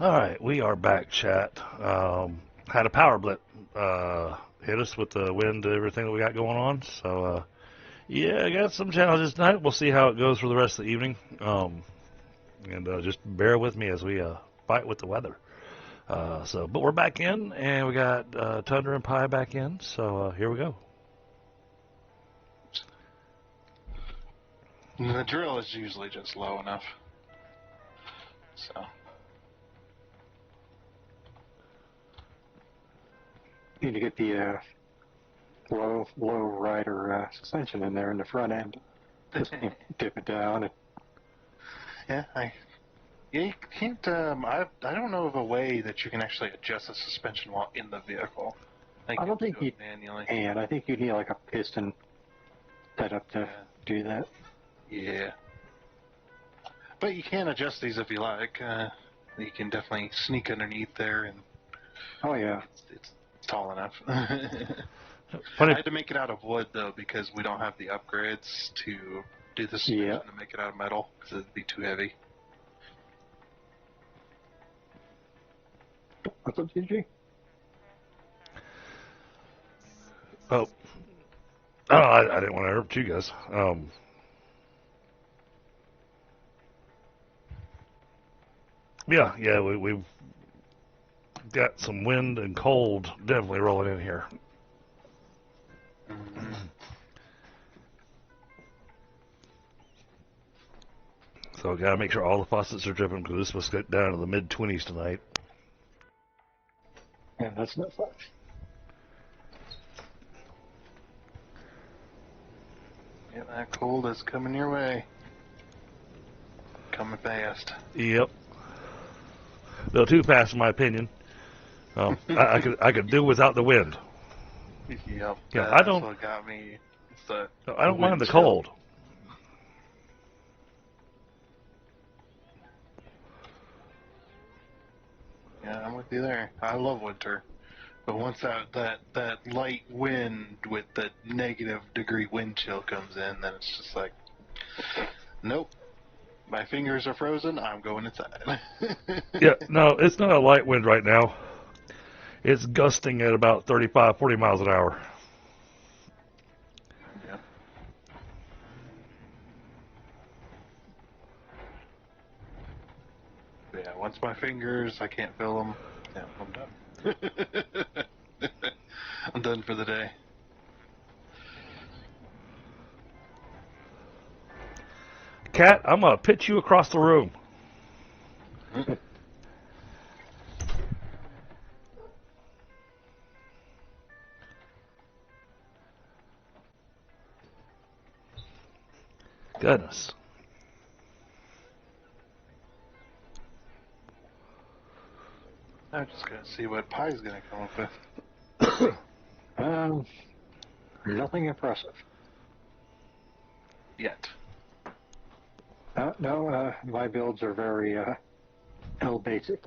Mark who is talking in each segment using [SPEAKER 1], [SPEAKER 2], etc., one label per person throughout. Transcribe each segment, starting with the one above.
[SPEAKER 1] All right, we are back, chat. Had a power blip hit us with the wind and everything that we got going on. So, yeah, I got some challenges tonight. We'll see how it goes for the rest of the evening. And just bear with me as we fight with the weather. But we're back in, and we got Tundra and Pie back in. So here we go.
[SPEAKER 2] The drill is usually just low enough. So.
[SPEAKER 3] Need to get the low rider suspension in there in the front end. Just dip it down.
[SPEAKER 2] Yeah, you can't. I don't know of a way that you can actually adjust the suspension while in the vehicle.
[SPEAKER 3] I don't think you
[SPEAKER 2] manually.
[SPEAKER 3] can. I think you need like a piston set up to do that.
[SPEAKER 2] Yeah. But you can adjust these if you like. You can definitely sneak underneath there, and
[SPEAKER 3] oh yeah,
[SPEAKER 2] it's tall enough.
[SPEAKER 1] Funny.
[SPEAKER 2] I had to make it out of wood though because we don't have the upgrades to do the suspension to make it out of metal because it'd be too heavy.
[SPEAKER 3] What's up, CG?
[SPEAKER 1] Oh, I didn't want to interrupt you guys. Yeah, we've got some wind and cold definitely rolling in here.
[SPEAKER 2] Mm-hmm.
[SPEAKER 1] So we got to make sure all the faucets are dripping because this must get down to the mid-20s tonight.
[SPEAKER 3] Yeah, that's not fun.
[SPEAKER 2] Yeah, that cold is coming your way. Coming fast.
[SPEAKER 1] Yep. No, too fast in my opinion. I could do without the wind.
[SPEAKER 2] Yep.
[SPEAKER 1] Yeah,
[SPEAKER 2] That's what got me.
[SPEAKER 1] I don't mind the
[SPEAKER 2] chill.
[SPEAKER 1] cold.
[SPEAKER 2] Yeah, I'm with you there. I love winter. But once that light wind with the -degree wind chill comes in, then it's just like, nope. My fingers are frozen. I'm going inside.
[SPEAKER 1] Yeah, no, it's not a light wind right now. It's gusting at about 35, 40 miles an hour.
[SPEAKER 2] Yeah. But yeah, once my fingers, I can't feel them. Yeah, I'm done. I'm done for the day.
[SPEAKER 1] Cat, I'm going to pitch you across the room. Goodness.
[SPEAKER 2] I'm just gonna see what Pie's gonna come up with.
[SPEAKER 3] Nothing impressive.
[SPEAKER 2] Yet.
[SPEAKER 3] No, my builds are very L basic.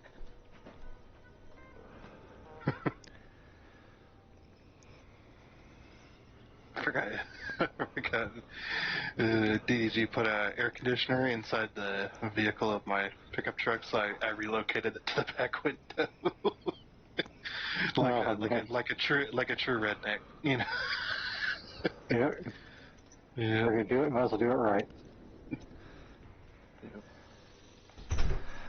[SPEAKER 2] I forgot. DDG put an air conditioner inside the vehicle of my pickup truck, so I relocated it to the back window, like a true redneck, you know.
[SPEAKER 3] Yeah.
[SPEAKER 2] Yeah.
[SPEAKER 3] We're gonna do it. Might as well do it right.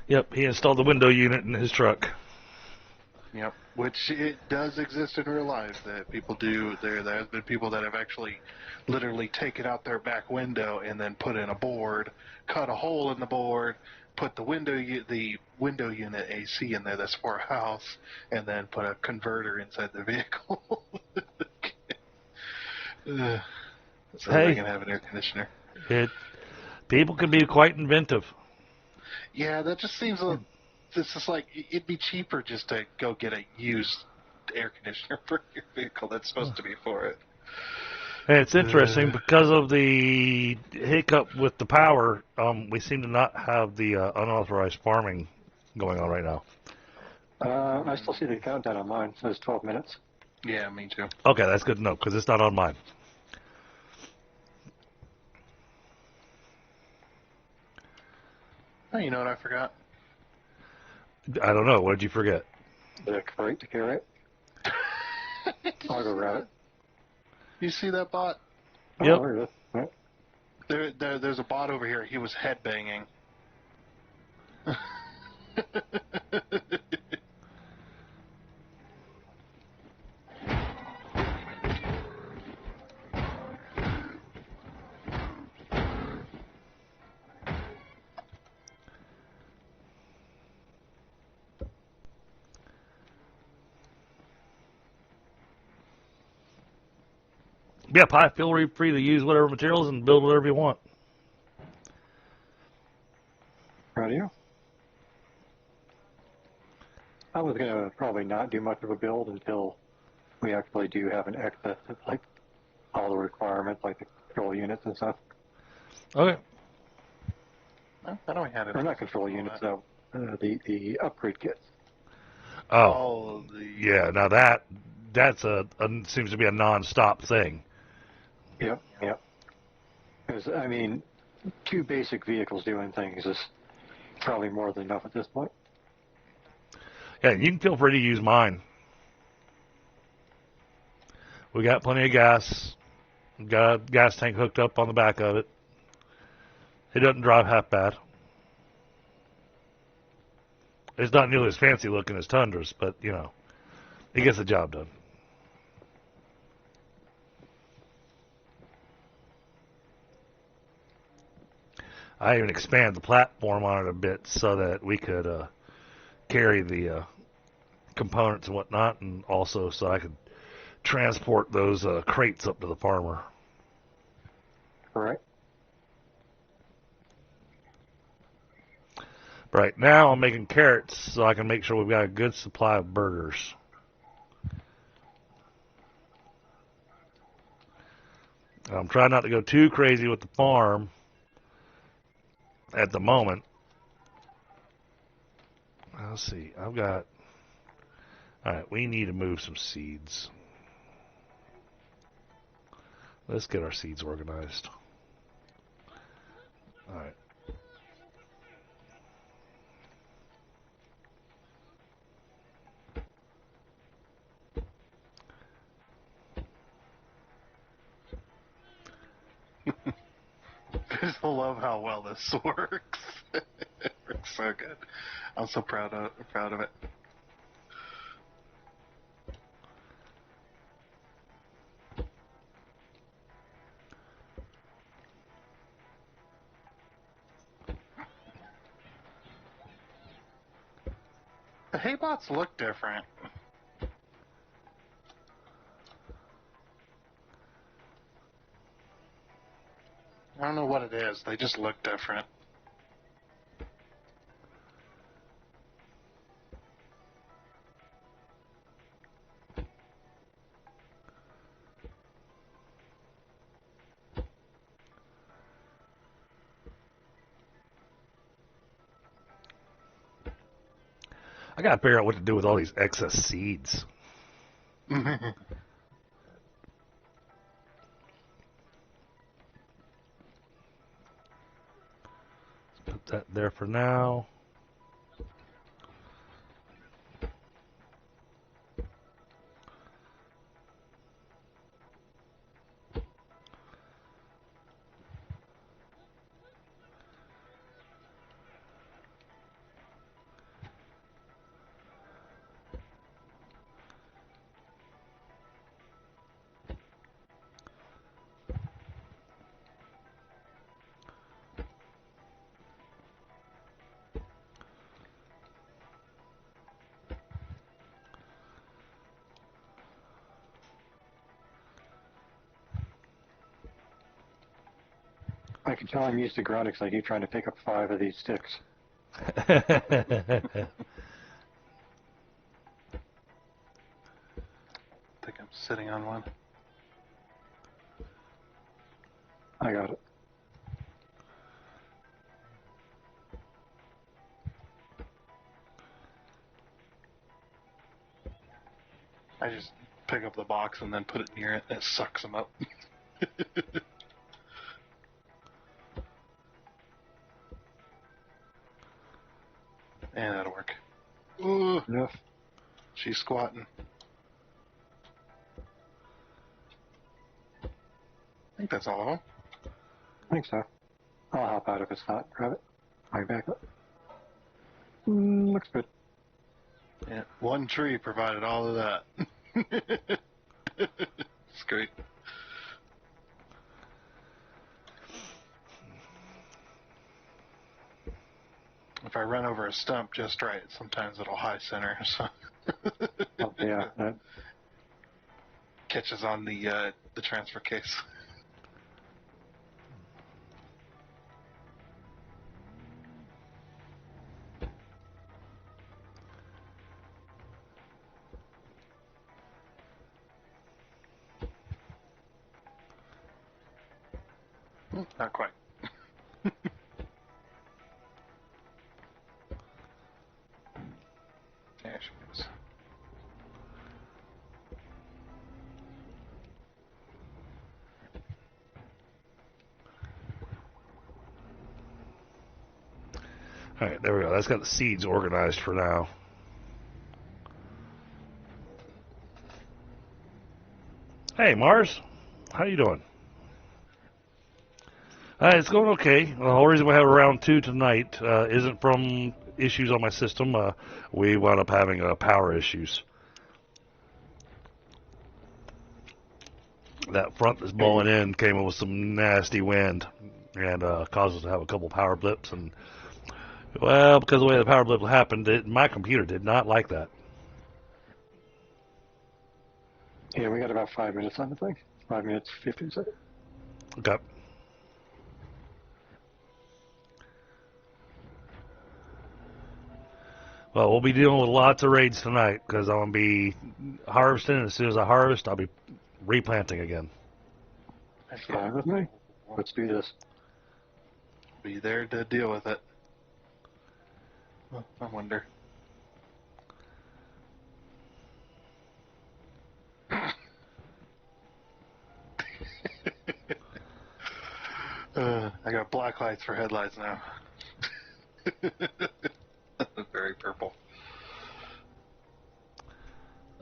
[SPEAKER 1] Yep, he installed the window unit in his truck.
[SPEAKER 2] Yep, which it does exist in real life that people do. There has been people that have actually literally taken out their back window and then put in a board, cut a hole in the board, put the window unit AC in there that's for a house, and then put a converter inside the vehicle. So they can have an air conditioner.
[SPEAKER 1] People can be quite inventive.
[SPEAKER 2] Yeah, that just seems it's just like it'd be cheaper just to go get a used air conditioner for your vehicle that's supposed to be for it.
[SPEAKER 1] And it's interesting because of the hiccup with the power. We seem to not have the unauthorized farming going on right now.
[SPEAKER 3] I still see the countdown on mine. It says 12 minutes.
[SPEAKER 2] Yeah, me too.
[SPEAKER 1] Okay, that's good to know because it's not on mine.
[SPEAKER 2] Oh, you know what I forgot?
[SPEAKER 1] I don't know. What did you forget?
[SPEAKER 3] The crate to carry it. I'll go grab it.
[SPEAKER 2] You see that bot?
[SPEAKER 3] Oh,
[SPEAKER 1] Yep.
[SPEAKER 3] there it is. Right.
[SPEAKER 2] There's a bot over here. He was headbanging.
[SPEAKER 1] Yeah, Pi, feel free to use whatever materials and build whatever you want.
[SPEAKER 3] Radio. I was gonna probably not do much of a build until we actually do have an excess of like all the requirements, like the control units and stuff.
[SPEAKER 1] Okay.
[SPEAKER 2] I know we had it.
[SPEAKER 3] Or not control units, though. The upgrade kits.
[SPEAKER 1] Oh, yeah. Now that's seems to be a non-stop thing.
[SPEAKER 3] Yep. Because I mean, 2 basic vehicles doing things is probably more than enough at this point.
[SPEAKER 1] Yeah, you can feel free to use mine. We got plenty of gas. We got a gas tank hooked up on the back of it. It doesn't drive half bad. It's not nearly as fancy looking as Tundras, but, you know, it gets the job done. I even expanded the platform on it a bit so that we could carry the components and whatnot, and also so I could transport those crates up to the farmer.
[SPEAKER 3] Correct.
[SPEAKER 1] Right now I'm making carrots so I can make sure we've got a good supply of burgers. I'm trying not to go too crazy with the farm at the moment. Let's see. Alright, we need to move some seeds. Let's get our seeds organized. Alright.
[SPEAKER 2] I just love how well this works. It works so good. I'm so proud of it. The haybots look different. I don't know what it is. They just look different.
[SPEAKER 1] I gotta figure out what to do with all these excess seeds. Put that there for now.
[SPEAKER 3] I can tell I'm used to grunting because I keep trying to pick up 5 of these sticks.
[SPEAKER 2] I think I'm sitting on one.
[SPEAKER 3] I got it.
[SPEAKER 2] I just pick up the box and then put it near it, and it sucks them up. And that'll work. she's squatting. I think that's all of them.
[SPEAKER 3] I think so. I'll hop out if it's not. Grab it. Right back up. Looks good.
[SPEAKER 2] Yeah, one tree provided all of that. It's great. If I run over a stump just right, sometimes it'll high center. So
[SPEAKER 3] Oh, yeah.
[SPEAKER 2] catches on the transfer case. Not quite. There she goes.
[SPEAKER 1] All right, there we go. That's got the seeds organized for now. Hey, Mars. How you doing? It's going okay. The whole reason we have a round 2 tonight isn't from issues on my system. We wound up having power issues. That front that's blowing in came in with some nasty wind and caused us to have a couple power blips. And, well, because of the way the power blip happened, my computer did not like that.
[SPEAKER 3] Yeah, we got about 5 minutes on the thing. 5 minutes, 15 seconds.
[SPEAKER 1] Okay. Well, we'll be dealing with lots of raids tonight because I'm going to be harvesting, and as soon as I harvest, I'll be replanting again.
[SPEAKER 3] That's fine with me. Let's do this.
[SPEAKER 2] Be there to deal with it. Well, I wonder. I got black lights for headlights now. Very purple.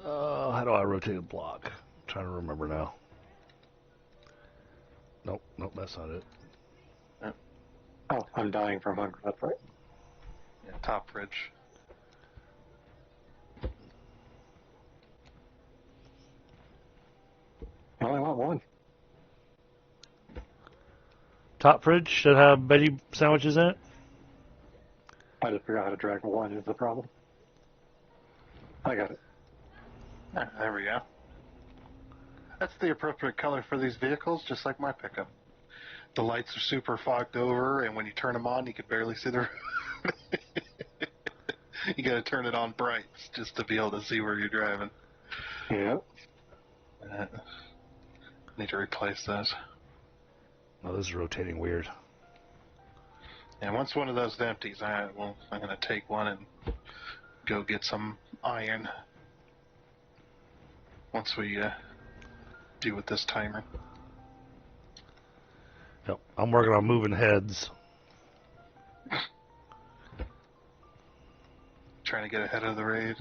[SPEAKER 1] How do I rotate a block? I'm trying to remember now. Nope, that's not it.
[SPEAKER 3] Oh, I'm dying from hunger. That's right.
[SPEAKER 2] Yeah, top ridge.
[SPEAKER 3] I only want one.
[SPEAKER 1] Top fridge should have veggie sandwiches in it.
[SPEAKER 3] I just forgot how to drag one is the problem. I got it.
[SPEAKER 2] Ah, there we go. That's the appropriate color for these vehicles, just like my pickup. The lights are super fogged over, and when you turn them on, you can barely see the road. You got to turn it on bright just to be able to see where you're driving.
[SPEAKER 3] Yeah.
[SPEAKER 2] Need to replace those.
[SPEAKER 1] Oh, this is rotating weird.
[SPEAKER 2] And once one of those empties, I'm going to take one and go get some iron. Once we do with this timer.
[SPEAKER 1] Yep, I'm working on moving heads.
[SPEAKER 2] Trying to get ahead of the raid.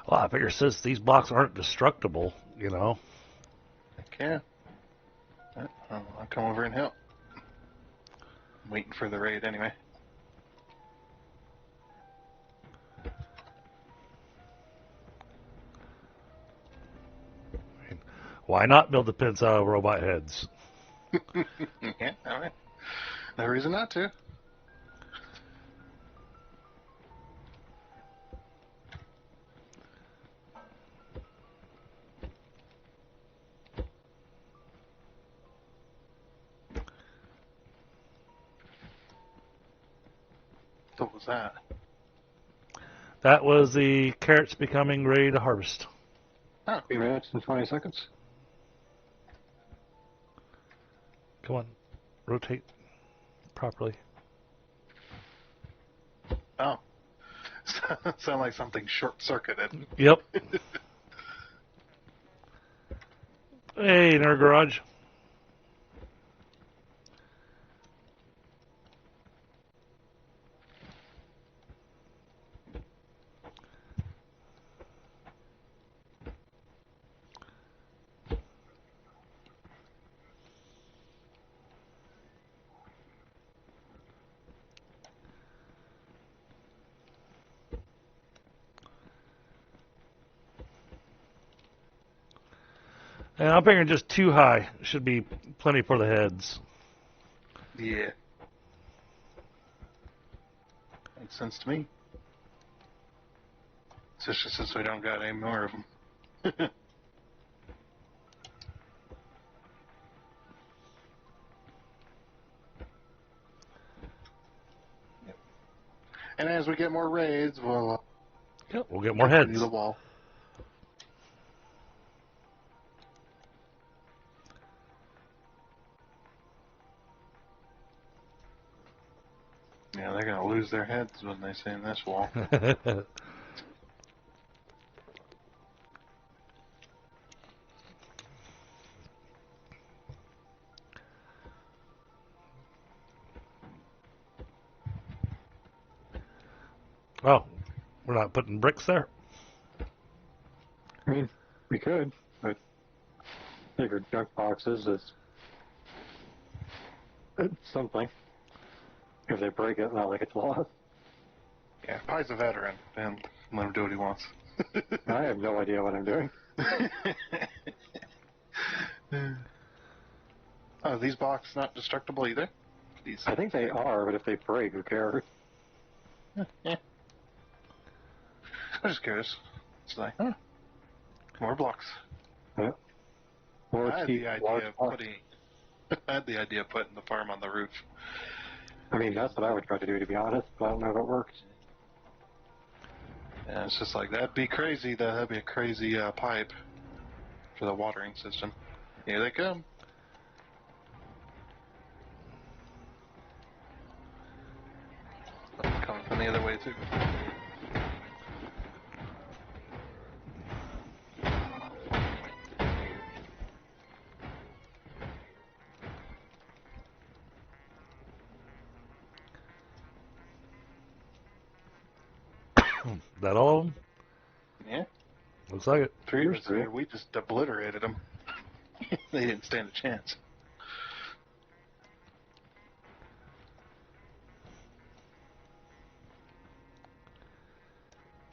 [SPEAKER 1] Well, I figure since these blocks aren't destructible, you know.
[SPEAKER 2] Heck yeah. I'll come over and help. I'm waiting for the raid anyway.
[SPEAKER 1] Why not build the pins out of robot heads?
[SPEAKER 2] Yeah, alright. No reason not to. What was that?
[SPEAKER 1] That was the carrots becoming ready to harvest.
[SPEAKER 2] Oh,
[SPEAKER 3] 3 minutes and 20 seconds.
[SPEAKER 1] Come on, rotate properly.
[SPEAKER 2] oh. Sound like something short-circuited.
[SPEAKER 1] Yep. Hey, in our garage. And I'm figuring just 2 high should be plenty for the heads.
[SPEAKER 2] Yeah. Makes sense to me. Especially since we don't got any more of them. And as we get more raids, we'll
[SPEAKER 1] We'll get more
[SPEAKER 2] continue
[SPEAKER 1] heads.
[SPEAKER 2] the wall. Yeah, they're gonna lose their heads when they see in this wall.
[SPEAKER 1] Oh, we're not putting bricks there?
[SPEAKER 3] I mean, we could, but bigger junk boxes is it's something. If they break it, not like it's lost.
[SPEAKER 2] Yeah, Pie's a veteran, and let him do what he wants.
[SPEAKER 3] I have no idea what I'm doing.
[SPEAKER 2] Oh, these boxes not destructible either? These.
[SPEAKER 3] I think they are, but if they break, who cares?
[SPEAKER 2] Yeah. I'm just curious. It's like, more blocks.
[SPEAKER 3] Yeah. More
[SPEAKER 2] I had
[SPEAKER 3] cheap,
[SPEAKER 2] the
[SPEAKER 3] large
[SPEAKER 2] idea of
[SPEAKER 3] blocks.
[SPEAKER 2] putting. I had the idea of putting the farm on the roof.
[SPEAKER 3] I mean, that's what I would try to do, to be honest, but I don't know if it works.
[SPEAKER 2] Yeah, it's just like that'd be crazy. That'd be a crazy pipe for the watering system. Here they come. Coming from the other way too.
[SPEAKER 1] That all of them?
[SPEAKER 2] Yeah,
[SPEAKER 1] Looks like it.
[SPEAKER 2] 3 of
[SPEAKER 3] Here's
[SPEAKER 2] us here.
[SPEAKER 3] 3.
[SPEAKER 2] We just obliterated them. They didn't stand a chance.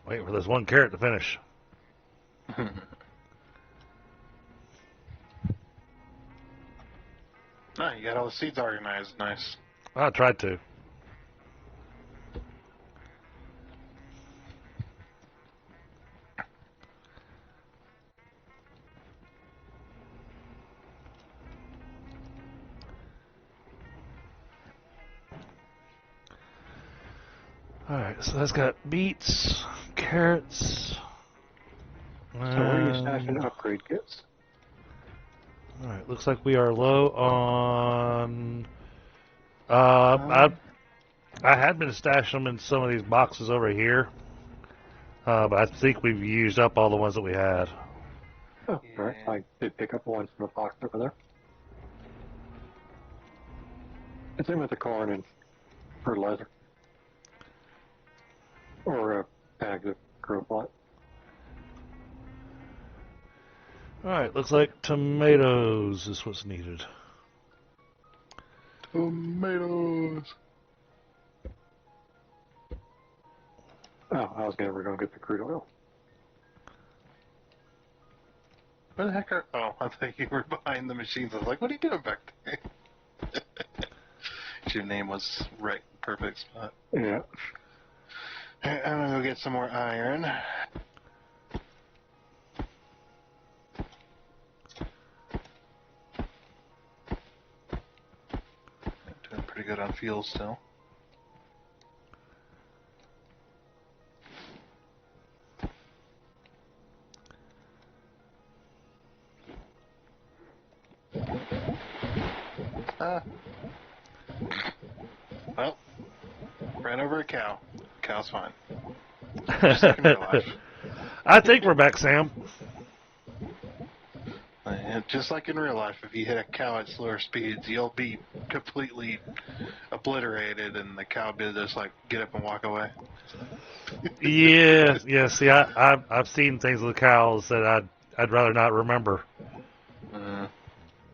[SPEAKER 1] Wait for this 1 carrot to finish.
[SPEAKER 2] Ah, you got all the seeds organized. Nice.
[SPEAKER 1] I tried to. Alright, so that's got beets, carrots.
[SPEAKER 3] So where are you stashing upgrade kits?
[SPEAKER 1] Alright, looks like we are low on... I had been stashing them in some of these boxes over here. But I think we've used up all the ones that we had.
[SPEAKER 3] Oh,
[SPEAKER 2] Yeah.
[SPEAKER 3] alright. I did pick up one from a box over there. It's in with the corn and fertilizer. Or bags of grow plot.
[SPEAKER 1] Alright, looks like tomatoes is what's needed.
[SPEAKER 2] Tomatoes.
[SPEAKER 3] Oh, I was we're going to get the crude oil.
[SPEAKER 2] Where the heck are... Oh, I thought you were behind the machines. I was like, what are you doing back there? Your name was right. Perfect spot.
[SPEAKER 3] Yeah.
[SPEAKER 2] I'm going to go get some more iron. Doing pretty good on fuel still. Well, ran over a cow. Cow's fine. Just like in real life.
[SPEAKER 1] I think we're back, Sam.
[SPEAKER 2] Just like in real life, if you hit a cow at slower speeds, you'll be completely obliterated, and the cow will just like get up and walk away.
[SPEAKER 1] Yeah. See, I've seen things with cows that I'd rather not remember.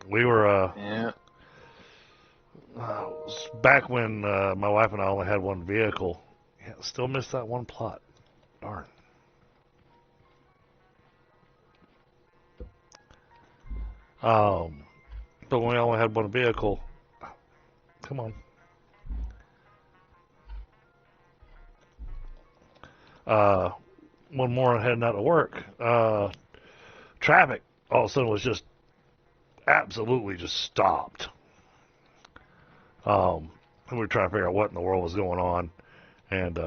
[SPEAKER 1] We were
[SPEAKER 2] Yeah.
[SPEAKER 1] back when my wife and I only had one vehicle. Yeah, still missed that one plot. Darn. But when we only had one vehicle, come on. One more heading out to work. Traffic all of a sudden was just absolutely just stopped. We were trying to figure out what in the world was going on. And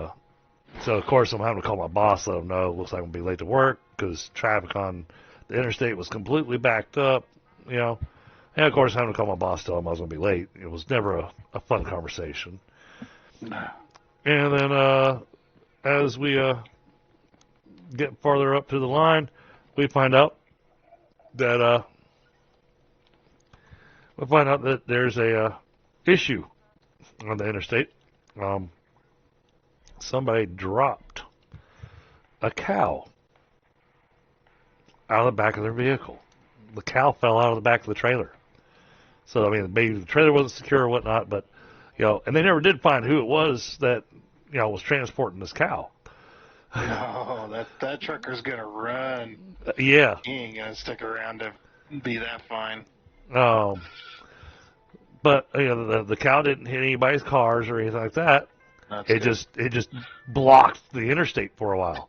[SPEAKER 1] so, of course, I'm having to call my boss, let him know. It looks like I'm going to be late to work because traffic on the interstate was completely backed up, you know. And, of course, having to call my boss, tell him I was going to be late. It was never a fun conversation.
[SPEAKER 2] No.
[SPEAKER 1] And then as we get farther up to the line, we find out that there's a issue on the interstate. Somebody dropped a cow out of the back of their vehicle. The cow fell out of the back of the trailer. So, I mean, maybe the trailer wasn't secure or whatnot, but, you know, and they never did find who it was that, you know, was transporting this cow.
[SPEAKER 2] No, that trucker's going to run.
[SPEAKER 1] Yeah.
[SPEAKER 2] He ain't going to stick around to be that fine.
[SPEAKER 1] But, you know, the cow didn't hit anybody's cars or anything like that.
[SPEAKER 2] That's
[SPEAKER 1] It
[SPEAKER 2] good.
[SPEAKER 1] just blocked the interstate for a while.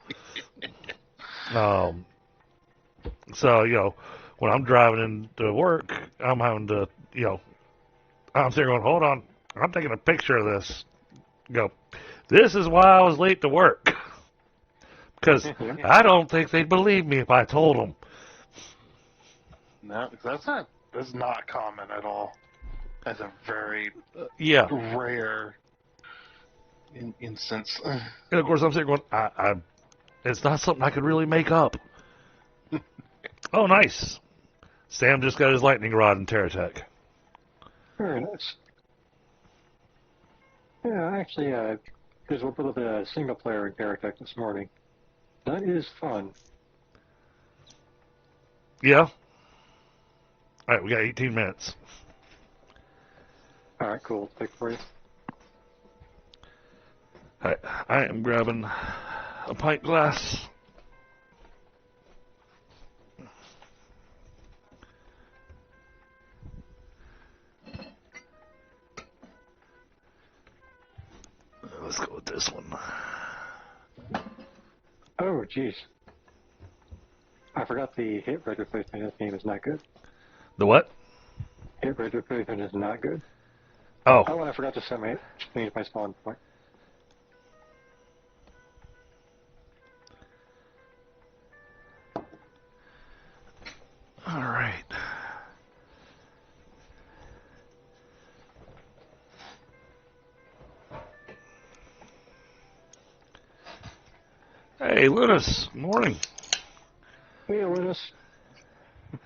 [SPEAKER 1] So, you know, when I'm driving into work, I'm having to, you know, I'm sitting going, hold on, I'm taking a picture of this. Go, this is why I was late to work. Because I don't think they'd believe me if I told them.
[SPEAKER 2] No, that's not common at all. That's a very rare instance.
[SPEAKER 1] And of course, I'm sitting going, it's not something I could really make up. Oh, nice. Sam just got his lightning rod in Terratech.
[SPEAKER 3] Very nice. Yeah, I actually did a little bit of single player in Terratech this morning. That is fun.
[SPEAKER 1] Yeah. All right, we got 18 minutes.
[SPEAKER 3] All right, cool. Take for you.
[SPEAKER 1] All right, I am grabbing a pint glass. Let's go with this one.
[SPEAKER 3] Oh, jeez. I forgot the hit rate replacement in this game is not good.
[SPEAKER 1] The what?
[SPEAKER 3] Hit rate replacement is not good.
[SPEAKER 1] Oh.
[SPEAKER 3] Oh, and I forgot to change my spawn point.
[SPEAKER 1] All right. Hey, Linus. Morning.
[SPEAKER 3] Hey, Linus.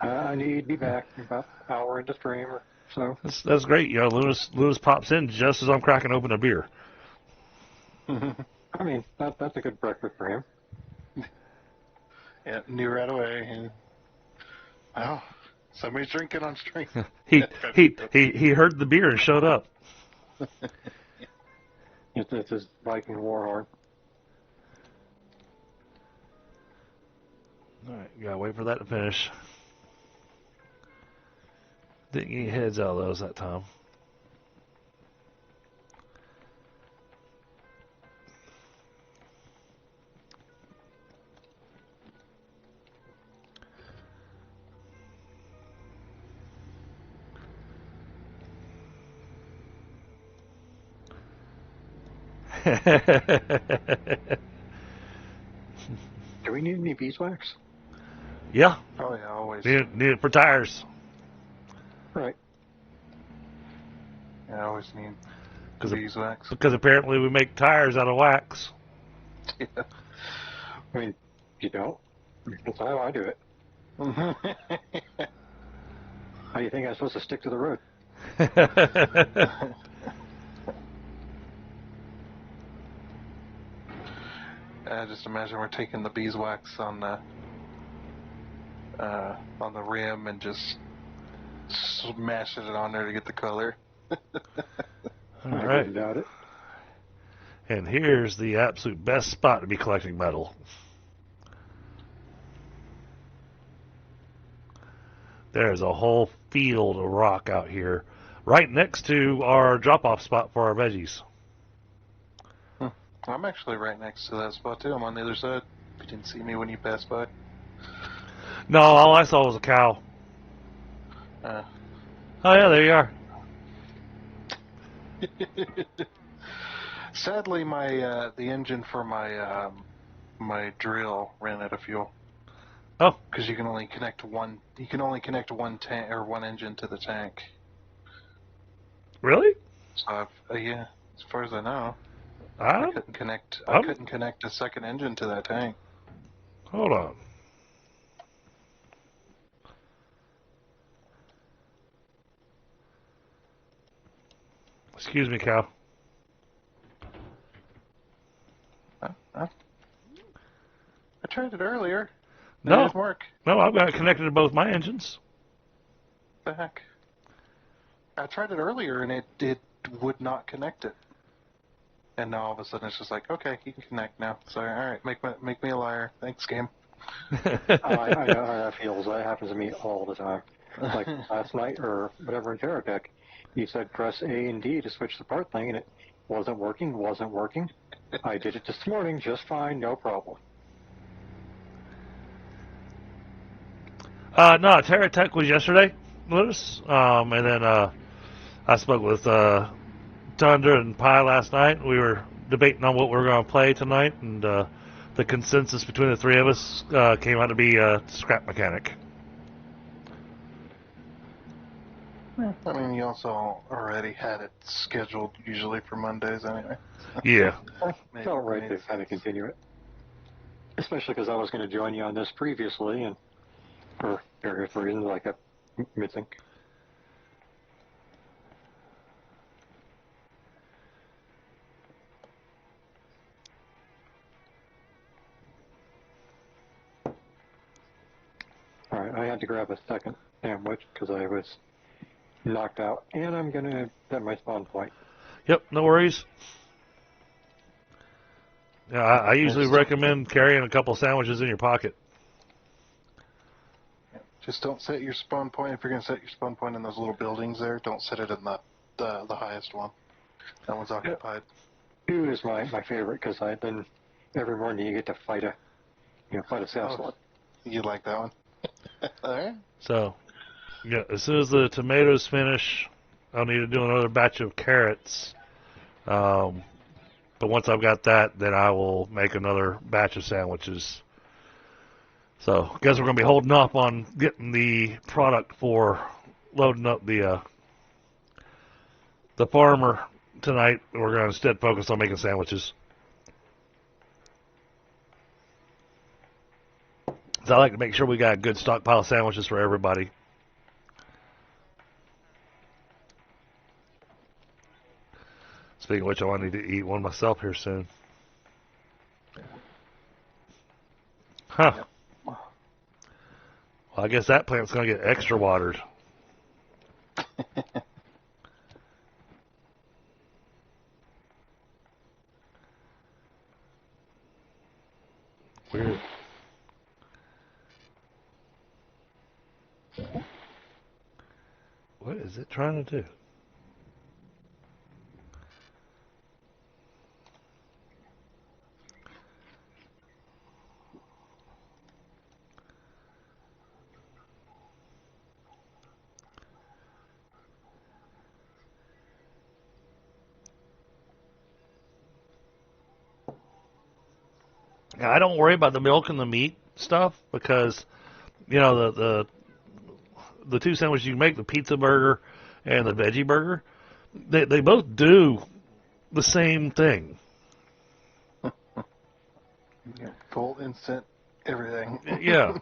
[SPEAKER 3] I need to be back in about an hour into stream or so.
[SPEAKER 1] That's great. You know, Linus pops in just as I'm cracking open a beer.
[SPEAKER 3] I mean, that's a good breakfast for him.
[SPEAKER 2] Yeah, knew right away. And, oh, somebody's drinking on stream.
[SPEAKER 1] he heard the beer and showed up.
[SPEAKER 3] It's his Viking Warhorn.
[SPEAKER 1] All right, you gotta wait for that to finish. Didn't get any heads out of those that time.
[SPEAKER 3] Do we need any beeswax?
[SPEAKER 1] Yeah.
[SPEAKER 2] Oh, yeah, always.
[SPEAKER 1] Need it for tires.
[SPEAKER 3] Right.
[SPEAKER 2] Yeah, I always need beeswax.
[SPEAKER 1] Because apparently we make tires out of wax.
[SPEAKER 2] Yeah.
[SPEAKER 3] I mean, you don't? That's how I do it. How do you think I'm supposed to stick to the road?
[SPEAKER 2] Just imagine we're taking the beeswax on the rim and just smashing it on there to get the color.
[SPEAKER 1] All right.
[SPEAKER 3] I doubt it.
[SPEAKER 1] And here's the absolute best spot to be collecting metal. There's a whole field of rock out here, right next to our drop-off spot for our veggies.
[SPEAKER 2] I'm actually right next to that spot too. I'm on the other side. You didn't see me when you passed by.
[SPEAKER 1] No, all I saw was a cow.
[SPEAKER 2] Uh.
[SPEAKER 1] Oh yeah, there you are.
[SPEAKER 2] Sadly, my the engine for my my drill ran out of fuel.
[SPEAKER 1] Oh,
[SPEAKER 2] because you can only connect one. You can only connect one tank or one engine to the tank.
[SPEAKER 1] really?
[SPEAKER 2] So yeah, as far as I know, I
[SPEAKER 1] Um,
[SPEAKER 2] couldn't connect. I
[SPEAKER 1] um,
[SPEAKER 2] couldn't connect a second engine to that tank.
[SPEAKER 1] hold on. Excuse me, cow.
[SPEAKER 2] I tried it earlier. It
[SPEAKER 1] No,
[SPEAKER 2] didn't work.
[SPEAKER 1] no, I've got it connected to both my engines.
[SPEAKER 2] The heck? I tried it earlier and it would not connect it. And now all of a sudden it's just like, okay, you can connect now. Sorry, all right, make me a liar. Thanks, game.
[SPEAKER 3] I know how that feels. That happens to me all the time. Like last night or whatever in Terratech, you said press A and D to switch the part thing, and it wasn't working. I did it this morning just fine, no problem.
[SPEAKER 1] No, Terra Tech was yesterday, Lewis. And then I spoke with Thunder and Pi last night. We were debating on what we were going to play tonight, and the consensus between the three of us came out to be Scrap Mechanic.
[SPEAKER 2] I mean, you also already had it scheduled usually for Mondays anyway.
[SPEAKER 1] Yeah.
[SPEAKER 3] It's all right to kind of continue it. Especially because I was going to join you on this previously, and for various reasons I kept missing. All right, I had to grab a second sandwich because I was knocked out, and I'm going to set my spawn point.
[SPEAKER 1] Yep, no worries. Yeah, I usually recommend carrying a couple sandwiches in your pocket.
[SPEAKER 2] Just don't set your spawn point. If you're going to set your spawn point in those little buildings there, don't set it in the highest one. That one's occupied.
[SPEAKER 3] 2 is my favorite because then every morning you get to fight a south slot.
[SPEAKER 2] You like that one? All right.
[SPEAKER 1] So, yeah, as soon as the tomatoes finish, I'll need to do another batch of carrots. But once I've got that, then I will make another batch of sandwiches. So, I guess we're going to be holding up on getting the product for loading up the farmer tonight. We're going to instead focus on making sandwiches. So I like to make sure we got a good stockpile of sandwiches for everybody. Speaking of which, I need to eat one myself here soon. Huh. Well, I guess that plant's going to get extra watered. Weird. What is it trying to do? Now, I don't worry about the milk and the meat stuff because, you know, the two sandwiches you make, the pizza burger and the veggie burger, they both do the same thing.
[SPEAKER 2] Full instant everything.
[SPEAKER 1] Yeah.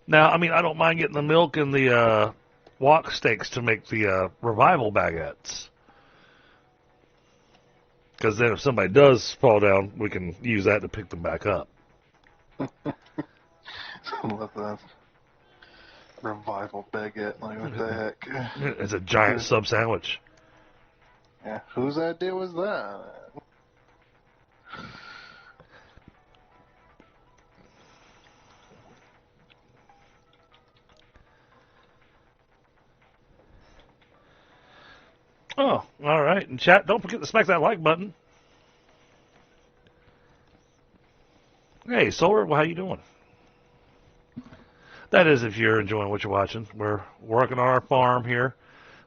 [SPEAKER 1] Now, I mean, I don't mind getting the milk and the wok steaks to make the revival baguettes. Because then if somebody does fall down, we can use that to pick them back up.
[SPEAKER 2] Love that. Revival baguette. Like, what the heck?
[SPEAKER 1] It's a giant sub sandwich.
[SPEAKER 2] Yeah, whose idea was that?
[SPEAKER 1] Oh, all right. And chat, don't forget to smack that like button. Hey, Solar, well, how you doing? That is, if you're enjoying what you're watching. We're working on our farm here.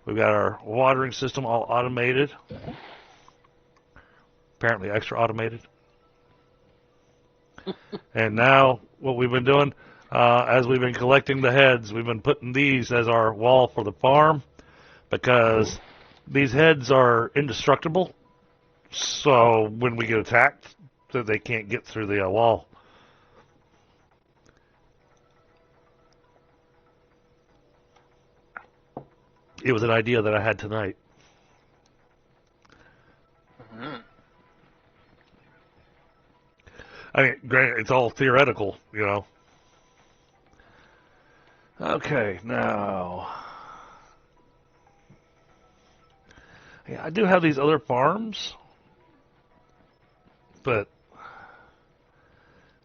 [SPEAKER 1] We've got our watering system all automated. Apparently extra automated. And now what we've been doing, as we've been collecting the heads, we've been putting these as our wall for the farm because these heads are indestructible. So when we get attacked, so they can't get through the wall. It was an idea that I had tonight.
[SPEAKER 2] Mm-hmm.
[SPEAKER 1] I mean, granted, it's all theoretical, you know. Okay, now. Yeah, I do have these other farms, but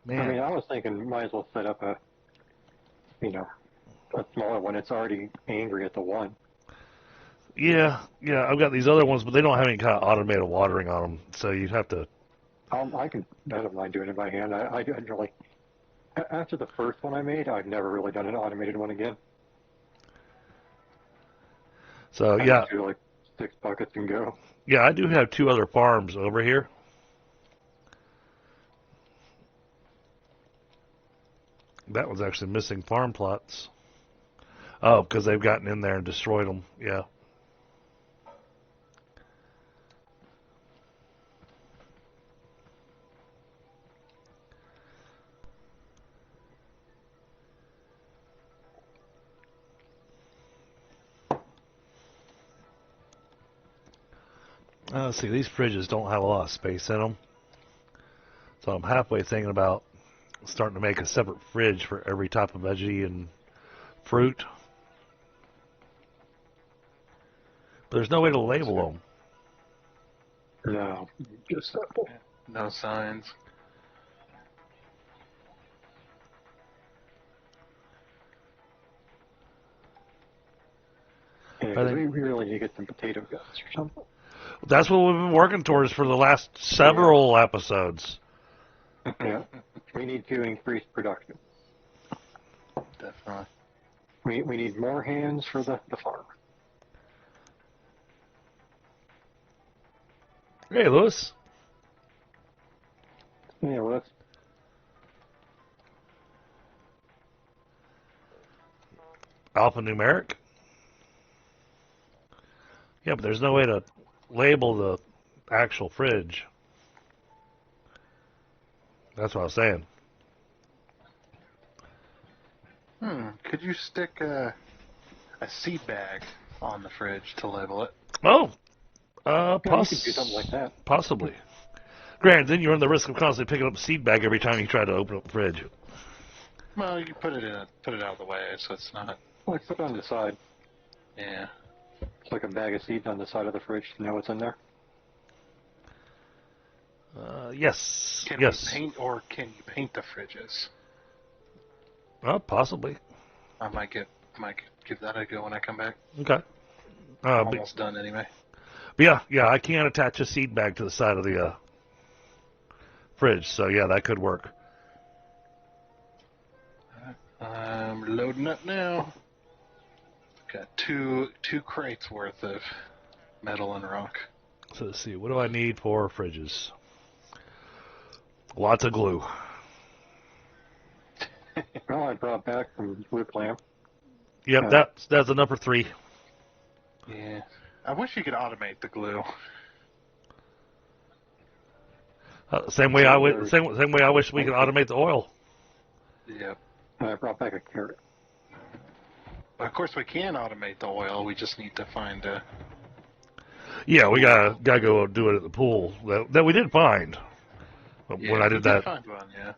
[SPEAKER 1] man,
[SPEAKER 3] I mean, I was thinking might as well set up a smaller one. It's already angry at the one.
[SPEAKER 1] yeah, I've got these other ones, but they don't have any kind of automated watering on them, so you'd have to.
[SPEAKER 3] I don't mind doing it by hand. I didn't really. After the first one I made, I've never really done an automated one again.
[SPEAKER 1] So
[SPEAKER 3] I
[SPEAKER 1] yeah,
[SPEAKER 3] just do like 6 buckets and go.
[SPEAKER 1] yeah, I do have 2 other farms over here. That one's actually missing farm plots. Oh, because they've gotten in there and destroyed them. Yeah. Let's see, these fridges don't have a lot of space in them. So I'm halfway thinking about starting to make a separate fridge for every type of veggie and fruit. But there's no way to label them.
[SPEAKER 3] No, just simple.
[SPEAKER 2] No signs.
[SPEAKER 3] Yeah,
[SPEAKER 1] I
[SPEAKER 3] 'cause
[SPEAKER 1] think
[SPEAKER 3] we really need to get some potato guts or something.
[SPEAKER 1] that's what we've been working towards for the last several episodes.
[SPEAKER 3] Yeah, we need to increase production.
[SPEAKER 2] Definitely.
[SPEAKER 3] We need more hands for the farm.
[SPEAKER 1] Hey, Lewis.
[SPEAKER 3] Yeah, well, that's
[SPEAKER 1] Alphanumeric. Yeah, but there's no way to label the actual fridge. That's what I was saying.
[SPEAKER 2] Could you stick a seed bag on the fridge to label it?
[SPEAKER 1] Oh,
[SPEAKER 3] you could do something like that.
[SPEAKER 1] possibly. Granted, then you run the risk of constantly picking up a seed bag every time you try to open up the fridge.
[SPEAKER 2] Well, you put it out of the way, so it's not.
[SPEAKER 3] Like put it on the side.
[SPEAKER 2] Yeah.
[SPEAKER 3] It's like a bag of seeds on the side of the fridge to know what's in there.
[SPEAKER 1] Yes.
[SPEAKER 2] Can
[SPEAKER 1] yes.
[SPEAKER 2] we paint, or can you paint the fridges?
[SPEAKER 1] Possibly.
[SPEAKER 2] I might give that a go when I come back.
[SPEAKER 1] Okay.
[SPEAKER 2] Almost done anyway.
[SPEAKER 1] But yeah, I can attach a seed bag to the side of the fridge, so yeah, that could work.
[SPEAKER 2] I'm loading up now. Got two crates worth of metal and rock.
[SPEAKER 1] So let's see, what do I need for fridges? Lots of glue.
[SPEAKER 3] Well, I brought back some wood lamp.
[SPEAKER 1] Yep, that's enough for 3.
[SPEAKER 2] Yeah. I wish you could automate the glue.
[SPEAKER 1] Same way I wish we could automate the oil.
[SPEAKER 2] Yep.
[SPEAKER 3] I brought back a carrot.
[SPEAKER 2] Of course, we can automate the oil. We just need to find a.
[SPEAKER 1] Yeah, we gotta go do it at the pool that we did find when I did that.
[SPEAKER 2] Find one, yeah.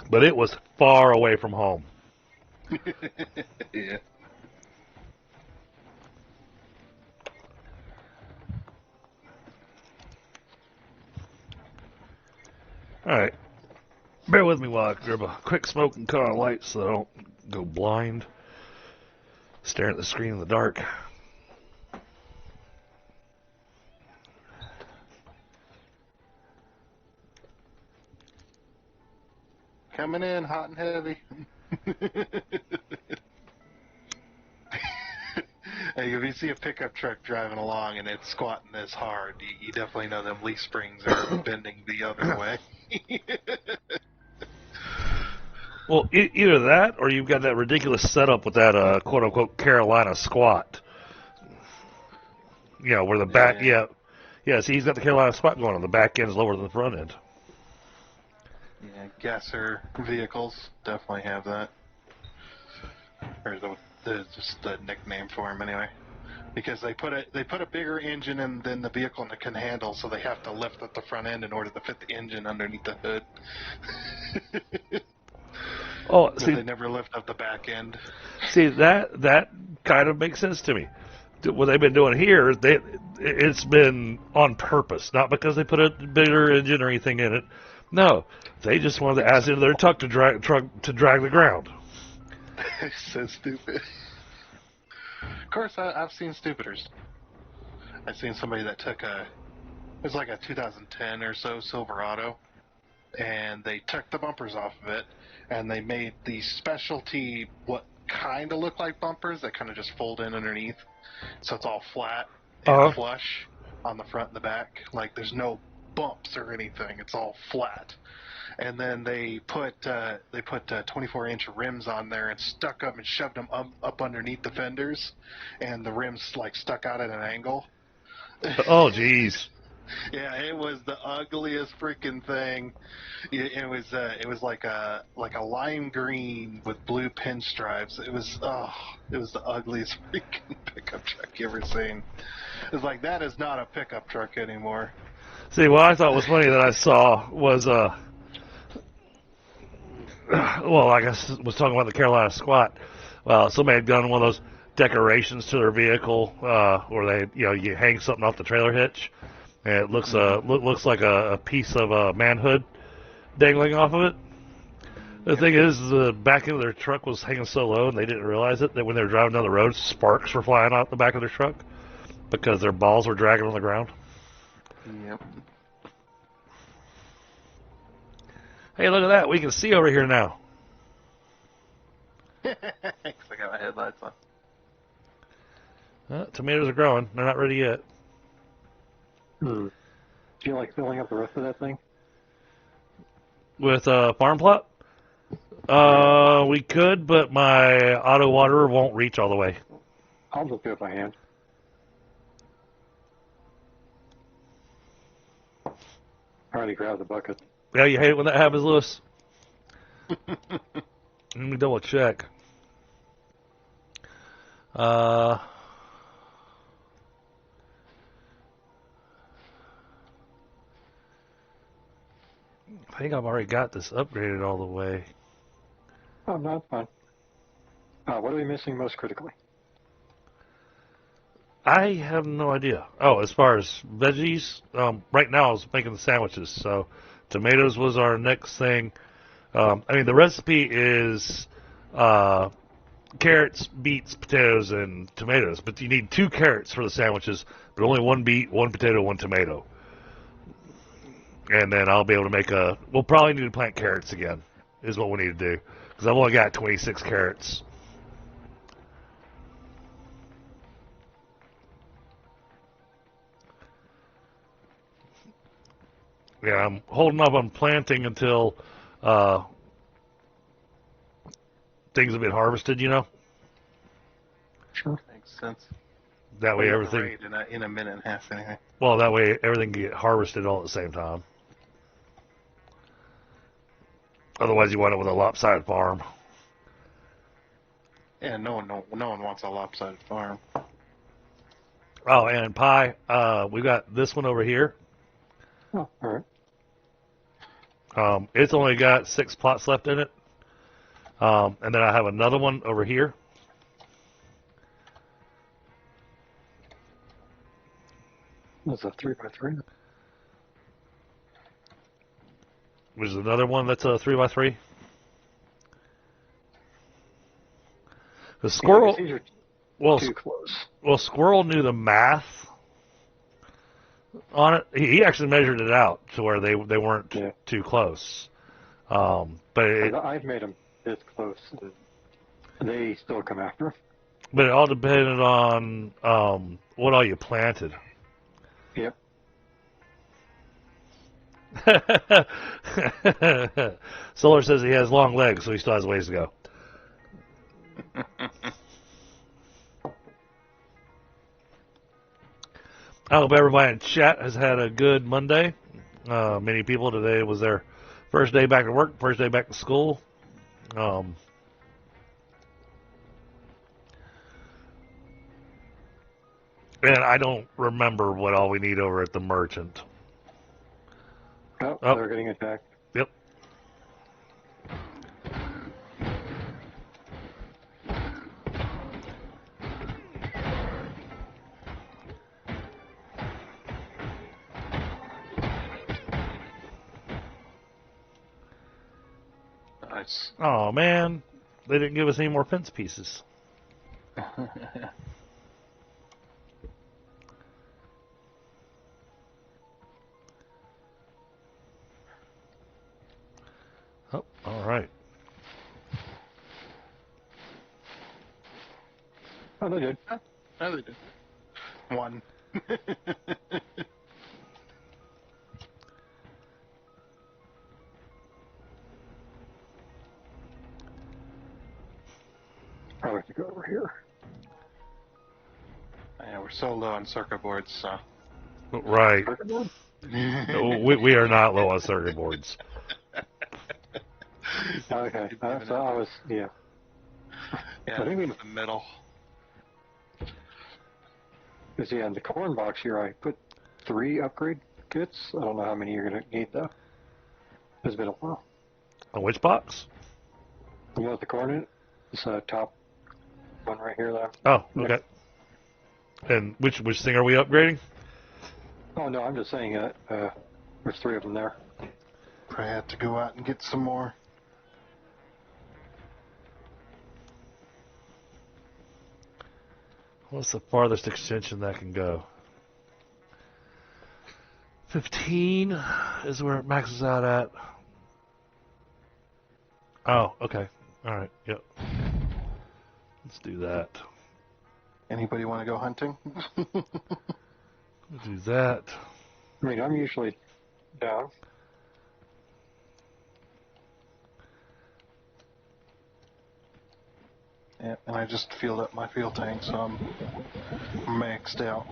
[SPEAKER 1] But it was far away from home.
[SPEAKER 2] Yeah.
[SPEAKER 1] All right, bear with me while I grab a quick smoke and cut on lights so I don't go blind. Staring at the screen in the dark.
[SPEAKER 2] Coming in hot and heavy. Hey, if you see a pickup truck driving along and it's squatting this hard, you definitely know them leaf springs are bending the other way.
[SPEAKER 1] Well, either that or you've got that ridiculous setup with that quote-unquote Carolina squat. You know, where the back, yeah, see, he's got the Carolina squat going on. The back end's lower than the front end.
[SPEAKER 2] Yeah, gasser vehicles definitely have that. Or just the nickname for them anyway. Because they put a bigger engine in than the vehicle can handle, so they have to lift up the front end in order to fit the engine underneath the hood.
[SPEAKER 1] Oh, see,
[SPEAKER 2] they never lift up the back end.
[SPEAKER 1] See, that kind of makes sense to me. What they've been doing here, it's been on purpose, not because they put a bigger engine or anything in it. No, they just wanted to add into their truck to drag the ground.
[SPEAKER 2] So stupid. Of course, I've seen stupiders. I've seen somebody that took it was like a 2010 or so Silverado, and they took the bumpers off of it, and they made these specialty, what kind of look like bumpers that kind of just fold in underneath, so it's all flat and flush on the front and the back. Like there's no bumps or anything; it's all flat. And then they put 24-inch rims on there and stuck them and shoved them up underneath the fenders, and the rims like stuck out at an angle.
[SPEAKER 1] Oh, jeez.
[SPEAKER 2] Yeah, it was the ugliest freaking thing. It was like a lime green with blue pinstripes. It was the ugliest freaking pickup truck you ever seen. It's like, that is not a pickup truck anymore.
[SPEAKER 1] See, what I thought was funny that I saw was well, I guess was talking about the Carolina squat. Well, somebody had done one of those decorations to their vehicle where they, you hang something off the trailer hitch, and it looks like a piece of manhood dangling off of it. The thing is, the back end of their truck was hanging so low, and they didn't realize it, that when they were driving down the road, sparks were flying out the back of their truck because their balls were dragging on the ground.
[SPEAKER 2] Yep.
[SPEAKER 1] Hey, look at that. We can see over here now.
[SPEAKER 2] I got my headlights on.
[SPEAKER 1] Tomatoes are growing. They're not ready yet.
[SPEAKER 3] Do you like filling up the rest of that thing?
[SPEAKER 1] With farm plot? We could, but my auto waterer won't reach all the way.
[SPEAKER 3] I'll just do it by hand. I already grabbed the bucket.
[SPEAKER 1] Yeah, you hate it when that happens, Lewis? Let me double check. I think I've already got this upgraded all the way.
[SPEAKER 3] Oh, no, it's fine. What are we missing most critically?
[SPEAKER 1] I have no idea. Oh, as far as veggies, right now I was making the sandwiches, so tomatoes was our next thing. The recipe is carrots, beets, potatoes, and tomatoes, but you need 2 carrots for the sandwiches, but only 1 beet, 1 potato, 1 tomato. And then I'll be able to make we'll probably need to plant carrots again, is what we need to do, because I've only got 26 carrots. Yeah, I'm holding up on planting until things have been harvested,
[SPEAKER 3] Sure.
[SPEAKER 2] Makes sense.
[SPEAKER 1] That way everything...
[SPEAKER 2] in a minute and a half anyway.
[SPEAKER 1] Well, that way everything can get harvested all at the same time. Otherwise, you wind up with a lopsided farm.
[SPEAKER 2] Yeah, no one wants a lopsided farm.
[SPEAKER 1] Oh, and pie, we got this one over here.
[SPEAKER 3] Oh, all right.
[SPEAKER 1] It's only got 6 plots left in it. And then I have another one over here.
[SPEAKER 3] That's a 3x3.
[SPEAKER 1] There's another one that's a 3x3. The squirrel. Well,
[SPEAKER 3] too close.
[SPEAKER 1] well, Squirrel knew the math on it. He actually measured it out to where they weren't too close. But
[SPEAKER 3] I've made them this close, and they still come after.
[SPEAKER 1] But it all depended on what all you planted.
[SPEAKER 3] Yep.
[SPEAKER 1] Solar says he has long legs, so he still has ways to go. I hope everybody in chat has had a good Monday. Many people today was their first day back to work, first day back to school. And I don't remember what all we need over at the merchant.
[SPEAKER 3] Oh, they're getting attacked.
[SPEAKER 1] Yep.
[SPEAKER 2] Nice.
[SPEAKER 1] Oh, man. They didn't give us any more fence pieces. Oh, all right.
[SPEAKER 3] Oh, they did.
[SPEAKER 2] Oh, they did. One.
[SPEAKER 3] Probably have to go over here.
[SPEAKER 2] Yeah, we're so low on circuit boards, so.
[SPEAKER 1] Right. No, we are not low on circuit boards.
[SPEAKER 3] Okay. So I was, yeah.
[SPEAKER 2] Yeah,
[SPEAKER 3] I think we,
[SPEAKER 2] in the middle.
[SPEAKER 3] because yeah, in the corn box here, I put 3 upgrade kits. I don't know how many you're going to need, though. It's been a while.
[SPEAKER 1] On which box?
[SPEAKER 3] The one with the corn in it? This top one right here, though.
[SPEAKER 1] Oh, okay. And which thing are we upgrading?
[SPEAKER 3] Oh, no, I'm just saying there's 3 of them there.
[SPEAKER 2] Probably have to go out and get some more.
[SPEAKER 1] What's the farthest extension that can go? 15 is where it maxes out at. Oh, okay. All right. Yep. Let's do that.
[SPEAKER 2] Anybody want to go hunting?
[SPEAKER 1] We'll do that.
[SPEAKER 3] I mean, I'm usually down.
[SPEAKER 2] Yeah, and I just filled up my fuel tank, so I'm maxed out.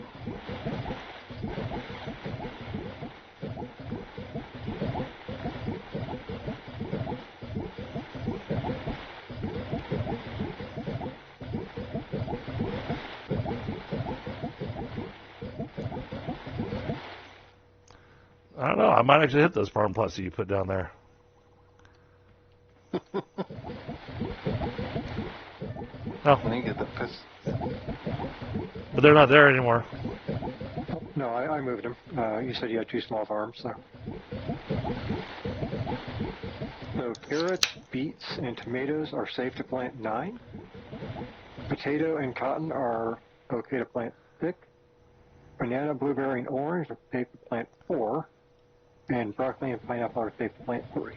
[SPEAKER 1] I don't know. I might actually hit those farm plots that you put down there. Oh,
[SPEAKER 2] Let me get the piss.
[SPEAKER 1] but they're not there anymore.
[SPEAKER 3] No, I moved them. You said you had 2 small farms, so. So carrots, beets, and tomatoes are safe to plant 9. Potato and cotton are okay to plant 6. Banana, blueberry, and orange are safe to plant 4. And broccoli and pineapple are safe to plant 3.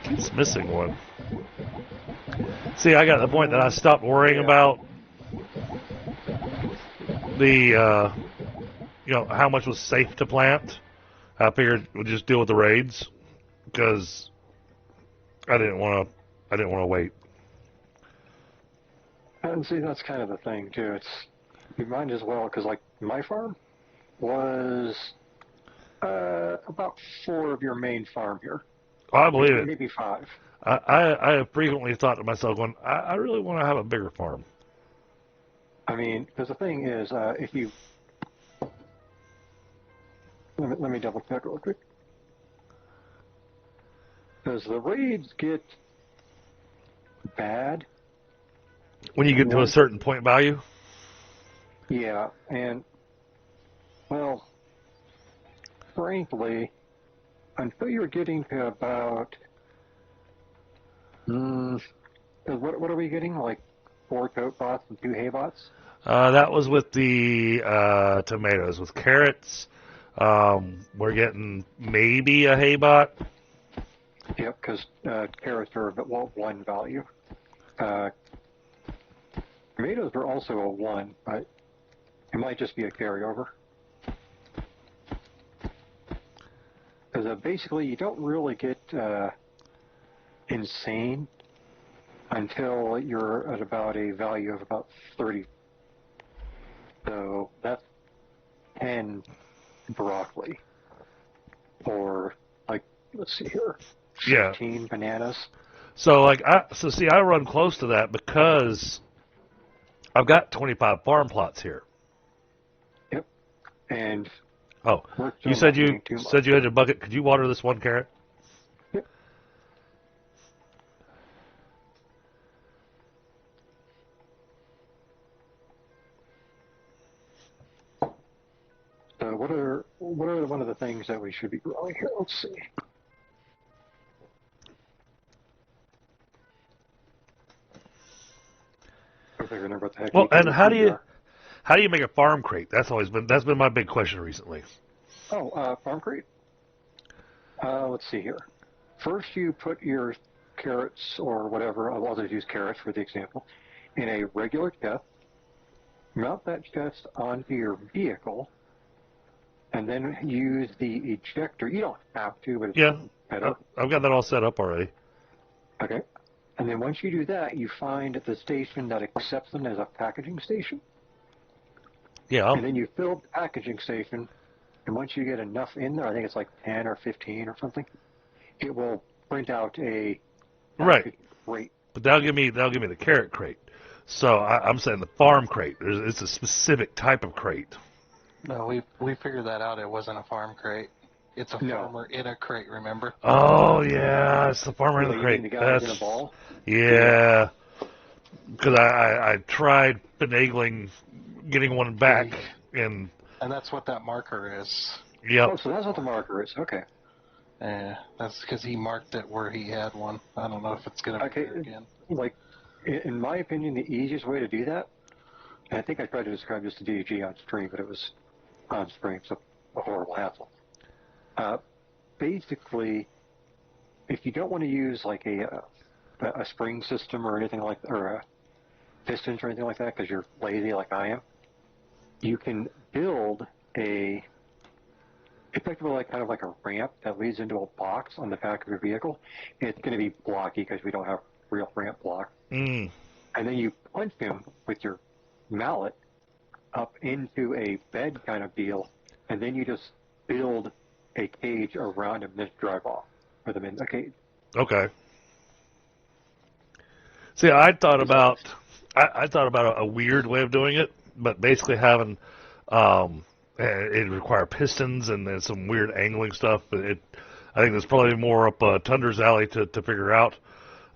[SPEAKER 1] Keeps missing one. See, I got to the point that I stopped worrying about the, how much was safe to plant. I figured we'd just deal with the raids because I didn't want to wait.
[SPEAKER 3] And see, that's kind of the thing too. You might as well, because like my farm was about 4 of your main farm here.
[SPEAKER 1] I believe it.
[SPEAKER 3] Maybe 5.
[SPEAKER 1] I have frequently thought to myself, going, I really want to have a bigger farm.
[SPEAKER 3] I mean, because the thing is, if you let me double check real quick, because the raids get bad
[SPEAKER 1] When you get to a certain point value?
[SPEAKER 3] Yeah, and, well, frankly, until you're getting to about, what are we getting? Like 4 tote bots and 2 hay bots?
[SPEAKER 1] That was with the tomatoes. With carrots, we're getting maybe a hay bot.
[SPEAKER 3] Yep, because carrots are well, 1 value. Tomatoes are also a 1, but it might just be a carryover. Because basically, you don't really get insane until you're at about a value of about 30. So that's 10 broccoli. Or, like, let's see here, 15 bananas.
[SPEAKER 1] So see, I run close to that because I've got 25 farm plots here.
[SPEAKER 3] Yep. And
[SPEAKER 1] oh, you said you had a bucket. Could you water this 1 carrot?
[SPEAKER 3] Yep. So what are one of the things that we should be growing here? Let's see. What the heck
[SPEAKER 1] well, and how do you make a farm crate? That's been my big question recently.
[SPEAKER 3] Oh, farm crate. Let's see here. First, you put your carrots or whatever. I'll just use carrots for the example. In a regular chest, mount that chest onto your vehicle, and then use the ejector. You don't have to, but it's better.
[SPEAKER 1] I've got that all set up already.
[SPEAKER 3] Okay. And then once you do that, you find the station that accepts them as a packaging station.
[SPEAKER 1] Yeah.
[SPEAKER 3] And then you fill the packaging station, and once you get enough in there, I think it's like 10 or 15 or something, it will print out a crate.
[SPEAKER 1] But that'll give me the carrot crate. So I'm saying the farm crate. It's a specific type of crate.
[SPEAKER 4] No, we figured that out. It wasn't a farm crate. It's a farmer in a crate, remember?
[SPEAKER 1] Oh, yeah, it's the farmer in the crate.
[SPEAKER 3] The guys in a ball?
[SPEAKER 1] Yeah. Because I tried finagling getting one back. And
[SPEAKER 4] that's what that marker is.
[SPEAKER 1] Yep.
[SPEAKER 3] Oh, so that's what the marker is. Okay.
[SPEAKER 4] Yeah, that's because he marked it where he had one. I don't know if it's going to be there again.
[SPEAKER 3] Like, in my opinion, the easiest way to do that, and I think I tried to describe this to DG on stream, but it was on stream, so a horrible hassle. Basically, if you don't want to use like a spring system or anything like, or pistons or anything like that, because you're lazy like I am, you can build effectively like kind of like a ramp that leads into a box on the back of your vehicle. It's going to be blocky because we don't have real ramp block.
[SPEAKER 1] And
[SPEAKER 3] then you punch him with your mallet up into a bed kind of deal, and then you just build a cage around him and then drive off with him in the cage.
[SPEAKER 1] Okay. See, I thought about a weird way of doing it, but basically having it require pistons and then some weird angling stuff. But I think that's probably more up Tunder's alley to figure out.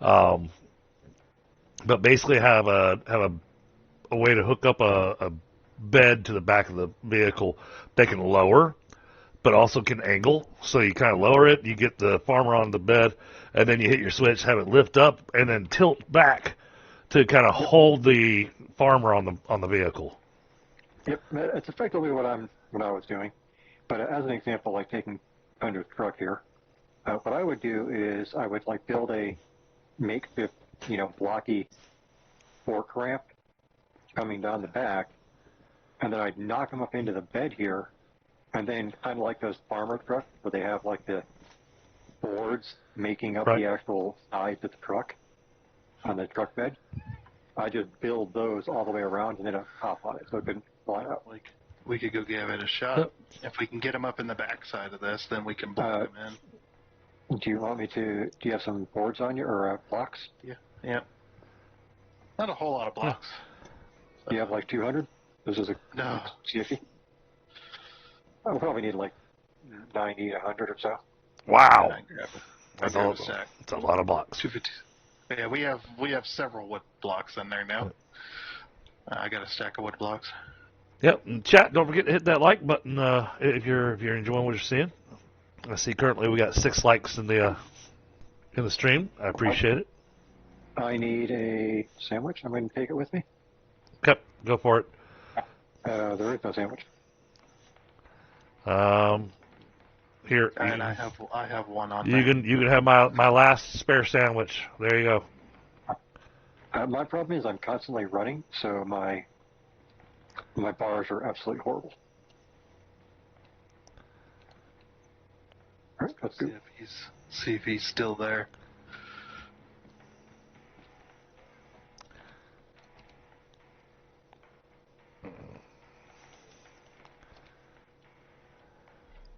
[SPEAKER 1] But basically have a way to hook up a bed to the back of the vehicle that can lower, but also can angle. So you kind of lower it, you get the farmer on the bed, and then you hit your switch, have it lift up, and then tilt back to kind of hold the farmer on the vehicle.
[SPEAKER 3] Yep, it's effectively what I was doing. But as an example, like taking Thunder's truck here, what I would do is I would like build a makeshift, blocky fork ramp coming down the back, and then I'd knock them up into the bed here, and then kind of like those farmer trucks where they have like the boards making up the actual sides of the truck on the truck bed. I just build those all the way around and then a top on it so it can fly out.
[SPEAKER 2] Like, we could go give it a shot. If we can get them up in the backside of this, then we can block them in.
[SPEAKER 3] Do you want me to? Do you have some boards on you or blocks?
[SPEAKER 2] Yeah. Not a whole lot of blocks.
[SPEAKER 3] Do you have like 200? This is a
[SPEAKER 2] no.
[SPEAKER 3] CFE. I'll probably need like 90, 100 or so.
[SPEAKER 1] Wow.
[SPEAKER 2] That's
[SPEAKER 1] a lot of blocks.
[SPEAKER 2] 250. Yeah, we have several wood blocks in there now. I got a stack of wood blocks.
[SPEAKER 1] Yep. And chat, don't forget to hit that like button if you're enjoying what you're seeing. I see currently we got 6 likes in the stream. I appreciate it.
[SPEAKER 3] I need a sandwich. I'm going to take it with me.
[SPEAKER 1] Okay, go for it.
[SPEAKER 3] There is no sandwich.
[SPEAKER 1] Here,
[SPEAKER 2] And I have one on
[SPEAKER 1] you
[SPEAKER 2] there.
[SPEAKER 1] can have my last spare sandwich. There you go.
[SPEAKER 3] My problem is I'm constantly running, so my bars are absolutely horrible. All right, let's go.
[SPEAKER 2] See if he's still there.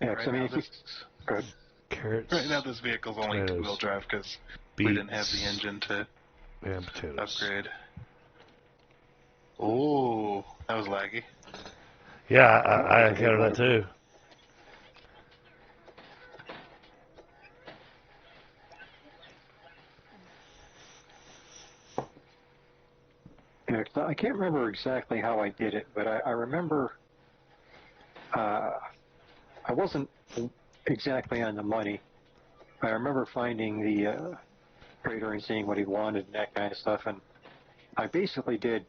[SPEAKER 3] Yeah, 'cause I mean, if you, go ahead.
[SPEAKER 1] Carrots.
[SPEAKER 2] Right now, this vehicle's only
[SPEAKER 1] potatoes,
[SPEAKER 2] two-wheel drive because we didn't have the
[SPEAKER 1] beets,
[SPEAKER 2] engine to
[SPEAKER 1] and potatoes.
[SPEAKER 2] upgrade. Oh, that was laggy.
[SPEAKER 1] Yeah, I encountered that too.
[SPEAKER 3] Yeah, 'cause I can't remember exactly how I did it, but I remember I wasn't exactly on the money. I remember finding the trader and seeing what he wanted and that kind of stuff, and I basically did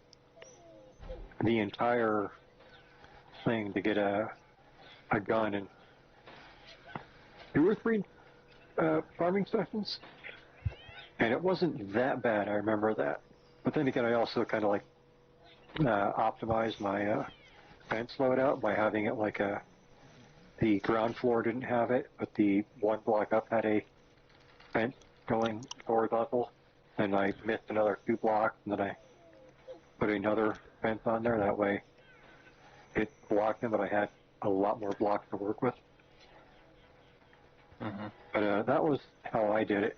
[SPEAKER 3] the entire thing to get a gun and 2 or 3 farming sessions, and it wasn't that bad. I remember that, but then again, I also kind of like optimized my fence loadout by having it like the ground floor didn't have it, but the one block up had a fence going horizontal, and I missed another 2 blocks, and then I put another fence on there. That way, it blocked them, but I had a lot more blocks to work with.
[SPEAKER 2] Mm-hmm.
[SPEAKER 3] But that was how I did it.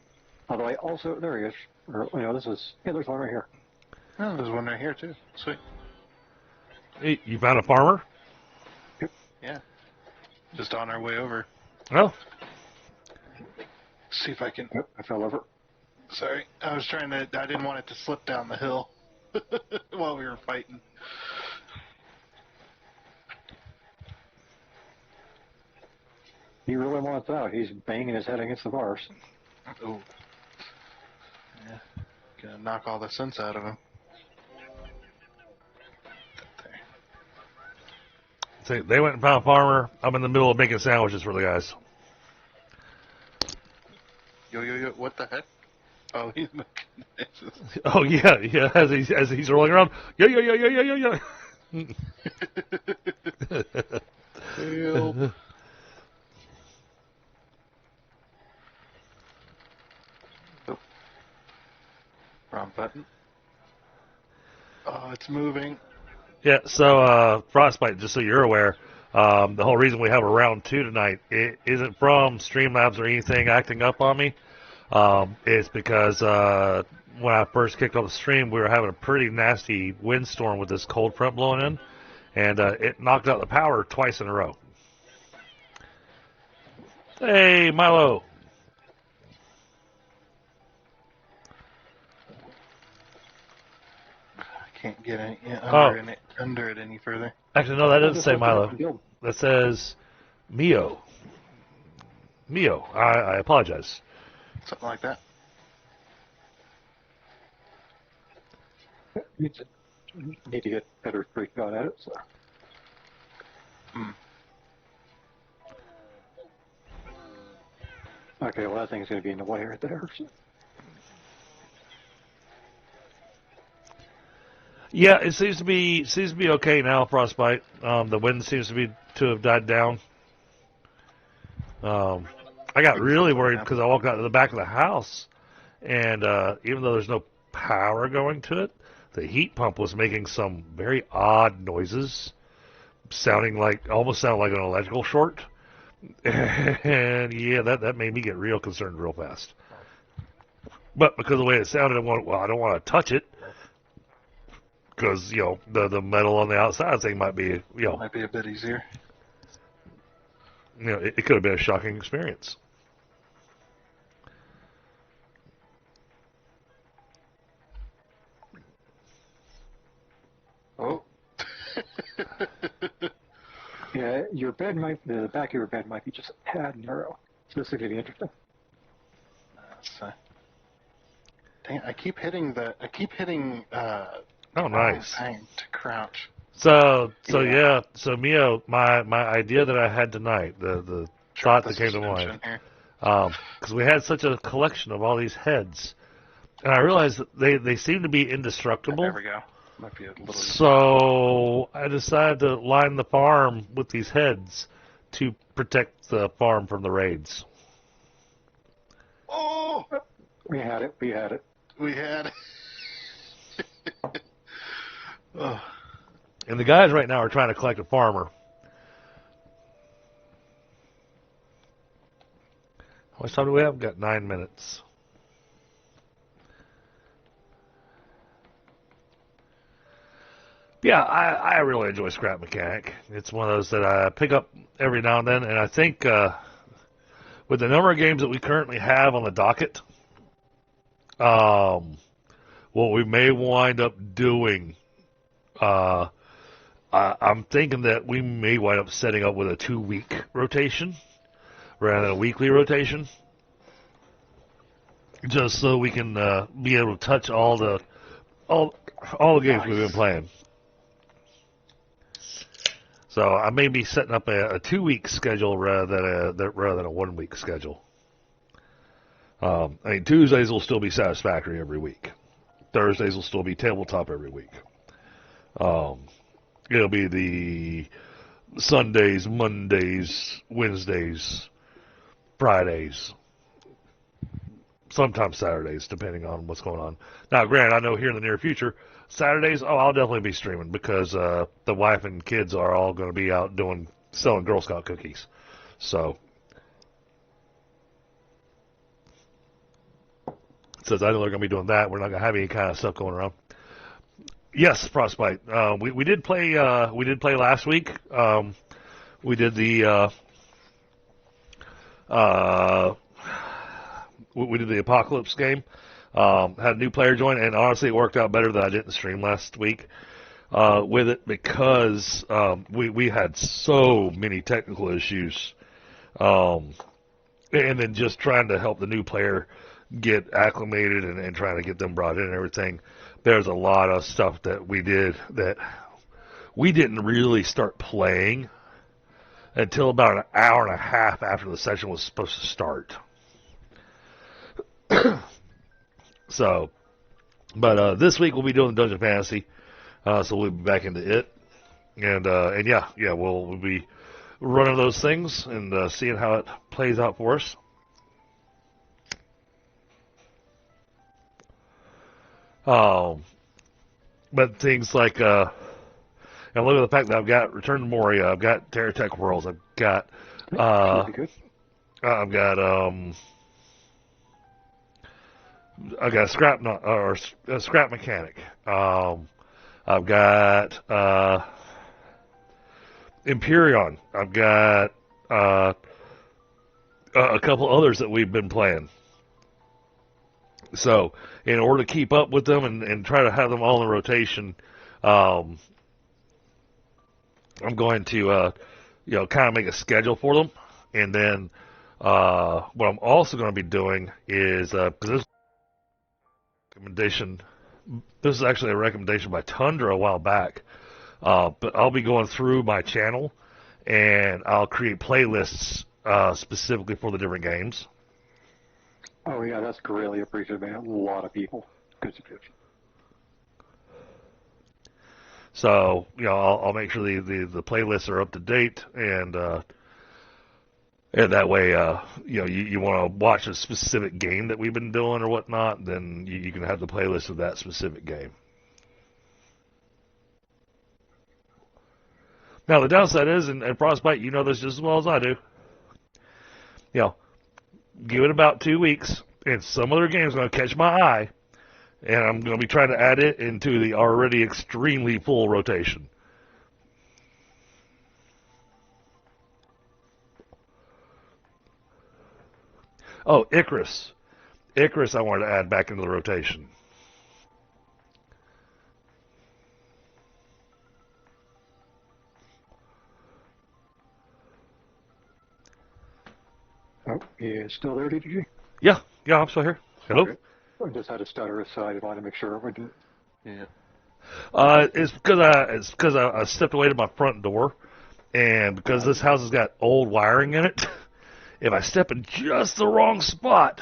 [SPEAKER 3] Although I also, there he is. Or, this is, there's one right here.
[SPEAKER 2] Oh, there's one right here too. Sweet.
[SPEAKER 1] Hey, you found a farmer?
[SPEAKER 2] Yeah. Just on our way over.
[SPEAKER 1] Oh.
[SPEAKER 2] See if I can.
[SPEAKER 3] Yep, I fell over.
[SPEAKER 2] Sorry, I didn't want it to slip down the hill while we were fighting.
[SPEAKER 3] He really wants out. He's banging his head against the bars.
[SPEAKER 2] Oh. Yeah. Gonna knock all the sense out of him.
[SPEAKER 1] See, they went and found a farmer. I'm in the middle of making sandwiches for the guys.
[SPEAKER 2] Yo, what the heck? Oh, he's making noises.
[SPEAKER 1] Oh yeah. As he's rolling around, yo.
[SPEAKER 2] Help. Oh. Wrong button. Oh, it's moving.
[SPEAKER 1] Yeah. So Frostbite, just so you're aware, the whole reason we have a round 2 tonight, it isn't from Streamlabs or anything acting up on me. It's because when I first kicked off the stream, we were having a pretty nasty windstorm with this cold front blowing in, and it knocked out the power twice in a row. Hey, Milo.
[SPEAKER 2] I can't get any under it any further.
[SPEAKER 1] Actually, no, that doesn't say Milo. That says Mio. I apologize.
[SPEAKER 2] Something like that.
[SPEAKER 3] You need to get better streak on at it. So. Okay, well that thing's going to be in the way right there. So.
[SPEAKER 1] Yeah, it seems to be okay now, Frostbite. The wind seems to have died down. I got really worried because I walked out to the back of the house, and even though there's no power going to it, the heat pump was making some very odd noises, almost sounding like an electrical short. And yeah, that made me get real concerned real fast. But because of the way it sounded, I don't want to touch it because the metal on the outside thing might be
[SPEAKER 2] might be a bit easier.
[SPEAKER 1] It could have been a shocking experience.
[SPEAKER 2] Oh.
[SPEAKER 3] Yeah, the back of your bed might be just a tad narrow. This is getting interesting.
[SPEAKER 2] So, dang, I keep hitting
[SPEAKER 1] Oh, nice.
[SPEAKER 2] thing to crouch.
[SPEAKER 1] So
[SPEAKER 3] Yeah.
[SPEAKER 1] Mio, my idea that I had tonight, the
[SPEAKER 2] Drop
[SPEAKER 1] thought
[SPEAKER 2] the
[SPEAKER 1] that came to mind,
[SPEAKER 2] suspension here.
[SPEAKER 1] because we had such a collection of all these heads, and I realized that they seem to be indestructible.
[SPEAKER 2] There we go. Might be a little.
[SPEAKER 1] So I decided to line the farm with these heads to protect the farm from the raids.
[SPEAKER 2] Oh,
[SPEAKER 3] We had it.
[SPEAKER 2] we had it. Oh.
[SPEAKER 1] And the guys right now are trying to collect a farmer. How much time do we have? We've got 9 minutes. Yeah, I really enjoy Scrap Mechanic. It's one of those that I pick up every now and then, and I think with the number of games that we currently have on the docket, what we may wind up doing, I'm thinking that we may wind up setting up with a 2-week rotation rather than a weekly rotation, just so we can be able to touch all the games we've been playing. So I may be setting up a 2-week schedule rather than a 1-week schedule. I mean, Tuesdays will still be Satisfactory every week. Thursdays will still be Tabletop every week. It'll be the Sundays, Mondays, Wednesdays, Fridays, sometimes Saturdays, depending on what's going on. Now, granted, I know here in the near future, Saturdays, I'll definitely be streaming because the wife and kids are all going to be out selling Girl Scout cookies. So, since I know they're going to be doing that, we're not going to have any kind of stuff going around. Yes, Frostbite. We did play last week. We did the we did the Apocalypse game. Had a new player join, and honestly, it worked out better that I didn't stream last week with it because we had so many technical issues, and then just trying to help the new player get acclimated and trying to get them brought in and everything. There's a lot of stuff that we did that we didn't really start playing until about an hour and a half after the session was supposed to start. So, but this week we'll be doing Dungeon Fantasy, so we'll be back into it, and yeah, we'll be running those things and seeing how it plays out for us. But things like, and look at the fact that I've got Return to Moria, I've got Terratech Worlds, I've got, I've got Scrap Mechanic. I've got Empyrean. I've got a couple others that we've been playing. So, in order to keep up with them and try to have them all in rotation, I'm going to, kind of make a schedule for them. And then what I'm also going to be doing is, because this is actually a recommendation by Tundra a while back, but I'll be going through my channel and I'll create playlists specifically for the different games.
[SPEAKER 3] Oh, yeah, that's greatly appreciated by a lot of people. Good suggestion.
[SPEAKER 1] So, I'll make sure the playlists are up to date, and that way, you want to watch a specific game that we've been doing or whatnot, then you can have the playlist of that specific game. Now, the downside is, and Frostbite, you know this just as well as I do, give it about 2 weeks, and some other game's going to catch my eye, and I'm going to be trying to add it into the already extremely full rotation. Oh, Icarus. Icarus I wanted to add back into the rotation.
[SPEAKER 3] Oh, yeah, still there, DDG?
[SPEAKER 1] Yeah, I'm still here. Hello.
[SPEAKER 3] Okay. I just had a stutter, so I wanted to make sure we didn't.
[SPEAKER 4] Yeah.
[SPEAKER 1] It's because I stepped away to my front door, and because this house has got old wiring in it, if I step in just the wrong spot,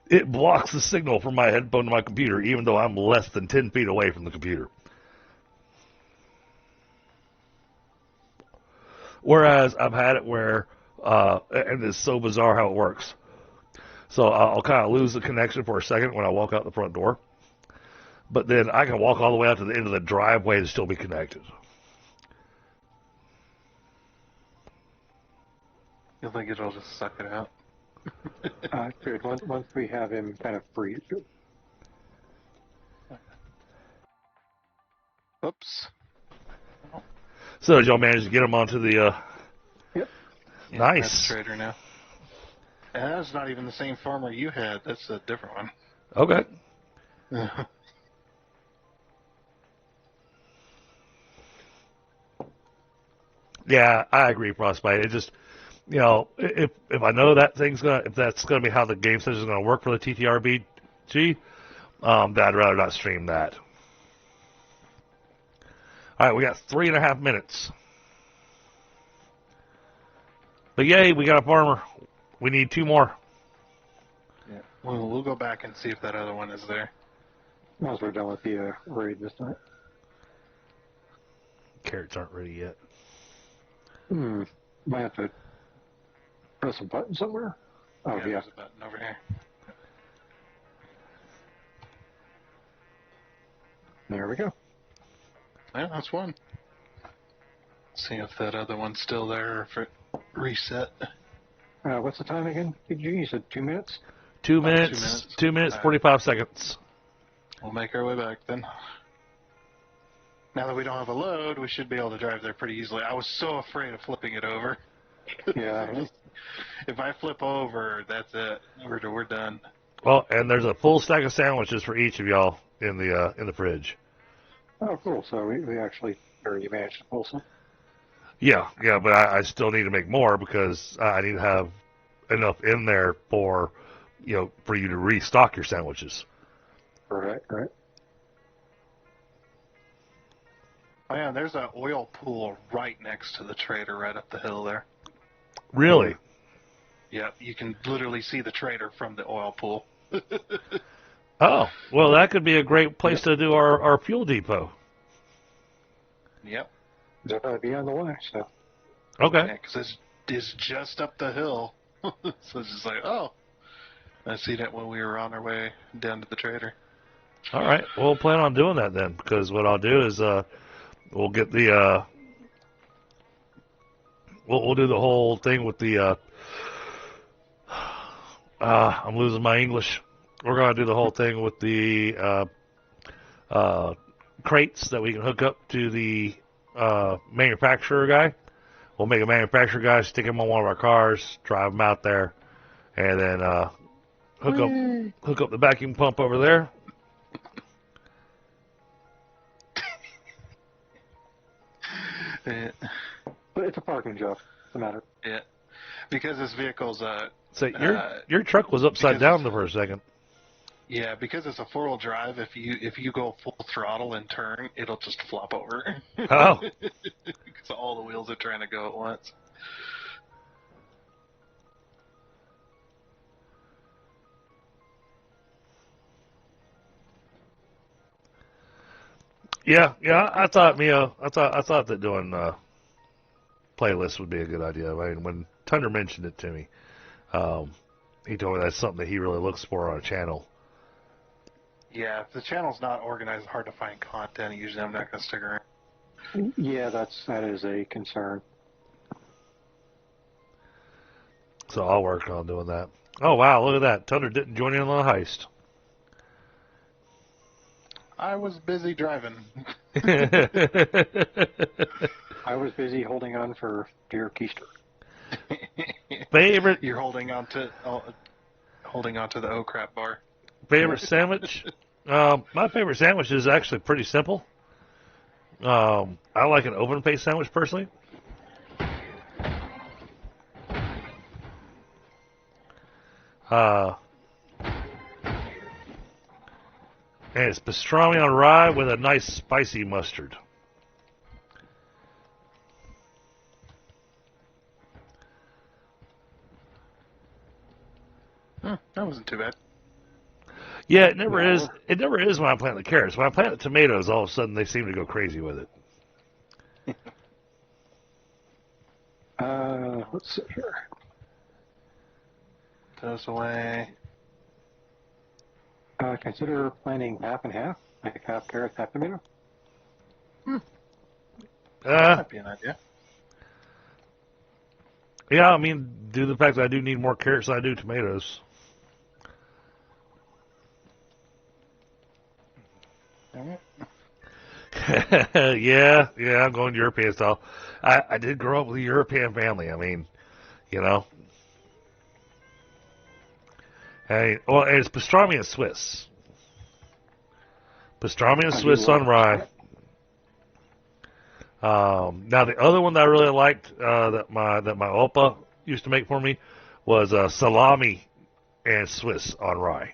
[SPEAKER 1] it blocks the signal from my headphone to my computer, even though I'm less than 10 feet away from the computer. Whereas I've had it where, and it's so bizarre how it works. So I'll kind of lose the connection for a second when I walk out the front door. But then I can walk all the way out to the end of the driveway and still be connected.
[SPEAKER 4] You think it'll just suck it out?
[SPEAKER 3] Good. Once we have him kind of free.
[SPEAKER 4] Oops.
[SPEAKER 1] So did y'all manage to get him onto the...
[SPEAKER 3] Yep.
[SPEAKER 4] Yeah,
[SPEAKER 1] Nice.
[SPEAKER 4] That's a trader now.
[SPEAKER 2] And that's not even the same farmer you had. That's a different one.
[SPEAKER 1] Okay. Yeah, I agree, Frostbite. It just, if I know that if that's gonna be how the game session is gonna work for the TTRPG, then I'd rather not stream that. All right, we got 3.5 minutes. But yay, we got a farmer. We need 2 more.
[SPEAKER 2] Yeah. We'll go back and see if that other one is there.
[SPEAKER 3] Once we're done with the raid this time.
[SPEAKER 1] Carrots aren't ready yet.
[SPEAKER 3] Might have to press a button somewhere. Oh, yeah.
[SPEAKER 2] There's a button over here.
[SPEAKER 3] There we go.
[SPEAKER 2] Yeah, that's one. See if that other one's still there or if it reset.
[SPEAKER 3] What's the time again? You said 2 minutes?
[SPEAKER 1] 2
[SPEAKER 2] About 2
[SPEAKER 1] minutes.
[SPEAKER 2] minutes.
[SPEAKER 1] 2 minutes, 45 seconds.
[SPEAKER 2] We'll make our way back then. Now that we don't have a load, we should be able to drive there pretty easily. I was so afraid of flipping it over.
[SPEAKER 3] Yeah.
[SPEAKER 2] If I flip over, that's it. We're done.
[SPEAKER 1] Well, and there's a full stack of sandwiches for each of y'all in the fridge.
[SPEAKER 3] Oh, cool. So we actually already managed to pull some.
[SPEAKER 1] Yeah, but I still need to make more because I need to have enough in there for you to restock your sandwiches.
[SPEAKER 3] Right.
[SPEAKER 2] Oh yeah, there's an oil pool right next to the trader right up the hill there.
[SPEAKER 1] Really?
[SPEAKER 2] Yep, you can literally see the trader from the oil pool.
[SPEAKER 1] Oh, well, that could be a great place to do our fuel depot.
[SPEAKER 2] Yep.
[SPEAKER 3] They'll probably be on the way, so.
[SPEAKER 1] Okay.
[SPEAKER 2] Yeah, because it's just up the hill. So it's just like, oh. I seen it when we were on our way down to the trader.
[SPEAKER 1] All right. We'll plan on doing that then, because what I'll do is we'll get the we'll do the whole thing with the I'm losing my English. We're gonna do the whole thing with the crates that we can hook up to the manufacturer guy. We'll make a manufacturer guy, stick him on one of our cars, drive him out there, and then hook up the vacuum pump over there.
[SPEAKER 2] Yeah.
[SPEAKER 3] But it's a parking job. What's the matter?
[SPEAKER 2] Yeah. Because this vehicle's
[SPEAKER 1] So your truck was upside down for a second.
[SPEAKER 2] yeah, because it's a 4-wheel drive, if you go full throttle and turn, it'll just flop over.
[SPEAKER 1] Oh.
[SPEAKER 2] Because all the wheels are trying to go at once.
[SPEAKER 1] Yeah. I thought that doing playlists would be a good idea. I mean, when Thunder mentioned it to me, he told me that's something that he really looks for on a channel.
[SPEAKER 2] Yeah, if the channel's not organized, hard to find content. Usually, I'm not going to stick around.
[SPEAKER 3] Yeah, that is a concern.
[SPEAKER 1] So I'll work on doing that. Oh wow, look at that! Thunder didn't join in on the heist.
[SPEAKER 2] I was busy driving.
[SPEAKER 3] I was busy holding on for dear keister.
[SPEAKER 1] Favorite
[SPEAKER 2] You're holding on to the oh crap bar.
[SPEAKER 1] favorite sandwich? My favorite sandwich is actually pretty simple. I like an open-faced sandwich personally. and it's pastrami on rye with a nice spicy mustard.
[SPEAKER 2] That wasn't too bad.
[SPEAKER 1] Yeah, it never is. It never is when I plant the carrots. When I plant the tomatoes, all of a sudden they seem to go crazy with it.
[SPEAKER 3] Let's see here.
[SPEAKER 2] Toss away.
[SPEAKER 3] Consider planting half and half, like half carrot, half tomato.
[SPEAKER 2] That might be an idea.
[SPEAKER 1] Yeah, I mean, due to the fact that I do need more carrots than I do tomatoes. yeah, I'm going European style. I did grow up with a European family. I mean, you know. Hey, well, it's pastrami and Swiss. Pastrami and Swiss on rye. Now the other one that I really liked that my Opa used to make for me was salami and Swiss on rye.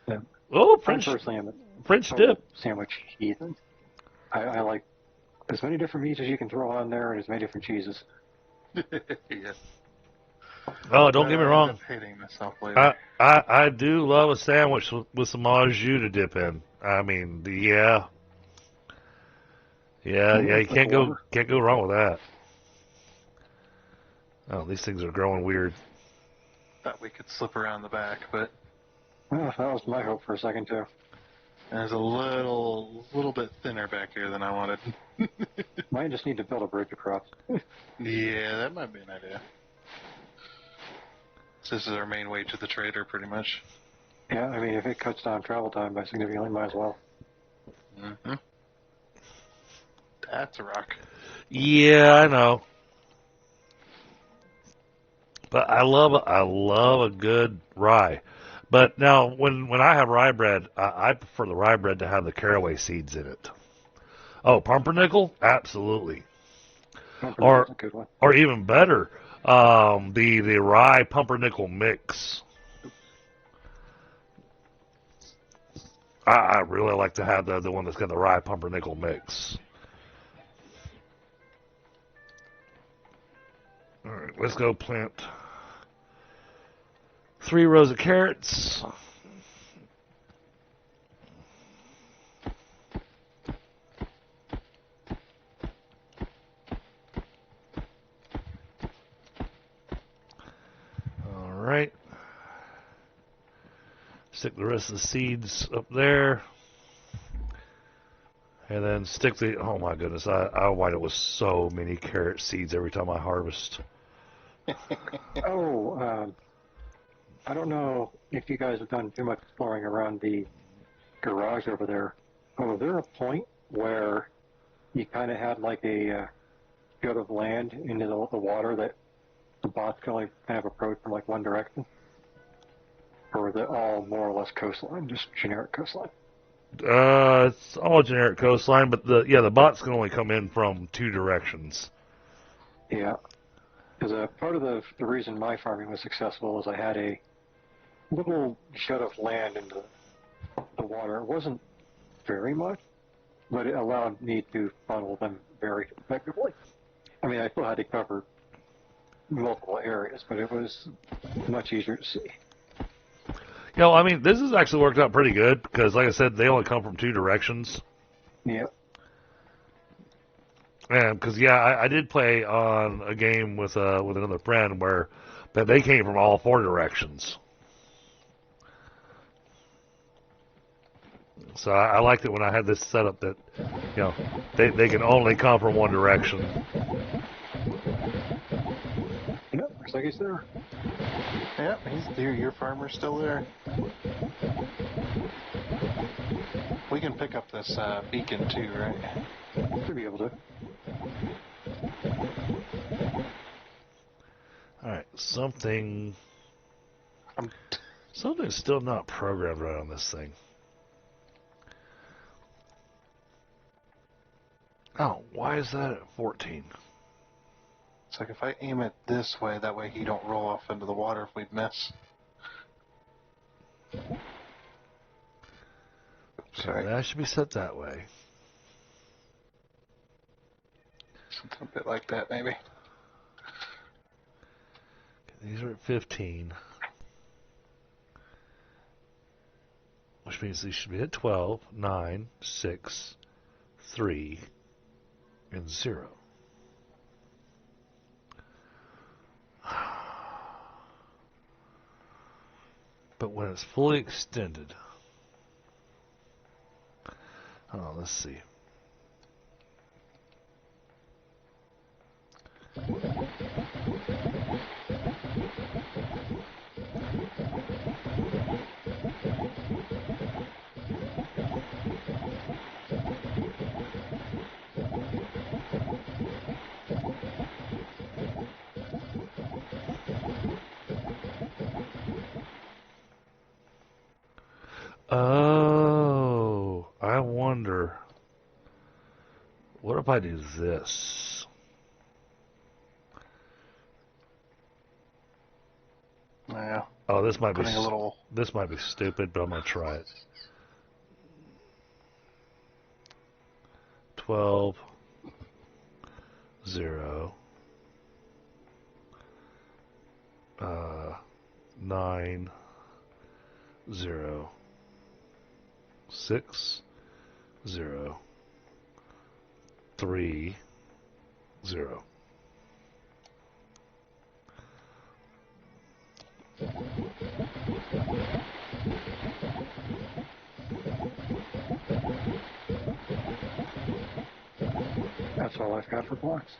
[SPEAKER 3] Yeah.
[SPEAKER 1] Oh,
[SPEAKER 3] I personally am a
[SPEAKER 1] French dip.
[SPEAKER 3] sandwich heathen. I like as many different meats as you can throw on there and as many different cheeses.
[SPEAKER 2] Yeah.
[SPEAKER 1] Oh, don't get me wrong.
[SPEAKER 2] I'm hating myself later.
[SPEAKER 1] I do love a sandwich with some au jus to dip in. I mean, yeah, you can't go wrong with that. Oh, these things are growing weird.
[SPEAKER 2] Thought we could slip around the back, but
[SPEAKER 3] Well, that was my hope for a second too.
[SPEAKER 2] there's a little bit thinner back here than I wanted.
[SPEAKER 3] Might just need to build a bridge across.
[SPEAKER 2] Yeah, that might be an idea. So this is our main way to the trader, pretty much.
[SPEAKER 3] Yeah, I mean, if it cuts down travel time by significantly, might as well.
[SPEAKER 2] Mm-hmm. That's a rock.
[SPEAKER 1] Yeah, I know. But I love a good rye. But now when I have rye bread, I prefer the rye bread to have the caraway seeds in it. Oh, pumpernickel? Absolutely.
[SPEAKER 3] Pumpernickel's a good one.
[SPEAKER 1] Or even better, the rye pumpernickel mix. I really like to have the one that's got the rye pumpernickel mix. All right, let's go plant 3 rows of carrots. All right. Stick the rest of the seeds up there. And then stick the, oh my goodness, I wind up with so many carrot seeds every time I harvest.
[SPEAKER 3] I don't know if you guys have done too much exploring around the garage over there. Oh, was there a point where you kind of had like a gut of land into the water that the bots could only kind of approach from like one direction? Or was it all more or less coastline, just generic coastline?
[SPEAKER 1] It's all generic coastline, but the bots can only come in from 2 directions.
[SPEAKER 3] Yeah. Because part of the reason my farming was successful is I had a little jut of land into the water. It wasn't very much, but it allowed me to funnel them very effectively. I mean, I still had to cover multiple areas, but it was much easier to see.
[SPEAKER 1] You know, I mean, this has actually worked out pretty good because, like I said, they only come from 2 directions.
[SPEAKER 3] Yeah.
[SPEAKER 1] And because I did play on a game with another friend where they came from all 4 directions. So I liked it when I had this setup that, you know, they can only come from 1 direction.
[SPEAKER 3] Yep, looks like he's there.
[SPEAKER 2] Yep, he's there. Your farmer's still there. We can pick up this beacon too, right?
[SPEAKER 3] Should be able to.
[SPEAKER 1] All right, something's still not programmed right on this thing. Oh, why is that at 14?
[SPEAKER 4] It's like if I aim it this way, that way he don't roll off into the water if we miss.
[SPEAKER 1] Okay, that should be set that way.
[SPEAKER 4] Something a bit like that, maybe.
[SPEAKER 1] Okay, these are at 15. Which means these should be at 12, 9, 6, 3, and 0. But when it's fully extended, oh, let's see. Oh, I wonder. What if I do this?
[SPEAKER 4] Yeah.
[SPEAKER 1] Oh, this might
[SPEAKER 4] Putting
[SPEAKER 1] be
[SPEAKER 4] a little.
[SPEAKER 1] this might be stupid, but I'm gonna try it. 12, 0, 9, 0, 6, 0, 3, 0.
[SPEAKER 3] That's all I've got for blocks.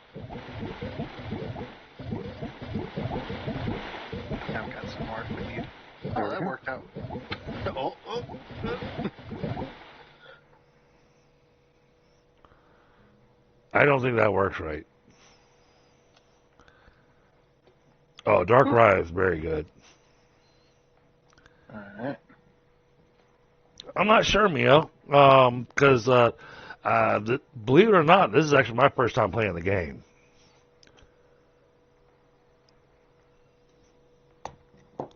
[SPEAKER 4] Yeah, I've got some more if we need.
[SPEAKER 3] There
[SPEAKER 4] Oh,
[SPEAKER 3] we
[SPEAKER 4] that
[SPEAKER 3] go.
[SPEAKER 4] worked out. Oh.
[SPEAKER 1] I don't think that works right. Oh, Dark Ride is very good.
[SPEAKER 4] Alright.
[SPEAKER 1] I'm not sure, Mio, because believe it or not, this is actually my first time playing the game.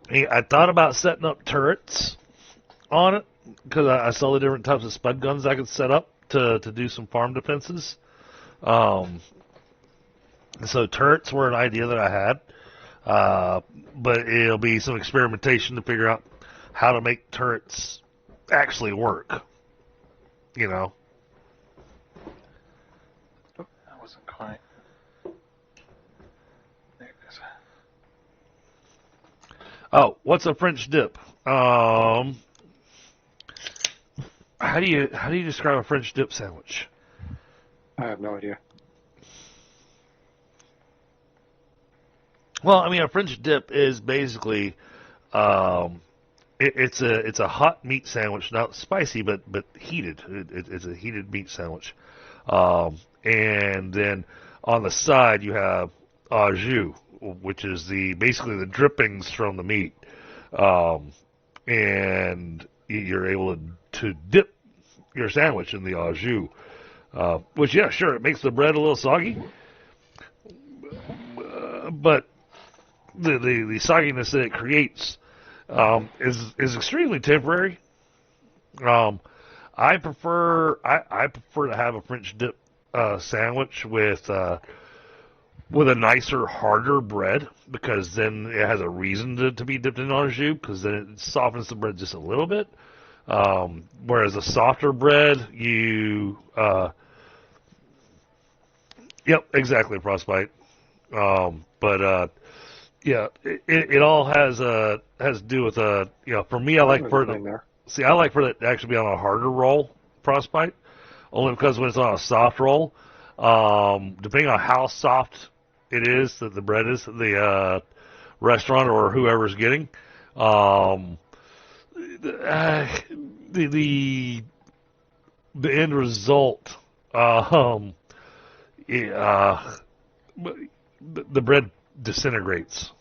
[SPEAKER 1] I thought about setting up turrets on it because I saw the different types of spud guns I could set up to do some farm defenses. So turrets were an idea that I had, but it'll be some experimentation to figure out how to make turrets actually work. You know.
[SPEAKER 4] That wasn't quite. There it is.
[SPEAKER 1] Oh, what's a French dip? How do you describe a French dip sandwich?
[SPEAKER 3] I have no idea.
[SPEAKER 1] Well, I mean, a French dip is basically it's a hot meat sandwich, not spicy, but heated. It's a heated meat sandwich, and then on the side you have au jus, which is basically the drippings from the meat, and you're able to dip your sandwich in the au jus, which yeah, sure, it makes the bread a little soggy, but the sogginess that it creates is extremely temporary. I prefer to have a French dip sandwich with a nicer, harder bread, because then it has a reason to be dipped in au jus, because then it softens the bread just a little bit. Whereas a softer bread, yep, exactly, Frostbite. Yeah, it all has to do with for me, I like for it to actually be on a harder roll, Frostbite, only because when it's on a soft roll, depending on how soft it is that the bread is, the restaurant or whoever's getting, the end result, yeah, the bread disintegrates.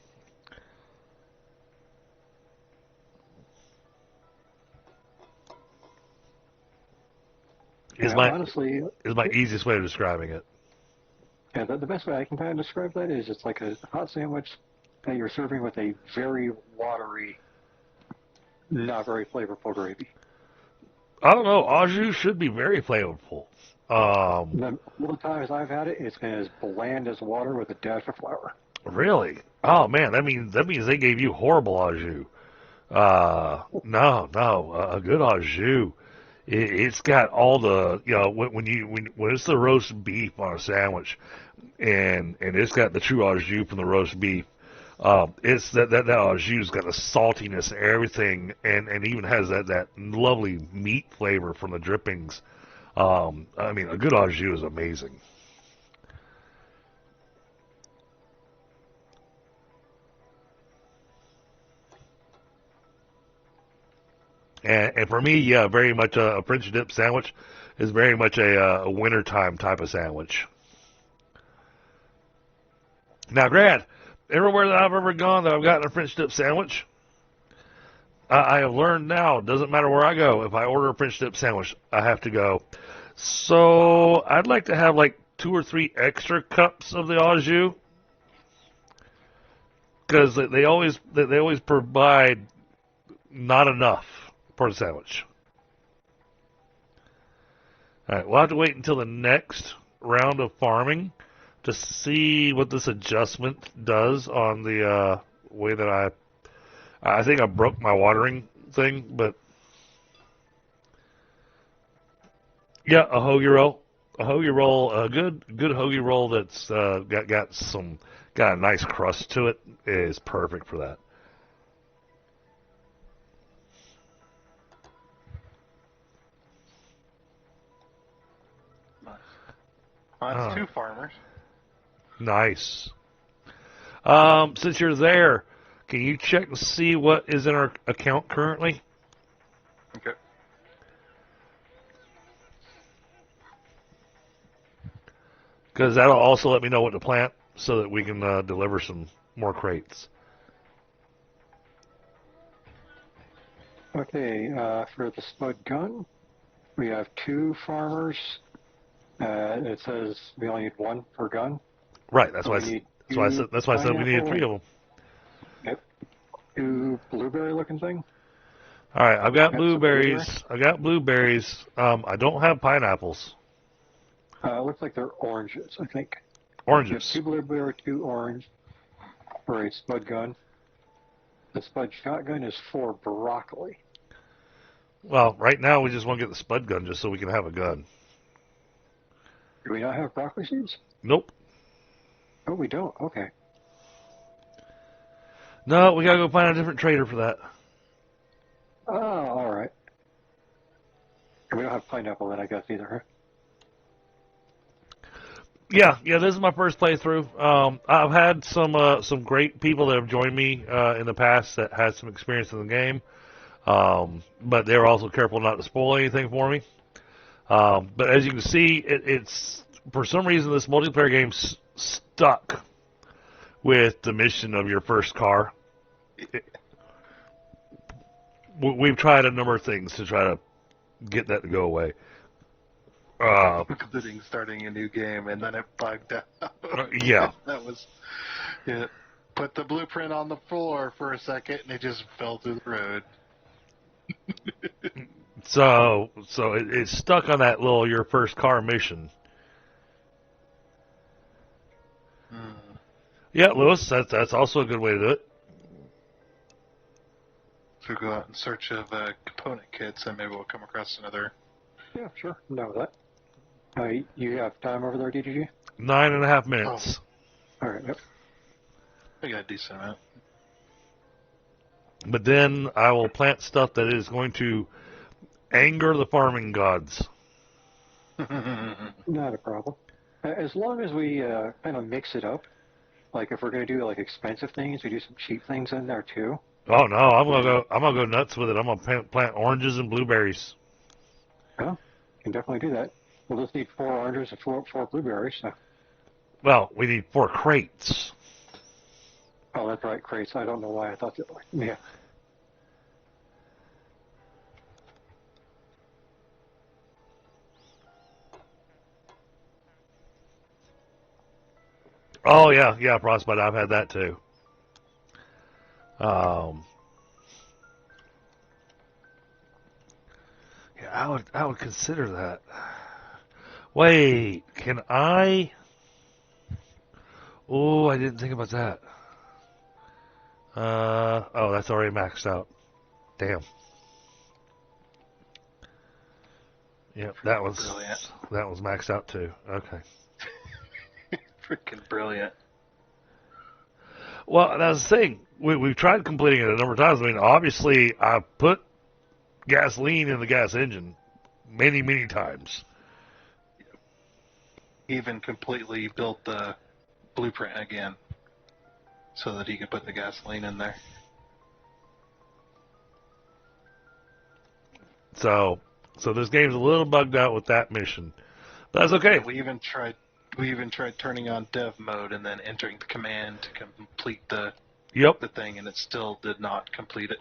[SPEAKER 1] Is my
[SPEAKER 3] honestly,
[SPEAKER 1] easiest way of describing it.
[SPEAKER 3] Yeah, the best way I can kind of describe that is it's like a hot sandwich that you're serving with a very watery, not very flavorful gravy.
[SPEAKER 1] I don't know. Au jus should be very flavorful.
[SPEAKER 3] All the times I've had it, it's been as bland as water with a dash of flour.
[SPEAKER 1] Really? Oh man, that means they gave you horrible au jus. No, a good au jus. It's got all the when it's the roast beef on a sandwich, and it's got the true au jus from the roast beef. It's that au jus got the saltiness and everything, and even has that lovely meat flavor from the drippings. I mean, a good au jus is amazing. And for me, yeah, very much a French dip sandwich is very much a wintertime type of sandwich. Now, Grant, everywhere that I've ever gone that I've gotten a French dip sandwich, I have learned now, it doesn't matter where I go, if I order a French dip sandwich, I have to go, so I'd like to have like 2 or 3 extra cups of the au jus, because they always provide not enough for the sandwich. All right, we'll have to wait until the next round of farming to see what this adjustment does on the way that I think I broke my watering thing, but yeah, a hoagie roll, a good hoagie roll that's got a nice crust to it is perfect for that.
[SPEAKER 4] Well, that's 2 farmers.
[SPEAKER 1] Nice. Since you're there, can you check and see what is in our account currently?
[SPEAKER 4] Okay.
[SPEAKER 1] Because that'll also let me know what to plant so that we can deliver some more crates.
[SPEAKER 3] Okay, for the spud gun, we have 2 farmers. It says we only need 1 per gun.
[SPEAKER 1] Right. That's
[SPEAKER 3] So
[SPEAKER 1] why.
[SPEAKER 3] we need
[SPEAKER 1] That's why I said we needed 3 of them.
[SPEAKER 3] Yep. 2 blueberry-looking thing.
[SPEAKER 1] All right. I've got
[SPEAKER 3] Got some blueberry?
[SPEAKER 1] blueberries. I got blueberries. I don't have pineapples.
[SPEAKER 3] It looks like they're oranges, I think.
[SPEAKER 1] Oranges.
[SPEAKER 3] You have 2 blueberry, 2 orange for a spud gun. The spud shotgun is for broccoli.
[SPEAKER 1] Well, right now we just want to get the spud gun just so we can have a gun.
[SPEAKER 3] Do we not have broccoli seeds?
[SPEAKER 1] Nope.
[SPEAKER 3] Oh, we don't. Okay.
[SPEAKER 1] No, we gotta go find a different trader for that.
[SPEAKER 3] Oh, all right. And we don't have pineapple then, I guess, either,
[SPEAKER 1] Yeah. This is my first playthrough. I've had some great people that have joined me in the past that had some experience in the game, but they were also careful not to spoil anything for me. But as you can see, it's for some reason this multiplayer game's stuck with the mission of your first car. We've tried a number of things to try to get that to go away.
[SPEAKER 2] Including starting a new game, and then it bugged out.
[SPEAKER 1] Yeah.
[SPEAKER 2] That was it. Put the blueprint on the floor for a second, and it just fell through the road.
[SPEAKER 1] So it's stuck on that little your first car mission. Yeah, Lewis, that's also a good way to do it.
[SPEAKER 2] So go out in search of component kits, and maybe we'll come across another.
[SPEAKER 3] Yeah, sure. I'm down with that. You have time over there, DGG?
[SPEAKER 1] 9.5 minutes.
[SPEAKER 3] Oh. All right. Yep.
[SPEAKER 2] I got a decent amount.
[SPEAKER 1] But then I will plant stuff that is going to anger the farming gods.
[SPEAKER 3] Not a problem. As long as we kind of mix it up, like if we're going to do like expensive things, we do some cheap things in there too.
[SPEAKER 1] Oh no, I'm gonna go nuts with it. I'm gonna plant oranges and blueberries.
[SPEAKER 3] Yeah, can definitely do that. We'll just need 4 oranges and four blueberries. So.
[SPEAKER 1] Well, we need 4 crates.
[SPEAKER 3] Oh, that's right, crates. I don't know why I thought that. Yeah.
[SPEAKER 1] Oh yeah, frostbite. I've had that too. Um, yeah, I would consider that. Wait, can I? Oh, I didn't think about that. Oh, that's already maxed out. Damn. Yep,
[SPEAKER 2] Brilliant.
[SPEAKER 1] that was maxed out too. Okay.
[SPEAKER 2] Freaking brilliant.
[SPEAKER 1] Well, that's the thing. We've tried completing it a number of times. I mean, obviously, I put gasoline in the gas engine many times.
[SPEAKER 2] Even completely built the blueprint again so that he could put the gasoline in there.
[SPEAKER 1] So this game's a little bugged out with that mission, but that's okay.
[SPEAKER 2] We even tried turning on dev mode and then entering the command to complete the thing, and it still did not complete it.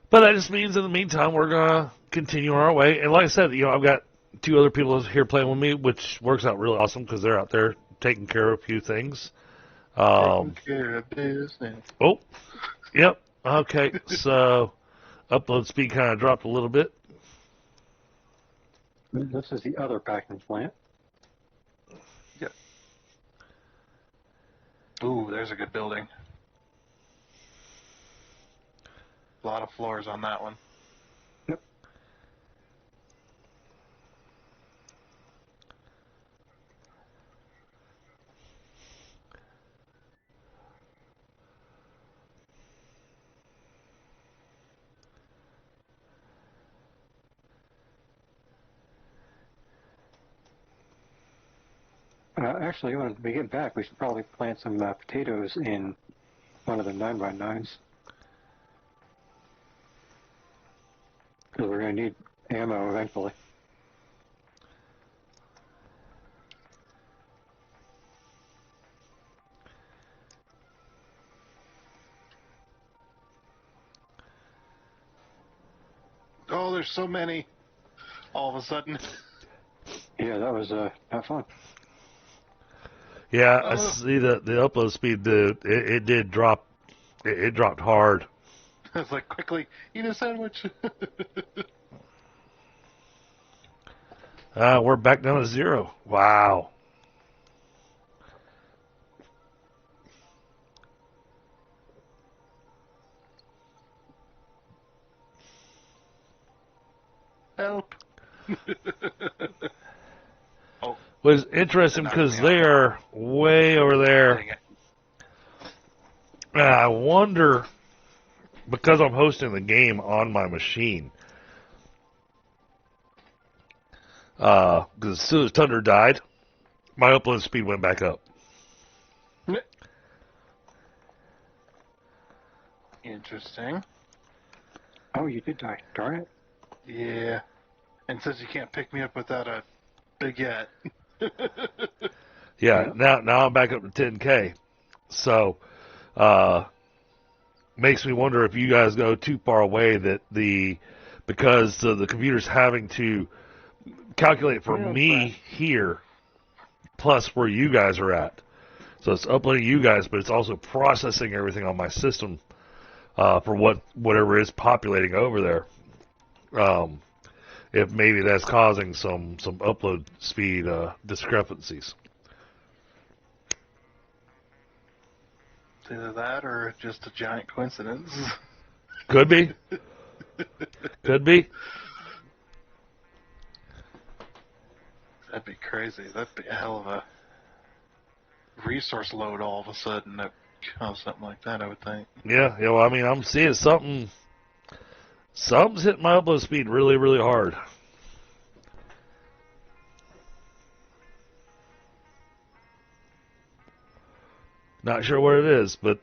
[SPEAKER 1] But that just means in the meantime we're gonna continue on our way. And like I said, I've got 2 other people here playing with me, which works out really awesome because they're out there taking care of a few things.
[SPEAKER 2] Taking care of business.
[SPEAKER 1] Oh, yep. Okay, so upload speed kind of dropped a little bit.
[SPEAKER 3] This is the other packing plant.
[SPEAKER 2] Yep. Ooh, there's a good building. A lot of floors on that one.
[SPEAKER 3] Yep. Actually, when we get back, we should probably plant some potatoes in one of the 9x9s. Because we're going to need ammo eventually.
[SPEAKER 2] Oh, there's so many. All of a sudden.
[SPEAKER 3] Yeah, that was not fun.
[SPEAKER 1] Yeah, I see the upload speed. It did drop. It dropped hard.
[SPEAKER 2] I was like, quickly, eat a sandwich.
[SPEAKER 1] We're back down to 0. Wow.
[SPEAKER 2] Help. Oh,
[SPEAKER 1] Was interesting because they are way over there. And I wonder, because I'm hosting the game on my machine, because as soon as Thunder died, my upload speed went back up.
[SPEAKER 2] Interesting.
[SPEAKER 3] Oh, you did die. Darn it.
[SPEAKER 2] Yeah. And says you can't pick me up without a baguette.
[SPEAKER 1] Yeah, now I'm back up to 10K. So, makes me wonder if you guys go too far away that because the computer's having to calculate for me here plus where you guys are at. So it's uploading you guys, but it's also processing everything on my system for whatever is populating over there. If maybe that's causing some upload speed discrepancies.
[SPEAKER 2] It's either that or just a giant coincidence.
[SPEAKER 1] Could be. Could be.
[SPEAKER 2] That'd be crazy. That'd be a hell of a resource load all of a sudden that caused something like that, I would think.
[SPEAKER 1] Yeah, well, I mean, I'm seeing something's hitting my upload speed really hard. Not sure what it is, but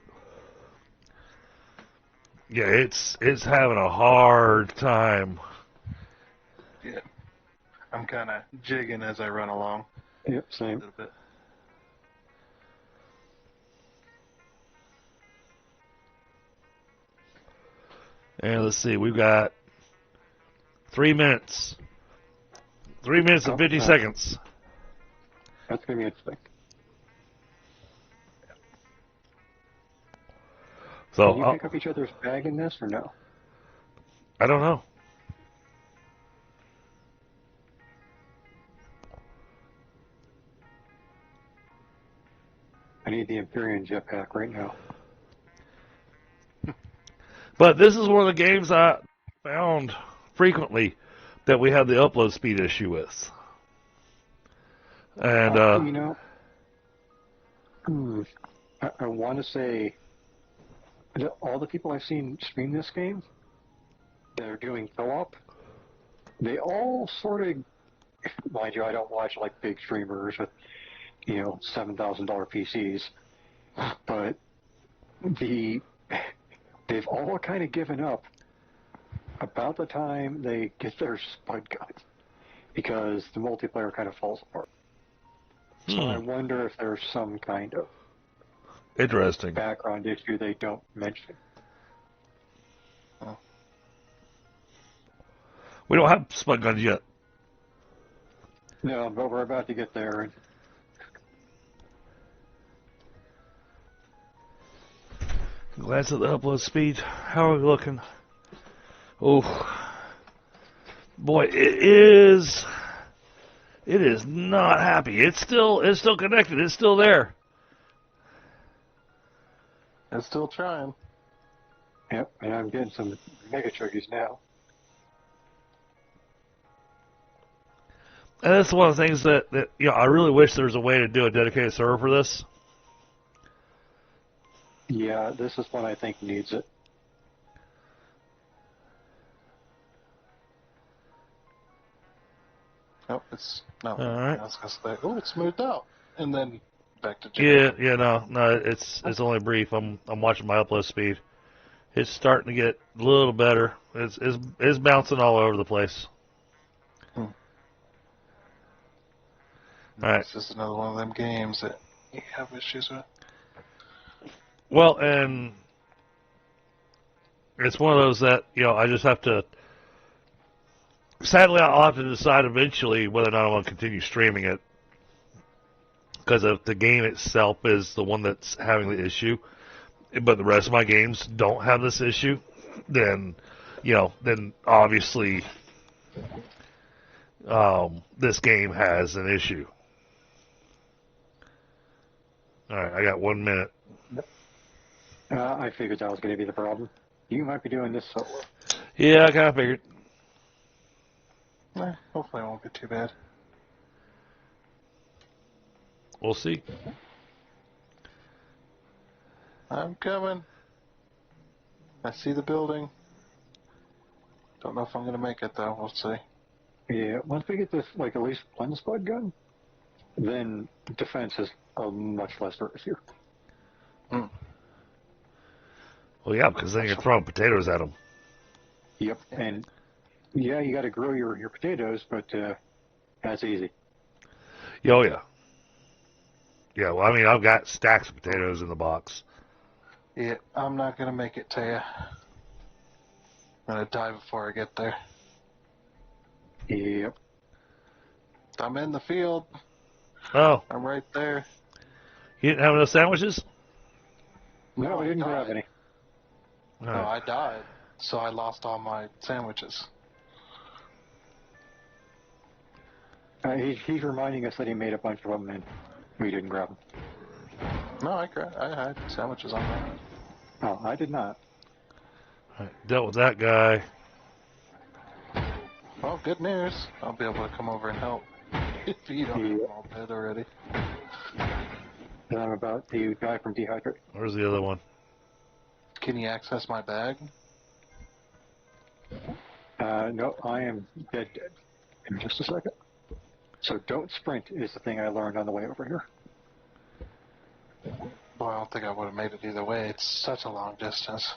[SPEAKER 1] yeah, it's having a hard time.
[SPEAKER 2] Yeah. I'm kind of jigging as I run along.
[SPEAKER 3] Yep, same.
[SPEAKER 2] A little bit.
[SPEAKER 1] And let's see, we've got 3 minutes. 3 minutes and 50 seconds.
[SPEAKER 3] That's going to be interesting.
[SPEAKER 1] So
[SPEAKER 3] Can you pick up each other's bag in this or no?
[SPEAKER 1] I don't know.
[SPEAKER 3] I need the Empyrean jetpack right now.
[SPEAKER 1] But this is one of the games I found frequently that we had the upload speed issue with. And
[SPEAKER 3] You know, I want to say that all the people I've seen stream this game that are doing co-op, they all sort of, mind you, I don't watch like big streamers with, you know, $7,000 PCs, but they've all kind of given up about the time they get their spud guns because the multiplayer kind of falls apart. So I wonder if there's some kind of
[SPEAKER 1] interesting
[SPEAKER 3] background issue they don't mention.
[SPEAKER 1] We don't have spud guns yet.
[SPEAKER 3] No, but we're about to get there. And
[SPEAKER 1] Glance at the upload speed. How are we looking? Oh, boy, it is not happy. It's still connected. It's still there.
[SPEAKER 4] It's still trying.
[SPEAKER 3] yep, and I'm getting some mega triggies now.
[SPEAKER 1] And that's one of the things that you know, I really wish there was a way to do a dedicated server for this.
[SPEAKER 3] Yeah, this is one I think needs it.
[SPEAKER 4] Oh, it's no.
[SPEAKER 1] All right.
[SPEAKER 4] I was gonna say, oh, it's smoothed out, and then back to
[SPEAKER 1] Yeah, no, it's only brief. I'm watching my upload speed. It's starting to get a little better. It's bouncing all over the place. All right.
[SPEAKER 4] It's just another one of them games that you have issues with.
[SPEAKER 1] Well, and it's one of those that, you know, I just have to. Sadly, I'll have to decide eventually whether or not I want to continue streaming it. Because if the game itself is the one that's having the issue, but the rest of my games don't have this issue, then, you know, then obviously this game has an issue. All right, I got 1 minute.
[SPEAKER 3] I figured that was going to be the problem. You might be doing this solo.
[SPEAKER 1] Yeah, I kind of figured.
[SPEAKER 4] Hopefully it won't be too bad.
[SPEAKER 1] We'll see.
[SPEAKER 4] I'm coming. I see the building. Don't know if I'm going to make it, though. We'll see.
[SPEAKER 3] Yeah, once we get this, like, at least one spud gun, then defense is much less here.
[SPEAKER 1] Well, yeah, because then you're throwing potatoes at them.
[SPEAKER 3] Yep, and yeah, you got to grow your potatoes, but that's easy.
[SPEAKER 1] Oh, yeah. Yeah, well, I mean, I've got stacks of potatoes in the box.
[SPEAKER 4] Yeah, I'm not going to make it, Taya. I'm going to die before I get there.
[SPEAKER 3] Yep.
[SPEAKER 4] I'm in the field.
[SPEAKER 1] Oh,
[SPEAKER 4] I'm right there.
[SPEAKER 1] you didn't have enough sandwiches?
[SPEAKER 3] No, I didn't grab any.
[SPEAKER 1] All
[SPEAKER 4] No,
[SPEAKER 1] right.
[SPEAKER 4] I died, so I lost all my sandwiches.
[SPEAKER 3] He's reminding us that he made a bunch of them and we didn't grab them.
[SPEAKER 4] No, I had sandwiches on there.
[SPEAKER 3] Oh, I did not.
[SPEAKER 1] All right, dealt with that guy.
[SPEAKER 4] Well, good news. I'll be able to come over and help. If you don't have them all dead already.
[SPEAKER 3] And I'm about to die from dehydration.
[SPEAKER 1] Where's the other one?
[SPEAKER 4] Can you access my bag?
[SPEAKER 3] No, I am dead in just a second. So don't sprint is the thing I learned on the way over here.
[SPEAKER 4] Boy, I don't think I would have made it either way. It's such a long distance.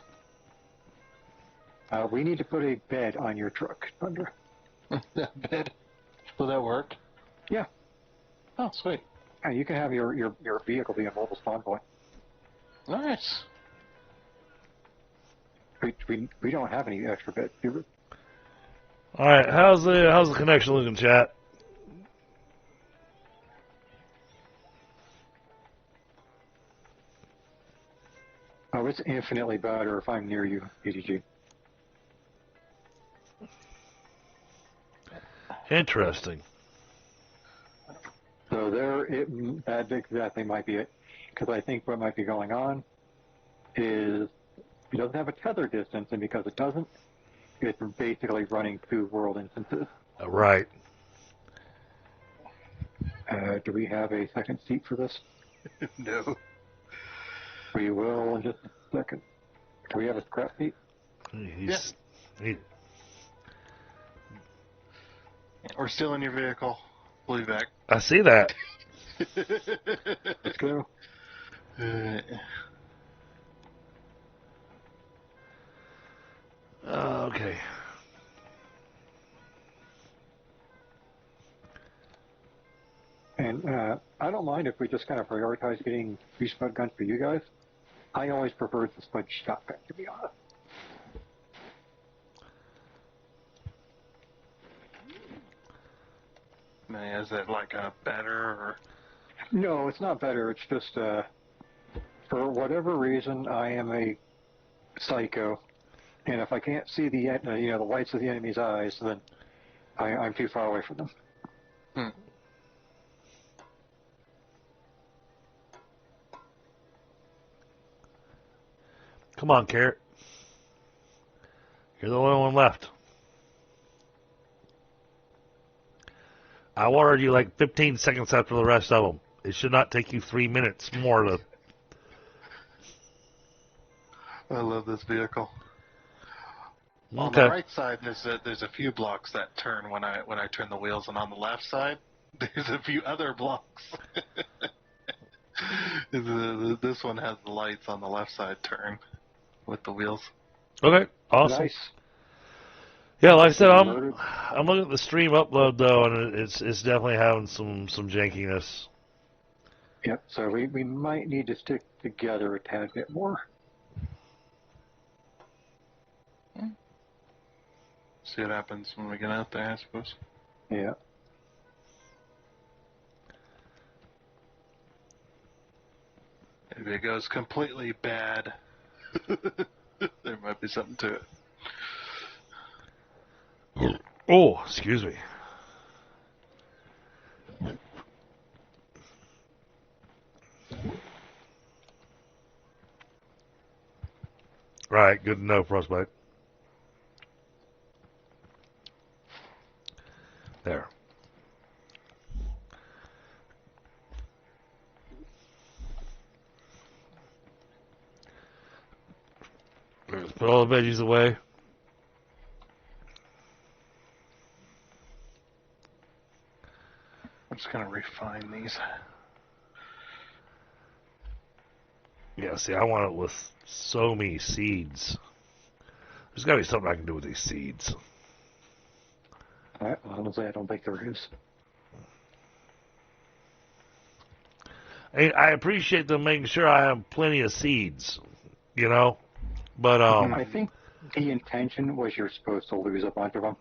[SPEAKER 3] We need to put a bed on your truck, Thunder.
[SPEAKER 4] That bed? Will that work?
[SPEAKER 3] Yeah.
[SPEAKER 4] Oh, sweet.
[SPEAKER 3] You can have your vehicle be a mobile spawn point.
[SPEAKER 4] Nice.
[SPEAKER 3] We don't have any extra beds, do we?
[SPEAKER 1] All right, how's the connection looking, chat?
[SPEAKER 3] Oh, it's infinitely better if I'm near you, EDG.
[SPEAKER 1] Interesting.
[SPEAKER 3] So that exactly might be it. Because I think what might be going on is it doesn't have a tether distance, and because it doesn't, it's basically running two world instances.
[SPEAKER 1] Right.
[SPEAKER 3] Do we have a second seat for this?
[SPEAKER 2] No.
[SPEAKER 3] We will in just a second. Do we have a scrap seat?
[SPEAKER 2] We're still in your vehicle. We'll be back.
[SPEAKER 1] I see that.
[SPEAKER 3] Let's go.
[SPEAKER 1] Okay.
[SPEAKER 3] And I don't mind if we just kind of prioritize getting 3 spud guns for you guys. I always prefer the spud shotgun, to be honest.
[SPEAKER 2] Now, is it like a better or?
[SPEAKER 3] No, it's not better. It's just, for whatever reason, I am a psycho. And if I can't see the the whites of the enemy's eyes, then I'm too far away from them.
[SPEAKER 1] Come on, Carrot. You're the only one left. I watered you like 15 seconds after the rest of them. It should not take you 3 minutes more to...
[SPEAKER 2] I love this vehicle.
[SPEAKER 1] Okay.
[SPEAKER 2] On the right side, there's a few blocks that turn when I turn the wheels, and on the left side, there's a few other blocks. This one has the lights on the left side turn with the wheels.
[SPEAKER 1] Okay, awesome.
[SPEAKER 3] Nice.
[SPEAKER 1] Yeah, like I said, I'm looking at the stream upload though, and it's definitely having some jankiness.
[SPEAKER 3] Yep. So we might need to stick together a tad bit more.
[SPEAKER 2] See what happens when we get out there, I suppose.
[SPEAKER 3] Yeah.
[SPEAKER 2] If it goes completely bad, there might be something to it.
[SPEAKER 1] Oh, excuse me. Right, good to know, Frostbite. There. Let's put all the veggies away.
[SPEAKER 2] I'm just going to refine these.
[SPEAKER 1] Yeah, see, I want it with so many seeds. There's got to be something I can do with these seeds.
[SPEAKER 3] Honestly, I don't think there is.
[SPEAKER 1] I appreciate them making sure I have plenty of seeds, you know? But,
[SPEAKER 3] I think the intention was you're supposed to lose a bunch of them.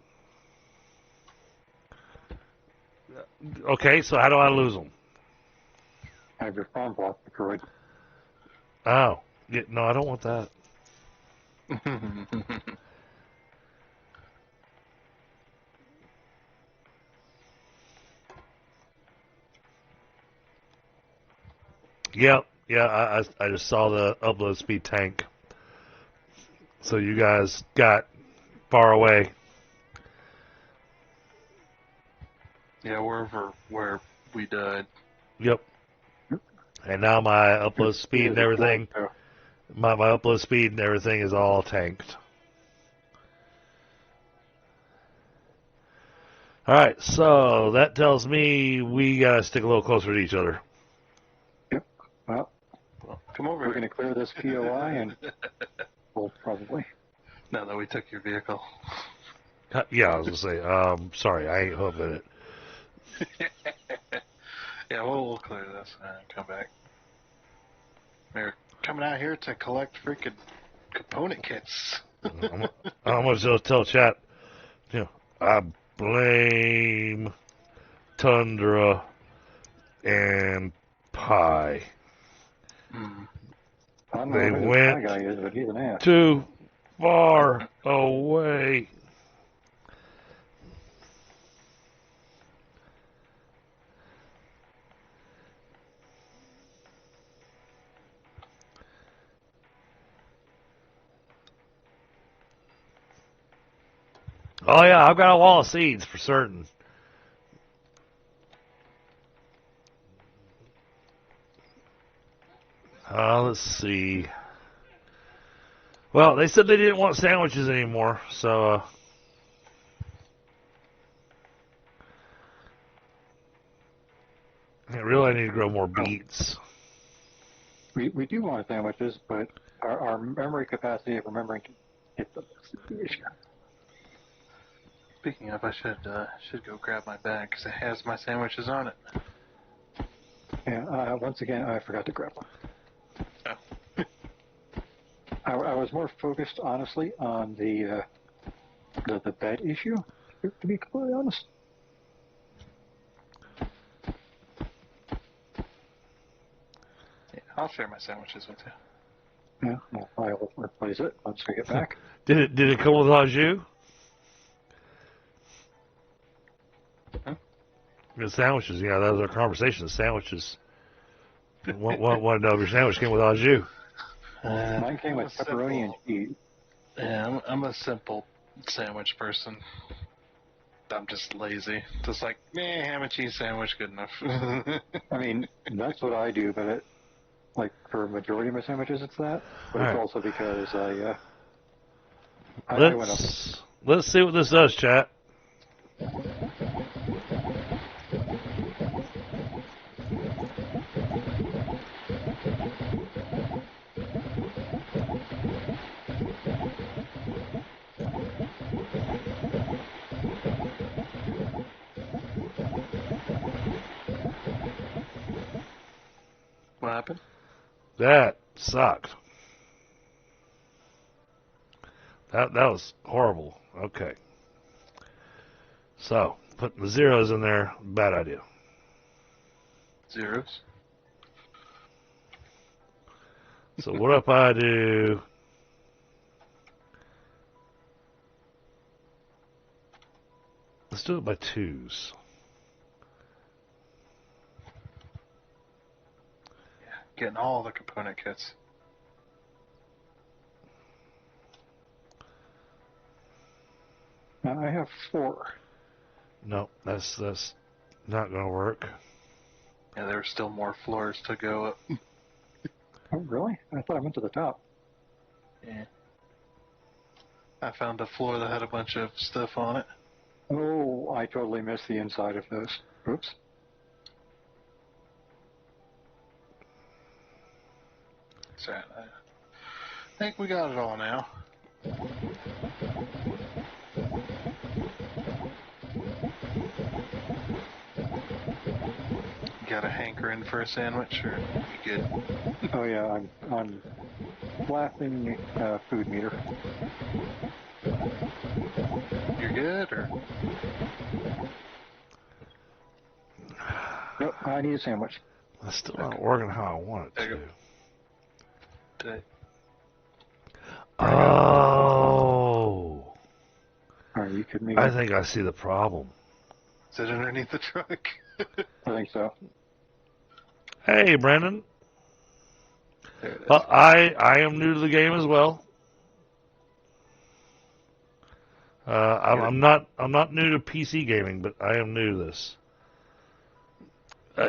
[SPEAKER 1] Okay, so how do I lose them?
[SPEAKER 3] Have your farm block destroyed.
[SPEAKER 1] Oh, yeah, no, I don't want that. Yep, yeah, I just saw the upload speed tank. So you guys got far away.
[SPEAKER 2] Yeah, where we died.
[SPEAKER 1] Yep. And now my upload speed and everything, my upload speed and everything is all tanked. All right, so that tells me we gotta stick a little closer to each other.
[SPEAKER 3] Yep. Well,
[SPEAKER 2] Come over
[SPEAKER 3] we're going to clear this POI and we'll probably.
[SPEAKER 2] Now that we took your vehicle.
[SPEAKER 1] Yeah, I was gonna say, sorry, I ain't hoping it.
[SPEAKER 2] Yeah, we'll clear this and come back. They're coming out here to collect freaking component kits.
[SPEAKER 1] I'm gonna just tell chat, you know, I blame Tundra and Pie.
[SPEAKER 3] I don't
[SPEAKER 1] They
[SPEAKER 3] know who this
[SPEAKER 1] went
[SPEAKER 3] guy is, but he's an ass.
[SPEAKER 1] too far away. Oh yeah, I've got a wall of seeds for certain. Let's see. Well, they said they didn't want sandwiches anymore, so I really need to grow more beets.
[SPEAKER 3] We do want sandwiches, but our memory capacity of remembering to hit them is the issue.
[SPEAKER 4] Speaking of, I should go grab my bag because it has my sandwiches on it.
[SPEAKER 3] Yeah, once again, I forgot to grab one.
[SPEAKER 4] Oh.
[SPEAKER 3] I was more focused, honestly, on the bed issue, to be completely honest.
[SPEAKER 4] Yeah, I'll share my sandwiches with you.
[SPEAKER 3] Yeah, well, I'll replace it once we get back.
[SPEAKER 1] Did it come with au jus?
[SPEAKER 4] Huh?
[SPEAKER 1] The sandwiches, yeah, that was our conversation. The sandwiches. One of your sandwich came with au jus.
[SPEAKER 3] Mine came with pepperoni and cheese.
[SPEAKER 4] Yeah, I'm a simple sandwich person. I'm just lazy. Just like, ham and cheese sandwich, good enough.
[SPEAKER 3] I mean, that's what I do, but like for a majority of my sandwiches, it's that. But it's also because I went up.
[SPEAKER 1] Let's see what this does, chat.
[SPEAKER 4] What happened?
[SPEAKER 1] That sucked. That was horrible. Okay. So, putting the zeros in there, bad idea.
[SPEAKER 4] Zeros.
[SPEAKER 1] So what if I do... Let's do it by twos.
[SPEAKER 4] Yeah, getting all the component kits.
[SPEAKER 3] I have 4.
[SPEAKER 1] No, that's not going to work.
[SPEAKER 4] Yeah, there were still more floors to go up.
[SPEAKER 3] Oh, really? I thought I went to the top.
[SPEAKER 4] Yeah. I found a floor that had a bunch of stuff on it.
[SPEAKER 3] Oh, I totally missed the inside of those. Oops.
[SPEAKER 4] So I think we got it all now. Got a hankering for a sandwich, or you good?
[SPEAKER 3] Oh yeah, I'm blasting food meter.
[SPEAKER 4] You're good, or?
[SPEAKER 3] Nope, I need a sandwich.
[SPEAKER 1] That's still not working how I want it
[SPEAKER 4] There you
[SPEAKER 1] to.
[SPEAKER 4] go.
[SPEAKER 1] Oh.
[SPEAKER 3] Are you kidding me?
[SPEAKER 1] I think I see the problem.
[SPEAKER 4] Is it underneath the truck?
[SPEAKER 3] I think so.
[SPEAKER 1] Hey, Brandon.
[SPEAKER 4] There it is.
[SPEAKER 1] I am new to the game as well. I'm not new to PC gaming, but I am new to this.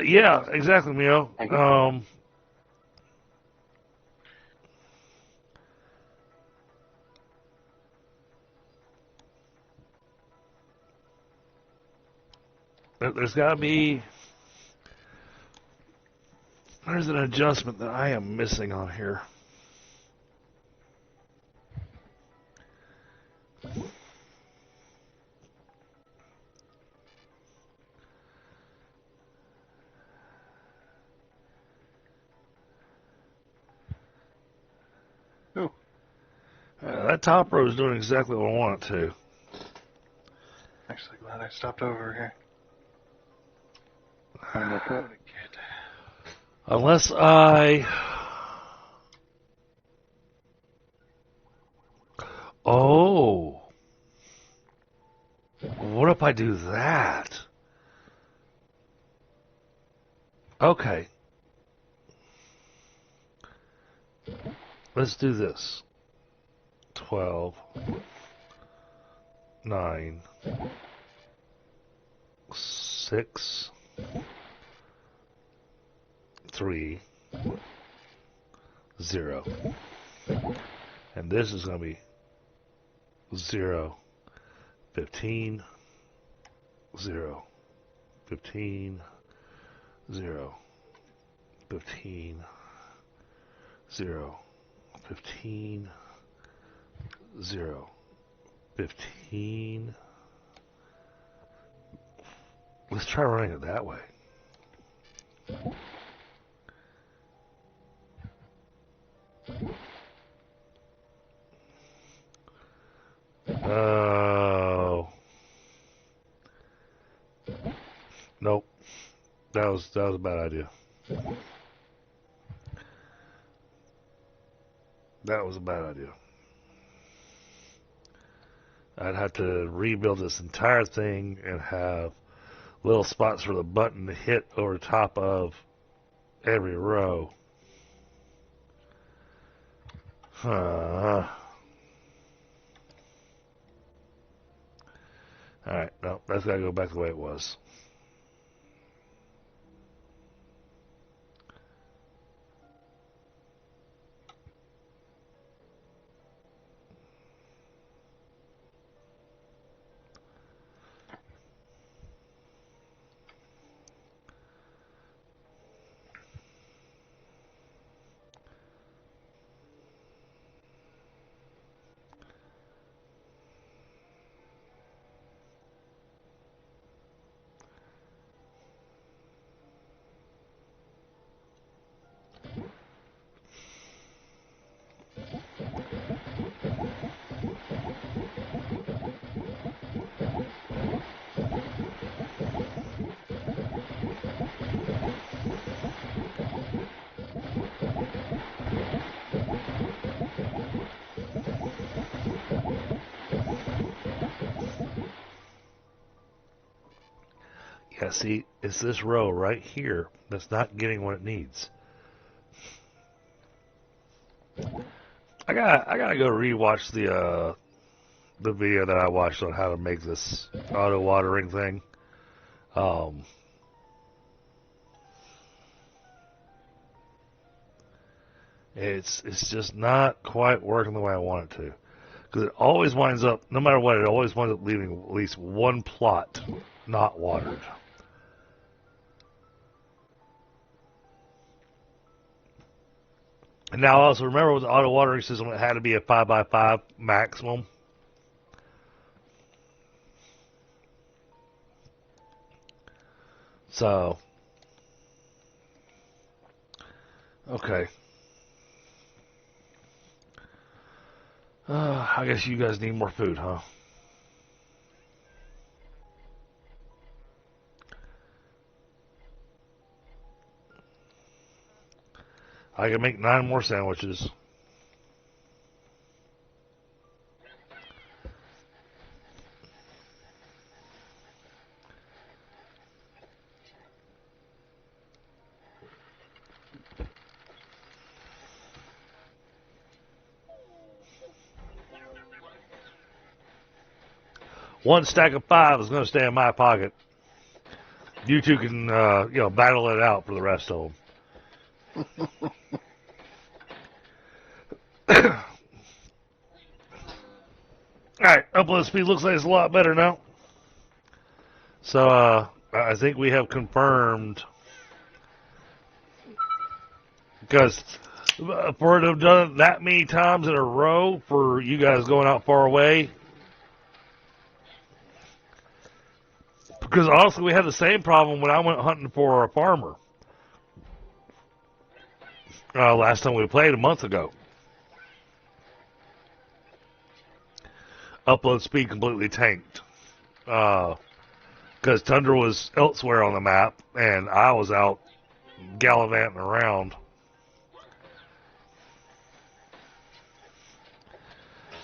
[SPEAKER 1] Yeah, exactly, Mio. There's got to be. There's an adjustment that I am missing on here.
[SPEAKER 4] Ooh.
[SPEAKER 1] That top row is doing exactly what I want it to.
[SPEAKER 4] Actually, glad I stopped over here.
[SPEAKER 3] I'm with it.
[SPEAKER 1] Unless I Oh. What if I do that? Okay. Let's do this. 12, 9, 6, 3, 0. And this is going to be 0, 15, 0, 15, 0, 15, 0, 15, 0, 15. Let's try running it that way. Oh. Nope. That was a bad idea. That was a bad idea. I'd have to rebuild this entire thing and have little spots for the button to hit over top of every row. Alright, no, that's got to go back the way it was. Yeah, see, it's this row right here that's not getting what it needs. I gotta go rewatch the video that I watched on how to make this auto watering thing. It's just not quite working the way I want it to, because it always winds up, no matter what, it always winds up leaving at least one plot not watered. And now also remember with the auto watering system, it had to be a 5x5 maximum. So, okay. I guess you guys need more food, huh? I can make 9 more sandwiches. One stack of 5 is going to stay in my pocket. You two can, battle it out for the rest of them. Alright, upload speed looks like it's a lot better now. So, I think we have confirmed, because for it to have done it that many times in a row for you guys going out far away, because honestly we had the same problem when I went hunting for a farmer last time we played a month ago. Upload speed completely tanked. Because Tundra was elsewhere on the map, and I was out gallivanting around.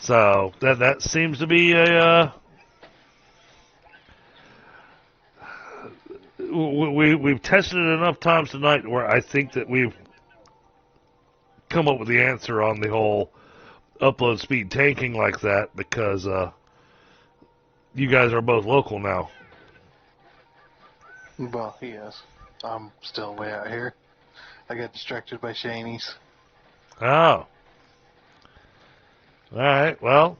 [SPEAKER 1] So that seems to be we've tested it enough times tonight where I think that we've come up with the answer on the whole upload speed tanking like that, because you guys are both local now.
[SPEAKER 2] Well, he is. I'm still way out here. I got distracted by Shanies.
[SPEAKER 1] Oh. All right. Well,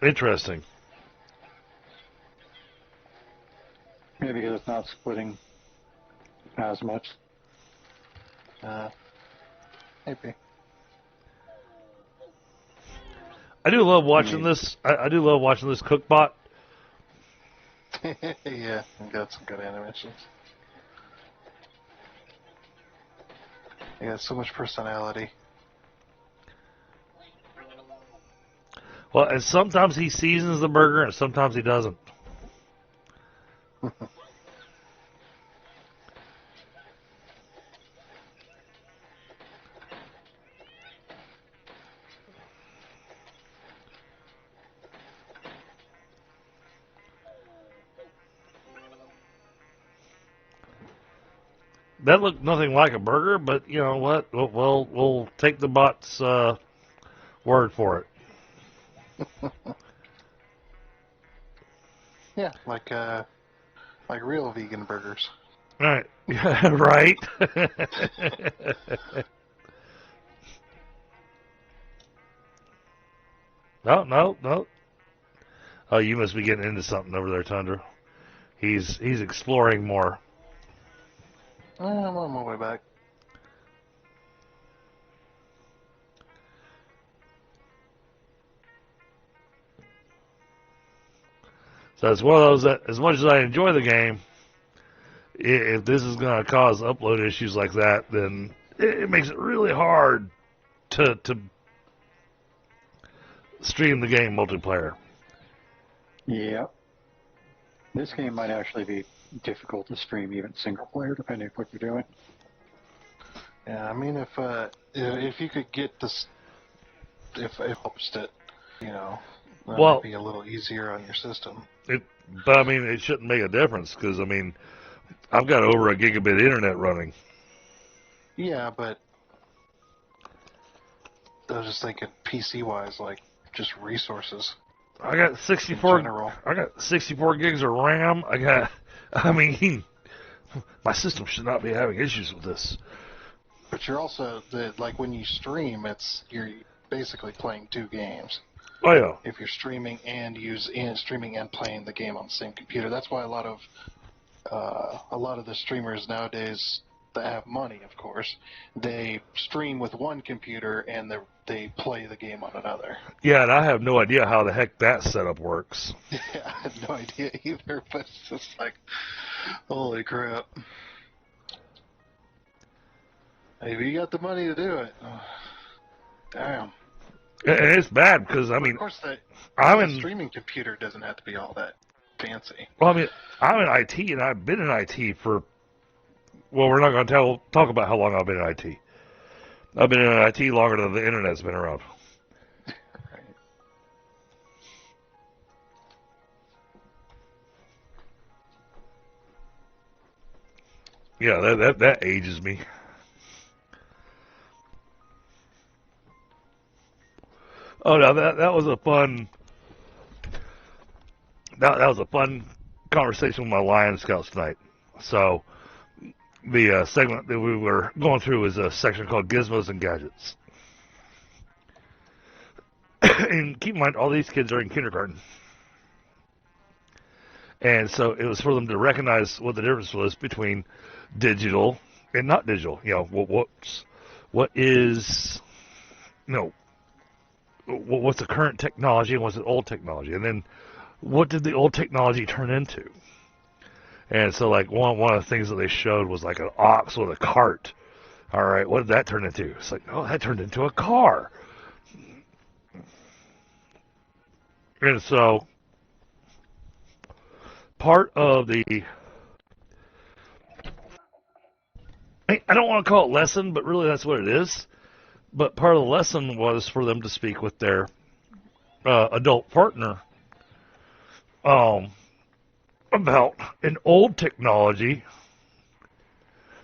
[SPEAKER 1] interesting.
[SPEAKER 3] Maybe because it's not splitting as much.
[SPEAKER 2] Maybe.
[SPEAKER 1] I do love watching this. I do love watching this cookbot.
[SPEAKER 2] Yeah, I got some good animations. He got so much personality.
[SPEAKER 1] Well, and sometimes he seasons the burger, and sometimes he doesn't. That looked nothing like a burger, but you know what? We'll take the bot's word for it.
[SPEAKER 2] Yeah, like real vegan burgers.
[SPEAKER 1] Right. Right. No. Oh, you must be getting into something over there, Tundra. He's exploring more.
[SPEAKER 2] I'm on my way back.
[SPEAKER 1] So it's one of those that, as much as I enjoy the game, if this is going to cause upload issues like that, then it makes it really hard to stream the game multiplayer.
[SPEAKER 3] Yeah. This game might actually be difficult to stream even single player, depending on what you're doing.
[SPEAKER 2] Yeah, I mean, if you could get this, if helps it, you know, that
[SPEAKER 1] Well,
[SPEAKER 2] might be a little easier on your system.
[SPEAKER 1] But I mean, it shouldn't make a difference, because I mean, I've got over a gigabit internet running.
[SPEAKER 2] Yeah, but I was just thinking PC-wise, like just resources.
[SPEAKER 1] I got 64.
[SPEAKER 2] In general.
[SPEAKER 1] I got 64 gigs of RAM. I mean, my system should not be having issues with this.
[SPEAKER 2] But you're also like when you stream, you're basically playing two games.
[SPEAKER 1] Oh yeah.
[SPEAKER 2] If you're streaming and streaming and playing the game on the same computer, that's why a lot of the streamers nowadays that have money, of course, they stream with one computer and they play the game on another.
[SPEAKER 1] Yeah, and I have no idea how the heck that setup works.
[SPEAKER 2] Yeah, I had no idea either, but it's just like, holy crap. Maybe you got the money to do it. Oh, damn.
[SPEAKER 1] And it's bad because I mean,
[SPEAKER 2] of course, the streaming computer doesn't have to be all that fancy.
[SPEAKER 1] Well, I mean, I'm in IT and I've been in IT for. Well, we're not going to talk about how long I've been in IT. I've been in IT longer than the internet's been around. Yeah, that ages me. Oh no, that was a fun. That was a fun conversation with my Lion Scouts tonight. So the segment that we were going through was a section called Gizmos and Gadgets. And keep in mind, all these kids are in kindergarten. And so it was for them to recognize what the difference was between digital and not digital. You know, what is, you know, what's the current technology and what's the old technology? And then what did the old technology turn into? And so, like, one of the things that they showed was like an ox with a cart. All right, what did that turn into? It's like, oh, that turned into a car. And so, part of the, I don't want to call it lesson, but really that's what it is. But part of the lesson was for them to speak with their adult partner about an old technology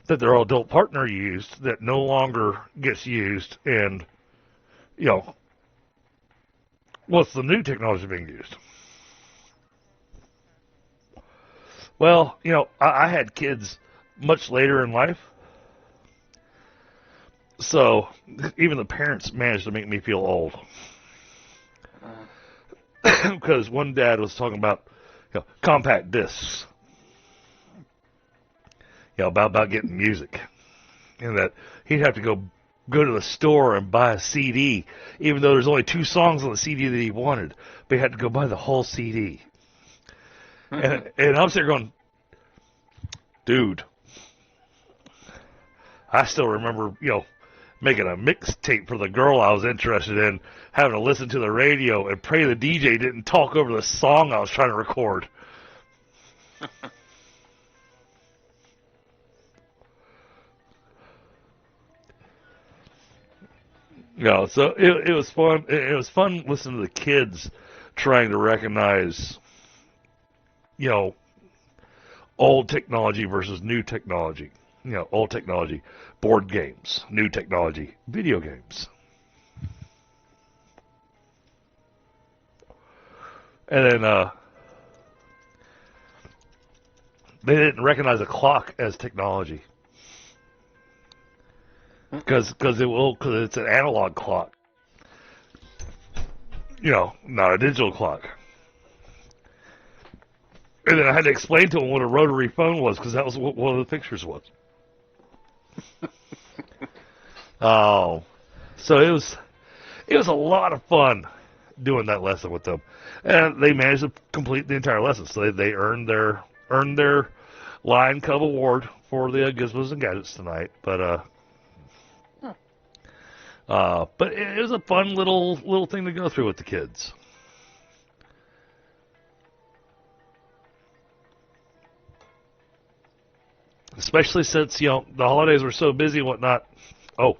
[SPEAKER 1] that their adult partner used that no longer gets used, and what's the new technology being used. Well, I had kids much later in life, so even the parents managed to make me feel old. Because one dad was talking about compact discs, about getting music, and that he'd have to go to the store and buy a CD, even though there's only 2 songs on the CD that he wanted, but he had to go buy the whole CD. And I'm sitting there going, dude, I still remember, making a mixtape for the girl I was interested in, having to listen to the radio and pray the DJ didn't talk over the song I was trying to record. So it was fun. It was fun listening to the kids trying to recognize, old technology versus new technology. Old technology, board games; new technology, video games. And then they didn't recognize a clock as technology because it's an analog clock, not a digital clock. And then I had to explain to them what a rotary phone was, because that was what one of the pictures was. Oh, so it was a lot of fun doing that lesson with them, and they managed to complete the entire lesson. So they earned their Lion Cub Award for the Gizmos and Gadgets tonight. But it was a fun little thing to go through with the kids. Especially since, the holidays were so busy and whatnot. Oh,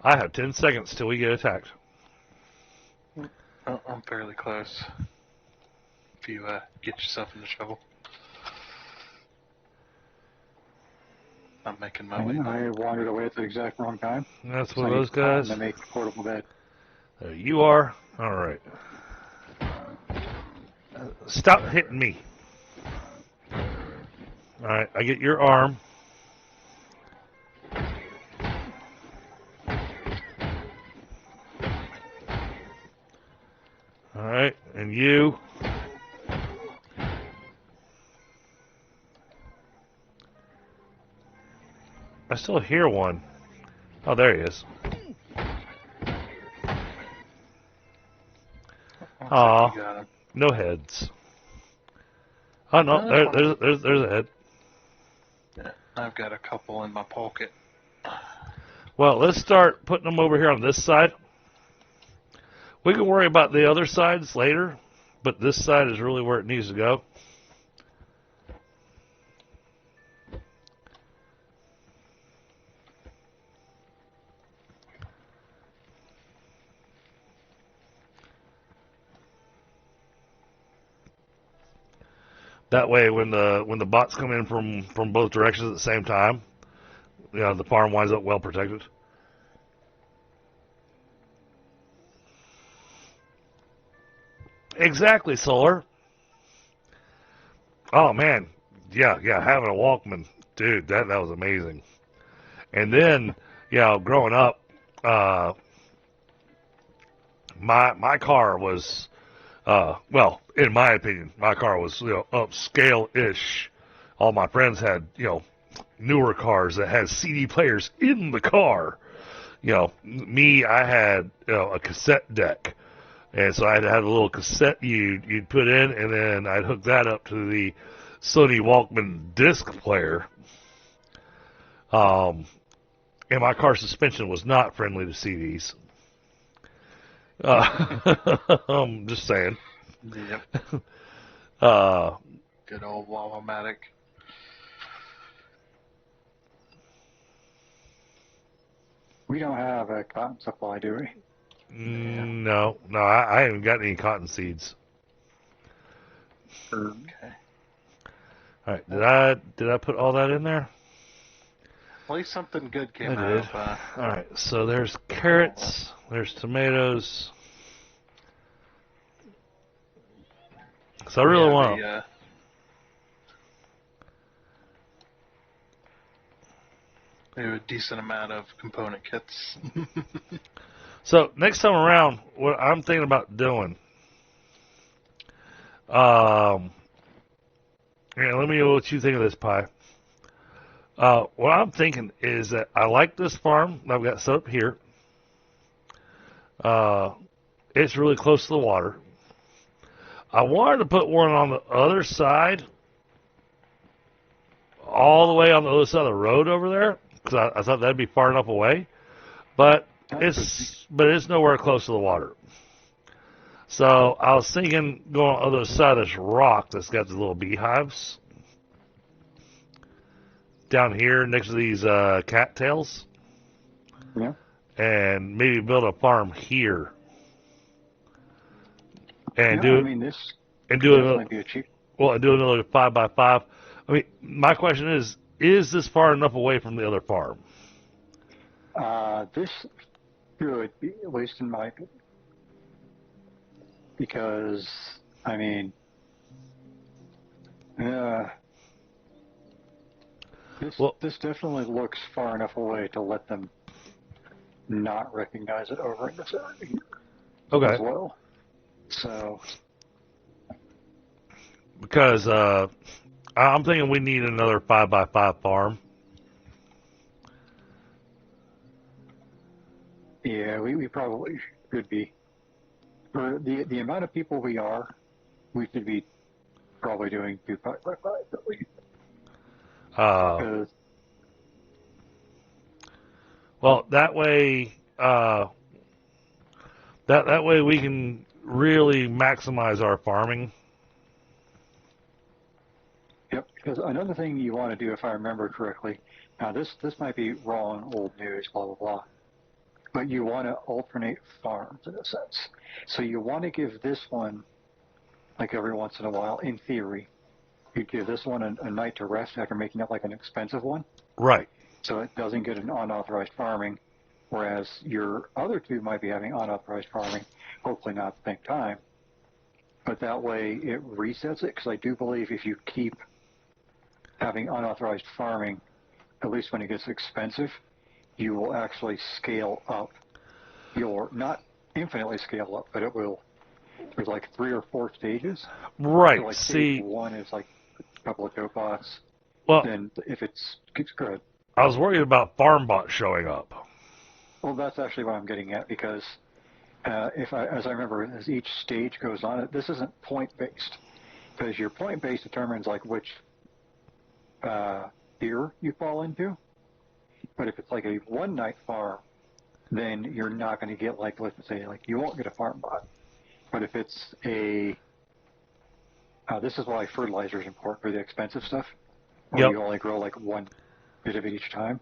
[SPEAKER 1] I have 10 seconds till we get attacked.
[SPEAKER 2] Oh, I'm fairly close. If you get yourself in the shovel. I'm making my way.
[SPEAKER 3] I wandered away at the exact wrong time.
[SPEAKER 1] That's one of those guys.
[SPEAKER 3] To make a portable bed.
[SPEAKER 1] There you are. All right. Stop hitting me. All right, I get your arm. All right, and you. I still hear one. Oh, there he is. Aw, no heads. Oh no, there's a head.
[SPEAKER 2] Yeah, I've got a couple in my pocket.
[SPEAKER 1] Well, let's start putting them over here on this side. We can worry about the other sides later, but this side is really where it needs to go. That way, when the bots come in from both directions at the same time, the farm winds up well protected. Exactly, Solar. Oh man, yeah, having a Walkman, dude, that was amazing. And then, growing up, my car was, well, in my opinion, my car was upscale-ish. All my friends had newer cars that had CD players in the car. Me, I had a cassette deck. And so I had a little cassette you'd put in, and then I'd hook that up to the Sony Walkman disc player. And my car suspension was not friendly to CDs. I'm just saying.
[SPEAKER 2] Yep. Good old Wall-O-Matic.
[SPEAKER 3] We don't have a cotton supply, do we?
[SPEAKER 1] No, I haven't got any cotton seeds.
[SPEAKER 2] Okay.
[SPEAKER 1] All right, did I put all that in there?
[SPEAKER 2] At least something good came
[SPEAKER 1] I
[SPEAKER 2] out
[SPEAKER 1] did.
[SPEAKER 2] of.
[SPEAKER 1] All right, so there's carrots, there's tomatoes. So I really want to.
[SPEAKER 2] A decent amount of component kits.
[SPEAKER 1] So next time around, what I'm thinking about doing, yeah, let me know what you think of this pie. What I'm thinking is that I like this farm that I've got set up here. It's really close to the water. I wanted to put one on the other side, all the way on the other side of the road over there, because I thought that'd be far enough away. But it's nowhere close to the water. So I was thinking going on the other side of this rock that's got the little beehives down here next to these cattails.
[SPEAKER 3] Yeah.
[SPEAKER 1] And maybe build a farm here. And
[SPEAKER 3] I mean, this
[SPEAKER 1] do
[SPEAKER 3] might
[SPEAKER 1] another,
[SPEAKER 3] be a cheap.
[SPEAKER 1] well, do another 5x5. I mean, my question is this far enough away from the other farm?
[SPEAKER 3] This should be, at least in my opinion. Because, I mean, this definitely looks far enough away to let them not recognize it over in this area
[SPEAKER 1] Okay.
[SPEAKER 3] as well. So,
[SPEAKER 1] because I'm thinking we need another 5x5 farm.
[SPEAKER 3] yeah, we probably should be. For the amount of people we should be probably doing 2 5x5 at least.
[SPEAKER 1] Well, that way, that way we can really maximize our farming.
[SPEAKER 3] Yep, because another thing you want to do, if I remember correctly, now this might be wrong, old news, blah, blah, blah, but you want to alternate farms in a sense. So you want to give this one, like every once in a while, in theory, you'd give this one a night to rest after making it like an expensive one.
[SPEAKER 1] Right.
[SPEAKER 3] So it doesn't get an unauthorized farming, whereas your other two might be having unauthorized farming, hopefully not at the same time. But that way it resets it, because I do believe if you keep having unauthorized farming, at least when it gets expensive, you will actually scale up your, not infinitely scale up, but it will, there's like 3 or 4 stages.
[SPEAKER 1] Right.
[SPEAKER 3] So like
[SPEAKER 1] See,
[SPEAKER 3] stage 1 is like a couple of dope bots.
[SPEAKER 1] well,
[SPEAKER 3] Then if it's good.
[SPEAKER 1] I was worried about Farmbots showing up.
[SPEAKER 3] Well, that's actually what I'm getting at, because as I remember, as each stage goes on, this isn't point-based, because your point-based determines like which tier you fall into. But if it's like a one-night farm, then you're not going to get like, let's say, like you won't get a farm bot. But if it's a, this is why fertilizer is important for the expensive stuff, where you only grow like one bit of it each time.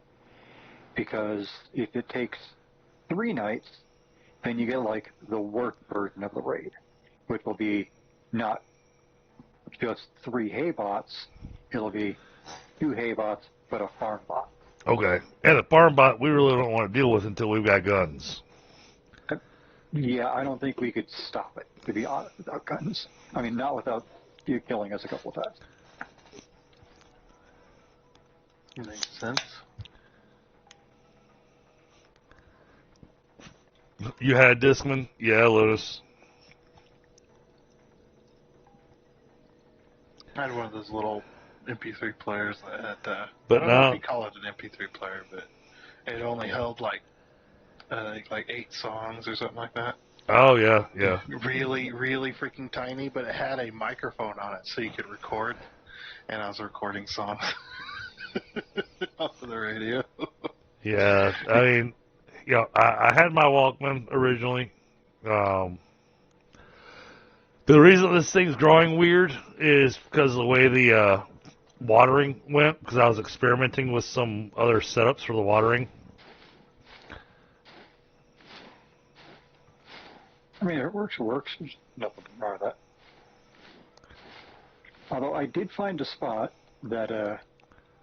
[SPEAKER 3] Because if it takes 3 nights, then you get like the work version of the raid, which will be not just 3 hay bots, it'll be 2 hay bots, but a farm bot.
[SPEAKER 1] Okay. And the farm bot we really don't want to deal with until we've got guns.
[SPEAKER 3] Yeah, I don't think we could stop it, to be honest, without guns. I mean, not without you killing us a couple of times.
[SPEAKER 2] Makes sense.
[SPEAKER 1] You had a Discman? Yeah, Lotus.
[SPEAKER 2] I had one of those little MP3 players that
[SPEAKER 1] But
[SPEAKER 2] I don't know
[SPEAKER 1] now,
[SPEAKER 2] if you call it an MP3 player, but it only held like 8 songs or something like that.
[SPEAKER 1] oh yeah, yeah.
[SPEAKER 2] Really, really freaking tiny, but it had a microphone on it so you could record, and I was recording songs off of the radio.
[SPEAKER 1] Yeah, I mean, you know, I had my Walkman originally. The reason this thing's growing weird is because of the way the watering went, because I was experimenting with some other setups for the watering.
[SPEAKER 3] I mean, if it works, it works. There's nothing wrong with that. Although I did find a spot that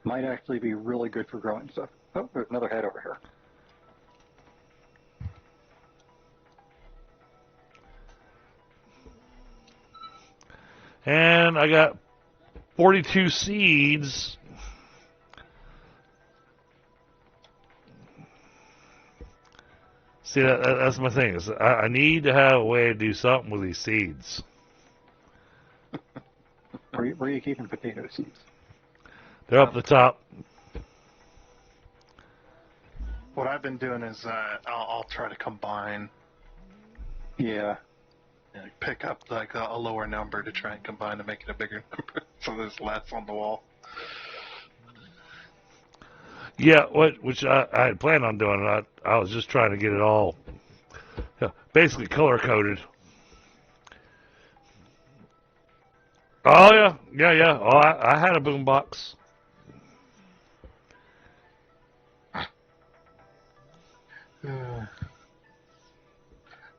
[SPEAKER 3] might actually be really good for growing stuff. Oh, there's another head over here.
[SPEAKER 1] And I got 42 seeds. See, that's my thing. Is I need to have a way to do something with these seeds.
[SPEAKER 3] Where are you keeping potato seeds?
[SPEAKER 1] They're up the top.
[SPEAKER 2] What I've been doing is I'll try to combine,
[SPEAKER 3] Yeah.
[SPEAKER 2] pick up like a lower number to try and combine to make it a bigger number, so there's less on the wall.
[SPEAKER 1] Yeah, which I had planned on doing. I was just trying to get it all basically color coded. Oh yeah. Oh, I had a boombox.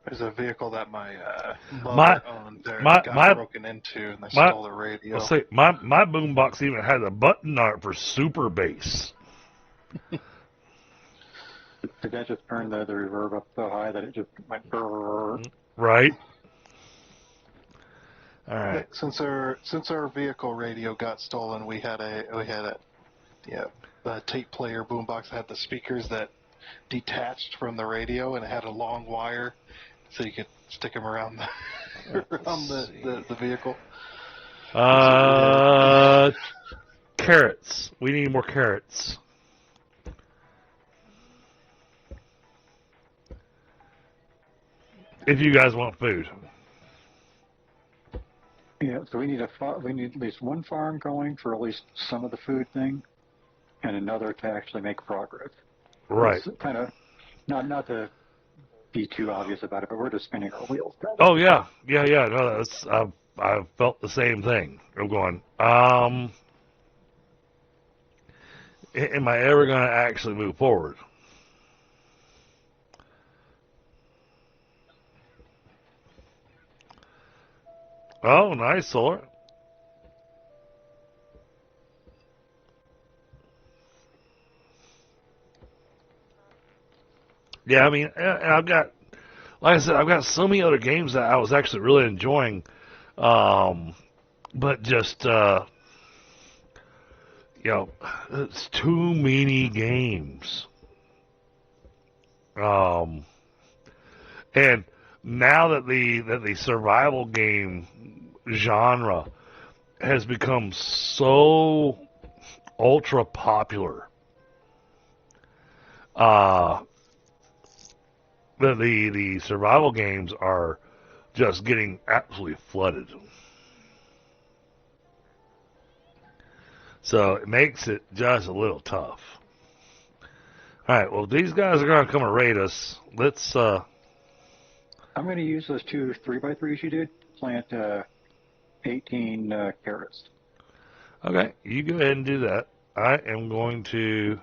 [SPEAKER 2] There's a vehicle that my mother owned there that got broken into, and they stole the radio.
[SPEAKER 1] Let's see, my boombox even had a button on it for super bass.
[SPEAKER 3] Did that just turn the reverb up so high that it just went brrrr?
[SPEAKER 1] Right. All right.
[SPEAKER 2] Since our vehicle radio got stolen, we had a tape player boombox that had the speakers that detached from the radio, and it had a long wire, so you could stick them around the vehicle.
[SPEAKER 1] Carrots. We need more carrots. If you guys want food.
[SPEAKER 3] Yeah, so we need at least one farm going for at least some of the food thing, and another to actually make progress.
[SPEAKER 1] Right.
[SPEAKER 3] It's kind of not to be too obvious about it, but we're just spinning our wheels.
[SPEAKER 1] Oh yeah. No, that's I've felt the same thing. I'm going. Am I ever going to actually move forward? Oh, nice solar. Yeah, I mean, and I've got, like I said, I've got so many other games that I was actually really enjoying, but just, it's too many games. And now that the survival game genre has become so ultra popular, that the survival games are just getting absolutely flooded. So it makes it just a little tough. All right, well, these guys are going to come and raid us. Let's.
[SPEAKER 3] I'm going to use those 2 3x3s you did. Plant 18 carrots.
[SPEAKER 1] Okay, you go ahead and do that. I am going to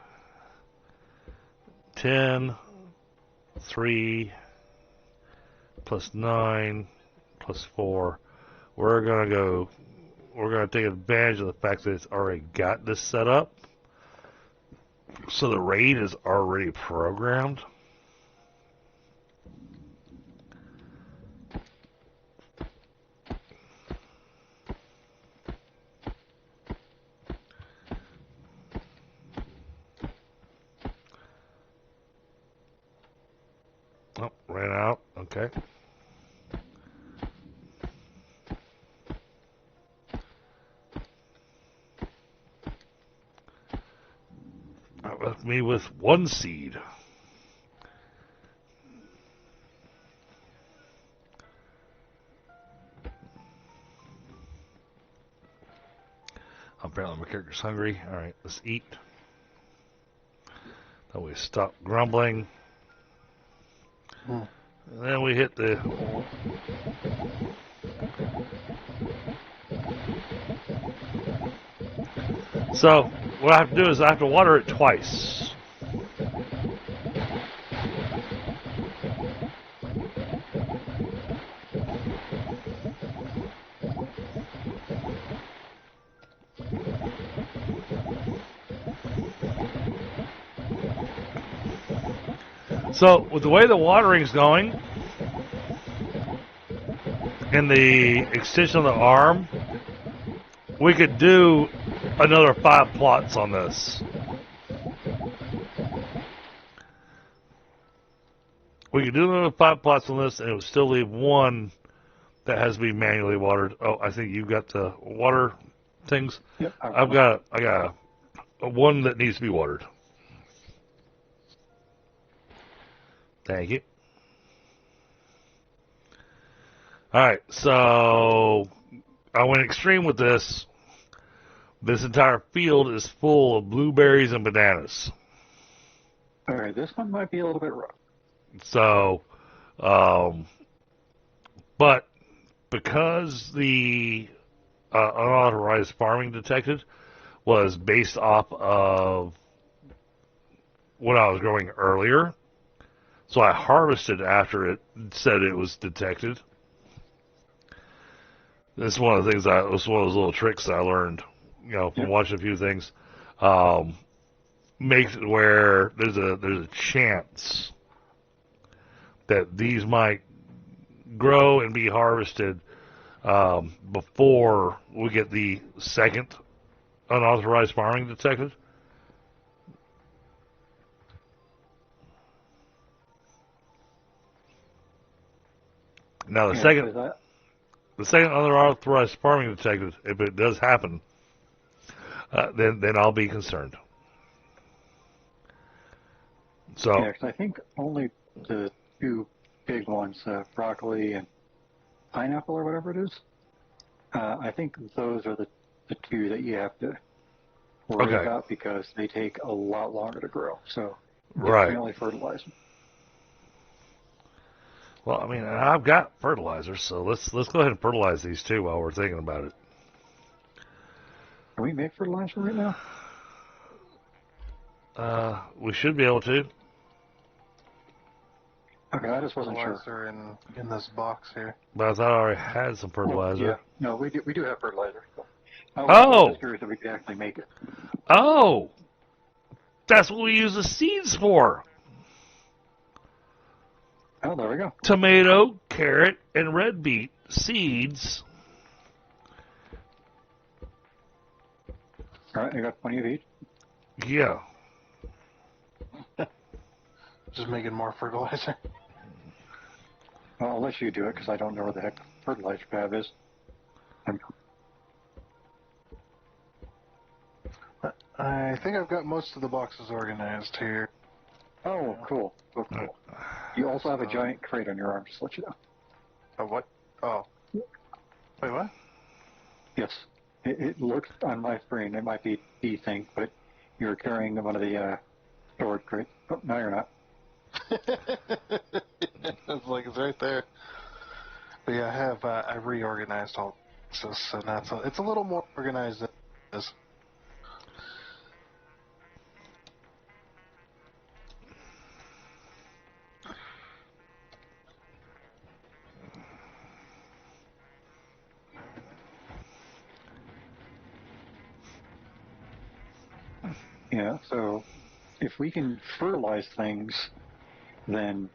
[SPEAKER 1] 10, 3, plus 9, plus 4. We're going to take advantage of the fact that it's already got this set up. So the raid is already programmed. Oh, ran out. Okay. That left me with 1 seed. Apparently my character's hungry. Alright, let's eat. That way stop grumbling. And then we hit the... So, what I have to do is I have to water it twice. So with the way the watering's going and the extension of the arm, we could do another 5 plots on this. We could do another 5 plots on this, and it would still leave one that has to be manually watered. Oh, I think you've got the water things.
[SPEAKER 3] Yep.
[SPEAKER 1] I got a one that needs to be watered. Thank you. All right, so I went extreme with this. This entire field is full of blueberries and bananas.
[SPEAKER 3] All right, this one might be a little bit rough.
[SPEAKER 1] So, but because the unauthorized farming detected was based off of what I was growing earlier, so I harvested after it said it was detected. This is one of the things it was one of those little tricks I learned, from watching a few things. Makes it where there's a chance that these might grow and be harvested before we get the second unauthorized farming detected. Now the second unauthorized farming detected, if it does happen, then I'll be concerned. So
[SPEAKER 3] yeah, 'cause I think only the two big ones, broccoli and pineapple or whatever it is. I think those are the two that you have to worry about because they take a lot longer to grow. So definitely fertilize them.
[SPEAKER 1] Well, I mean, I've got fertilizer, so let's go ahead and fertilize these two while we're thinking about it.
[SPEAKER 3] Can we make fertilizer right now?
[SPEAKER 1] We should be able to.
[SPEAKER 3] Okay, I just wasn't sure.
[SPEAKER 4] Fertilizer in this box here.
[SPEAKER 1] But I thought I already had some fertilizer.
[SPEAKER 3] Yeah, no, we do have fertilizer. I was just curious if we could actually make it.
[SPEAKER 1] Oh, that's what we use the seeds for.
[SPEAKER 3] Oh, there we go.
[SPEAKER 1] Tomato, carrot, and red beet seeds.
[SPEAKER 3] All right, I got plenty of each.
[SPEAKER 1] Yeah.
[SPEAKER 4] Just making more fertilizer.
[SPEAKER 3] Well, I'll let you do it because I don't know where the heck the fertilizer tab is.
[SPEAKER 4] I think I've got most of the boxes organized here.
[SPEAKER 3] Oh, cool. Cool. You also have a giant crate on your arm, just to let you know.
[SPEAKER 4] What? Oh. Wait, what?
[SPEAKER 3] Yes. It looks on my screen, it might be D thing, but you're carrying one of the storage crates. Oh, no, you're not.
[SPEAKER 4] It's like it's right there. But yeah, I reorganized all this, so now it's a little more organized than this.
[SPEAKER 3] Yeah, so if we can fertilize things, then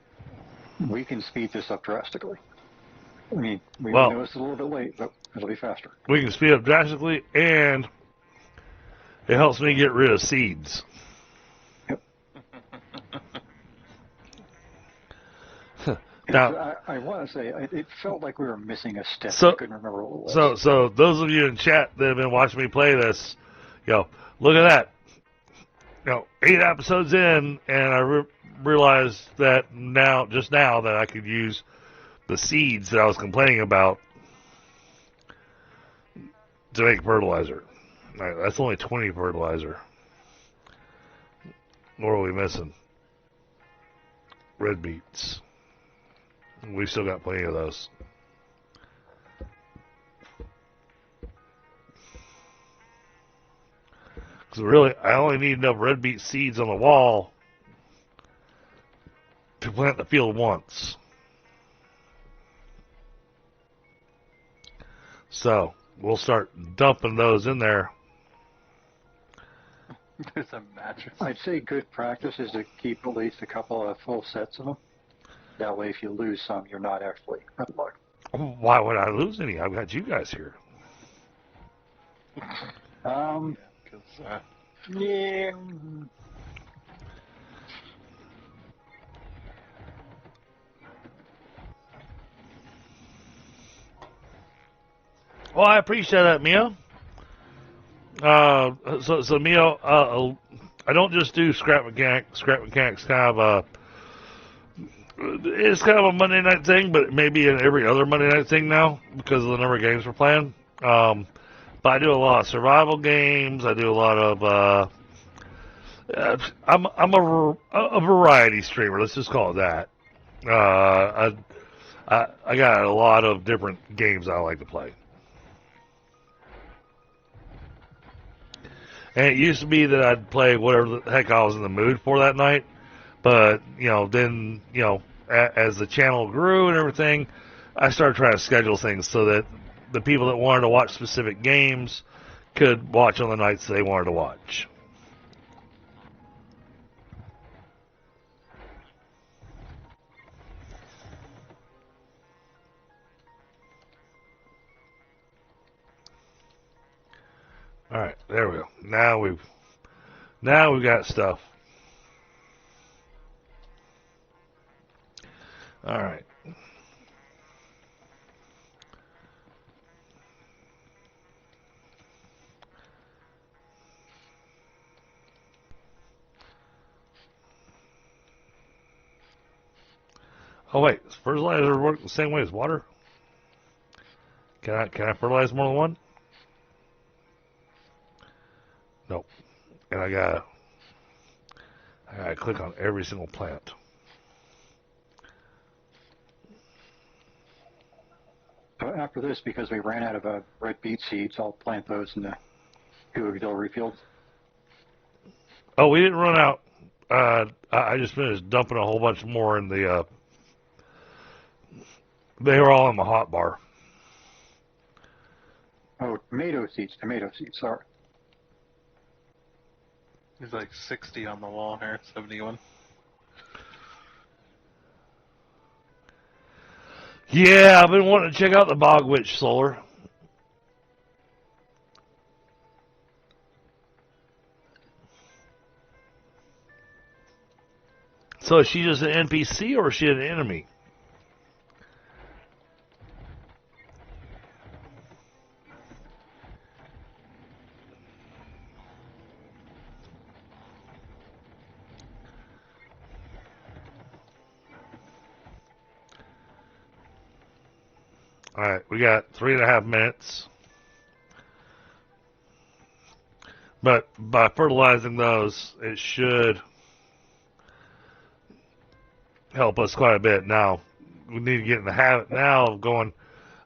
[SPEAKER 3] we can speed this up drastically. I mean, we know it's a little bit late, but it'll be faster.
[SPEAKER 1] We can speed up drastically, and it helps me get rid of seeds.
[SPEAKER 3] Yep.
[SPEAKER 1] Now,
[SPEAKER 3] I want to say, it felt like we were missing a step. I couldn't remember what it was.
[SPEAKER 1] So those of you in chat that have been watching me play this, look at that. 8 episodes in, and I realized that just now that I could use the seeds that I was complaining about to make fertilizer. All right, that's only 20 fertilizer. What are we missing? Red beets. We still got plenty of those. Because really, I only need enough red beet seeds on the wall to plant the field once. So we'll start dumping those in there
[SPEAKER 4] There's a mattress.
[SPEAKER 3] I'd say good practice is to keep at least a couple of full sets of them. That way, if you lose some, you're not actually out of luck.
[SPEAKER 1] Why would I lose any? I've got you guys here.
[SPEAKER 4] Because
[SPEAKER 3] Yeah.
[SPEAKER 1] Well, I appreciate that, Mia. So Mia, I don't just do scrap mechanics. Scrap mechanics kind of it's kind of a Monday night thing, but maybe an every other Monday night thing now because of the number of games we're playing. But I do a lot of survival games. I do a lot of. I'm a variety streamer. Let's just call it that. I got a lot of different games I like to play. And it used to be that I'd play whatever the heck I was in the mood for that night. But, then, as the channel grew and everything, I started trying to schedule things so that the people that wanted to watch specific games could watch on the nights they wanted to watch. All right, there we go. Now we've got stuff. All right. Oh wait, does fertilizer work the same way as water? Can I fertilize more than one? Nope. And I gotta click on every single plant.
[SPEAKER 3] So after this, because we ran out of red beet seeds, I'll plant those in the auxiliary fields.
[SPEAKER 1] Oh, we didn't run out. I just finished dumping a whole bunch more in the. They were all in the hot bar.
[SPEAKER 3] Oh, tomato seeds, sorry.
[SPEAKER 4] there's like 60 on the wall here, 71.
[SPEAKER 1] Yeah, I've been wanting to check out the Bog Witch Solar. So is she just an NPC or is she an enemy? All right, we got 3.5 minutes. But by fertilizing those, it should help us quite a bit. Now, we need to get in the habit now of going,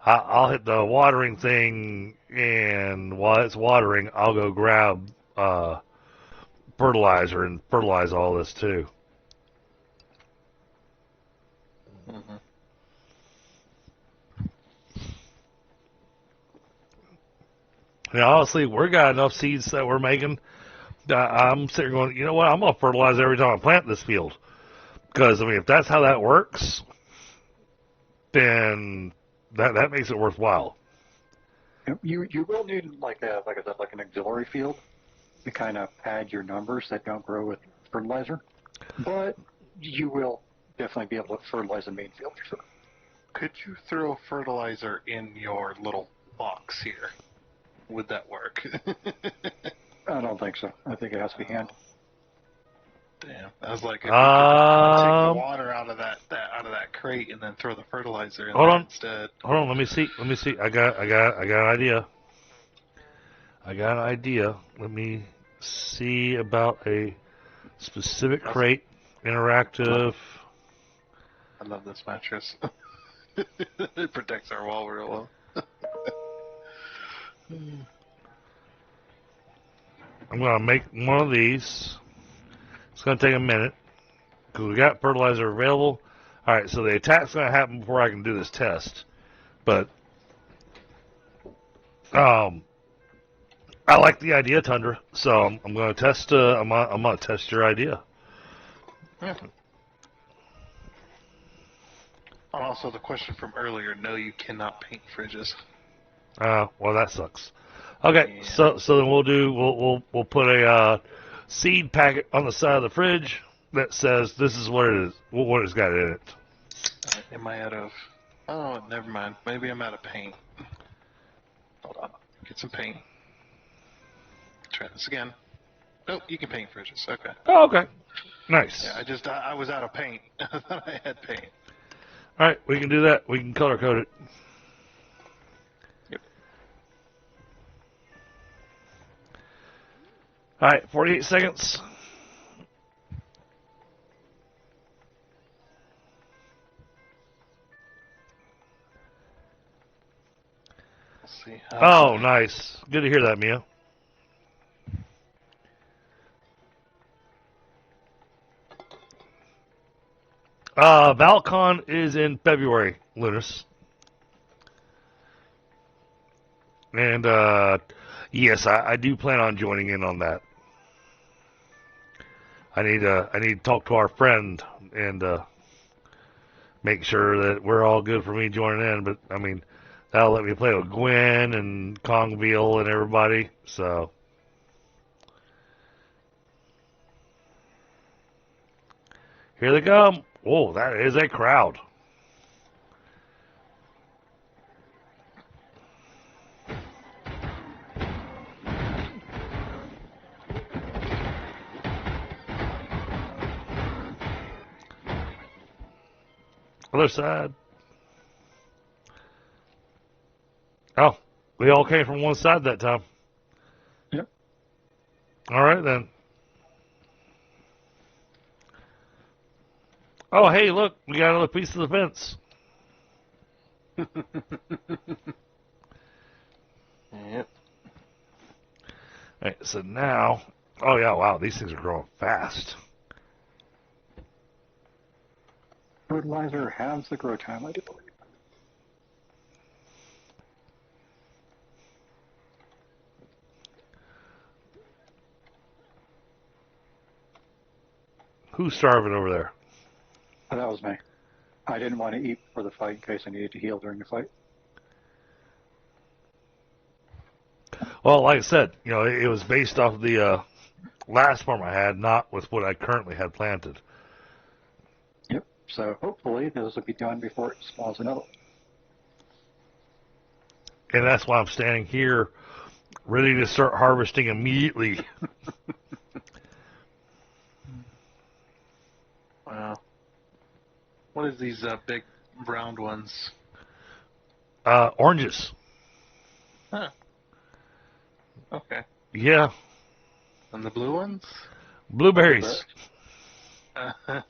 [SPEAKER 1] I'll hit the watering thing, and while it's watering, I'll go grab fertilizer and fertilize all this too.
[SPEAKER 4] Mm-hmm.
[SPEAKER 1] Now, honestly, we got enough seeds that we're making. I'm sitting going, you know what? I'm going to fertilize every time I plant this field. Because, I mean, if that's how that works, then that makes it worthwhile.
[SPEAKER 3] You will need like an auxiliary field to kind of pad your numbers that don't grow with fertilizer, but you will definitely be able to fertilize the main field for sure.
[SPEAKER 2] Could you throw fertilizer in your little box here? Would that work?
[SPEAKER 3] I don't think so. I think it has to be hand.
[SPEAKER 2] Damn, I was like, if you could take the water out of that crate and then throw the fertilizer in there instead.
[SPEAKER 1] Hold on, let me see. I got an idea. Let me see about a specific crate, interactive.
[SPEAKER 2] I love this mattress. It protects our wall real well.
[SPEAKER 1] I'm gonna make one of these. It's gonna take a minute because we got fertilizer available. All right, so the attack's gonna happen before I can do this test, but I like the idea, Tundra. So I'm going to test. I'm going to test your idea.
[SPEAKER 2] Yeah. Also, the question from earlier: no, you cannot paint fridges.
[SPEAKER 1] Well, that sucks. Okay,
[SPEAKER 2] Yeah.
[SPEAKER 1] so then we'll put a seed packet on the side of the fridge that says this is what it is, what it's got in it.
[SPEAKER 2] Am I out of? Oh, never mind. Maybe I'm out of paint. Hold on. Get some paint. Try this again. Nope, you can paint fridges. Okay.
[SPEAKER 1] Oh, okay, nice.
[SPEAKER 2] Yeah, I was out of paint. I thought I had paint.
[SPEAKER 1] All right, we can do that. We can color code it.
[SPEAKER 2] Yep.
[SPEAKER 1] All right, 48 seconds.
[SPEAKER 2] Let's see.
[SPEAKER 1] Oh, nice. Good to hear that, Mia. Valcon is in February, Lunas. And, yes, I do plan on joining in on that. I need to talk to our friend and make sure that we're all good for me joining in. But, I mean, that'll let me play with Gwen and Kongville and everybody. So, here they come. Oh, that is a crowd. Other side. Oh, we all came from one side that time.
[SPEAKER 3] Yep.
[SPEAKER 1] All right, then. Oh, hey, look, we got another piece of the fence.
[SPEAKER 2] Yep.
[SPEAKER 1] All right, so now, oh yeah, wow, these things are growing fast.
[SPEAKER 3] Fertilizer halves the grow time, I do believe.
[SPEAKER 1] Who's starving over there?
[SPEAKER 3] But that was me. I didn't want to eat before the fight in case I needed to heal during the fight.
[SPEAKER 1] Well, like I said, you know, it was based off of the last farm I had, not with what I currently had planted.
[SPEAKER 3] Yep. So hopefully this will be done before it spawns another.
[SPEAKER 1] And that's why I'm standing here, ready to start harvesting immediately.
[SPEAKER 2] Wow. What is these big round ones?
[SPEAKER 1] Oranges.
[SPEAKER 2] Huh. Okay.
[SPEAKER 1] Yeah.
[SPEAKER 2] And the blue ones?
[SPEAKER 1] Blueberries.
[SPEAKER 2] Some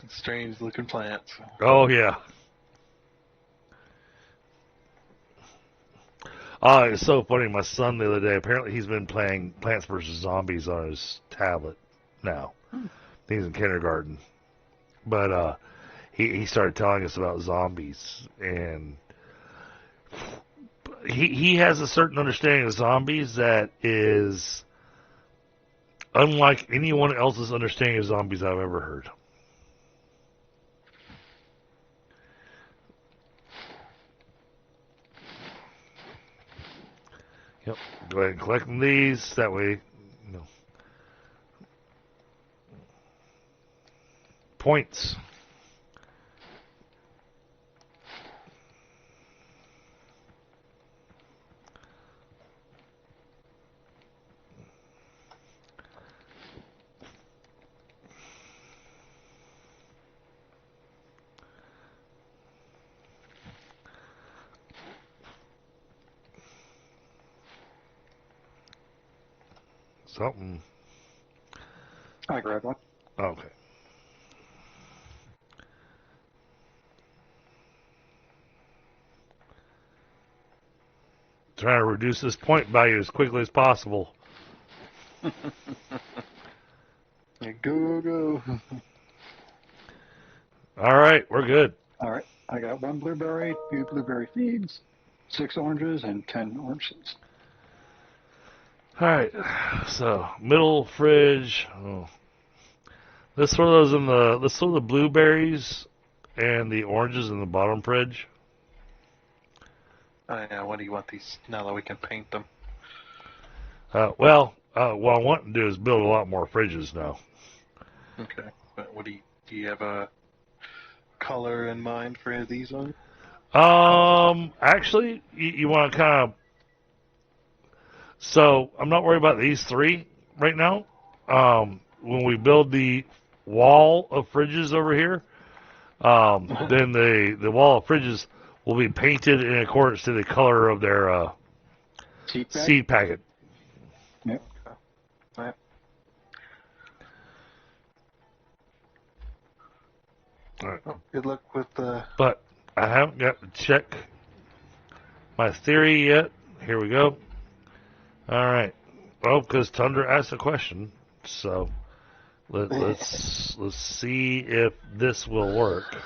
[SPEAKER 2] strange looking plants.
[SPEAKER 1] Oh, yeah. It's so funny. My son the other day, apparently he's been playing Plants vs. Zombies on his tablet now. He's in kindergarten. But he started telling us about zombies. And he has a certain understanding of zombies that is unlike anyone else's understanding of zombies I've ever heard. Yep. Go ahead and collect these. That way, you know. Points. Something.
[SPEAKER 3] I grabbed one.
[SPEAKER 1] Okay. Trying to reduce this point value as quickly as possible.
[SPEAKER 2] Go.
[SPEAKER 1] All right, we're good.
[SPEAKER 3] All right. I got one blueberry, 2 blueberry seeds, 6 oranges and 10 oranges.
[SPEAKER 1] All right, so middle fridge. Oh. Let's throw those in the. Let's throw the blueberries and the oranges in the bottom fridge.
[SPEAKER 2] Oh yeah, what do you want these now that we can paint them?
[SPEAKER 1] Well, what I want to do is build a lot more fridges now.
[SPEAKER 2] Okay. But what do you have a color in mind for these ones?
[SPEAKER 1] Actually, you want to kind of. So I'm not worried about these three right now. When we build the wall of fridges over here, then the wall of fridges will be painted in accordance to the color of their seed packet.
[SPEAKER 3] Yep.
[SPEAKER 2] Right.
[SPEAKER 1] All right.
[SPEAKER 2] Oh, good luck with the.
[SPEAKER 1] But I haven't got to check my theory yet. Here we go. All right. Well, because Tundra asked a question, so let's see if this will work.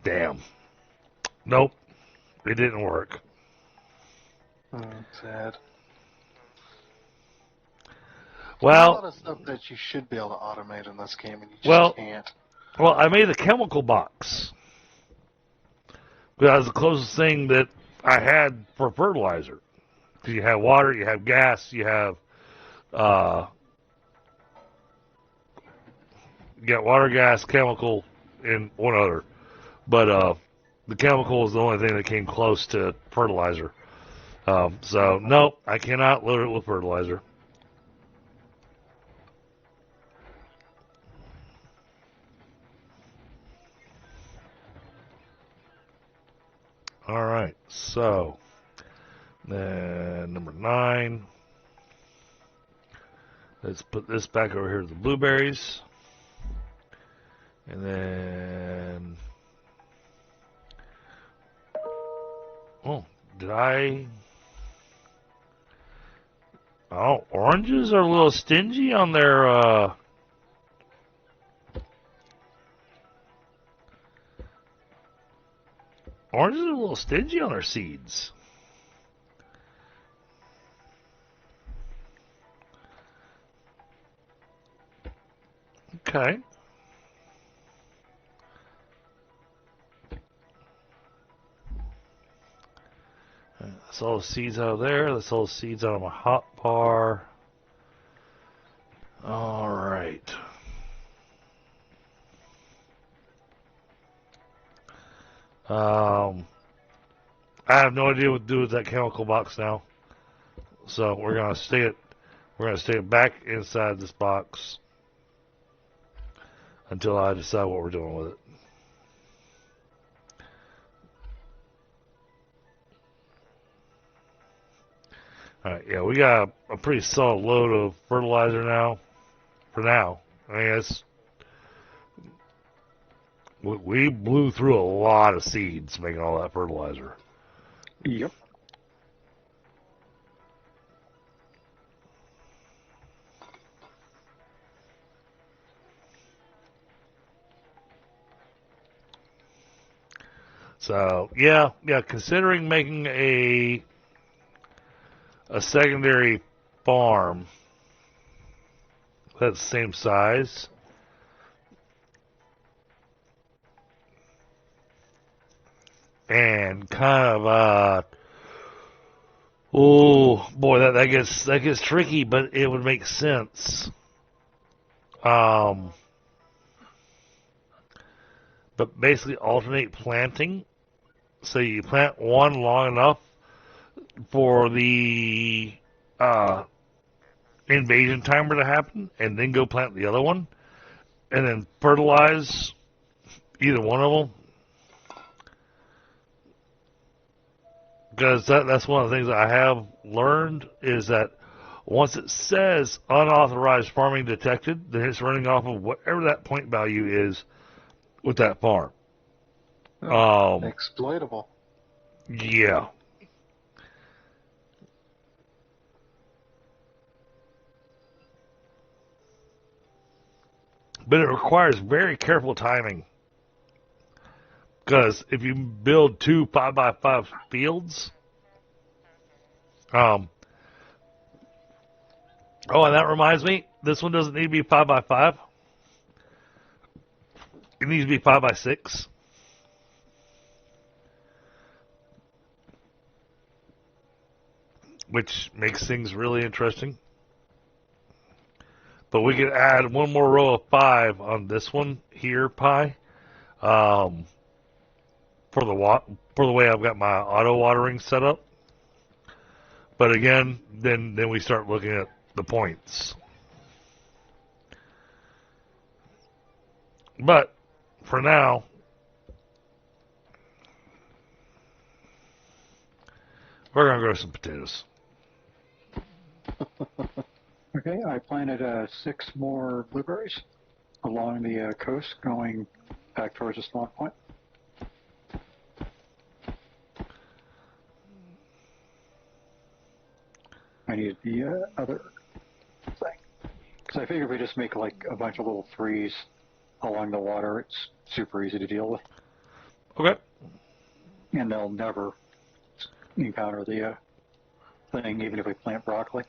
[SPEAKER 1] Damn. Nope. It didn't work.
[SPEAKER 2] Sad.
[SPEAKER 1] Well,
[SPEAKER 2] there's a lot of stuff that you should be able to automate in this game, and you just can't.
[SPEAKER 1] Well, I made a chemical box. That was the closest thing that I had for fertilizer. Because you have water, you have gas, you have you got water, gas, chemical, and one other. But the chemical is the only thing that came close to fertilizer. So, nope, I cannot load it with fertilizer. All right, so then number 9. Let's put this back over here to the blueberries. And then, oh, did I? Oh, oranges are a little stingy on their, oranges are a little stingy on their seeds. Okay. That's all the seeds out of there. That's all the seeds out of my hot bar. All right. I have no idea what to do with that chemical box now. So we're gonna stay it back inside this box until I decide what we're doing with it. All right, yeah, we got a pretty solid load of fertilizer now. For now, I mean, we blew through a lot of seeds making all that fertilizer.
[SPEAKER 3] Yep.
[SPEAKER 1] So yeah, considering making a secondary farm that's the same size. And kind of oh boy, that gets tricky, but it would make sense. But basically alternate planting. So you plant one long enough for the invasion timer to happen, and then go plant the other one, and then fertilize either one of them. Because that's one of the things that I have learned is that once it says unauthorized farming detected, then it's running off of whatever that point value is with that farm.
[SPEAKER 4] Exploitable.
[SPEAKER 1] Yeah. But it requires very careful timing. Because if you build 2 5x5 fields, oh, and that reminds me, this one doesn't need to be 5x5. It needs to be 5x6. Which makes things really interesting. But we could add one more row of 5 on this one here, Pi. For the way I've got my auto watering set up. But again, then we start looking at the points. But for now, we're gonna grow some potatoes.
[SPEAKER 3] Okay, I planted 6 more blueberries along the coast going back towards the spawn point. I need the other thing. Because I figure if we just make like a bunch of little 3s along the water, it's super easy to deal with.
[SPEAKER 1] Okay.
[SPEAKER 3] And they'll never encounter the thing, even if we plant broccoli.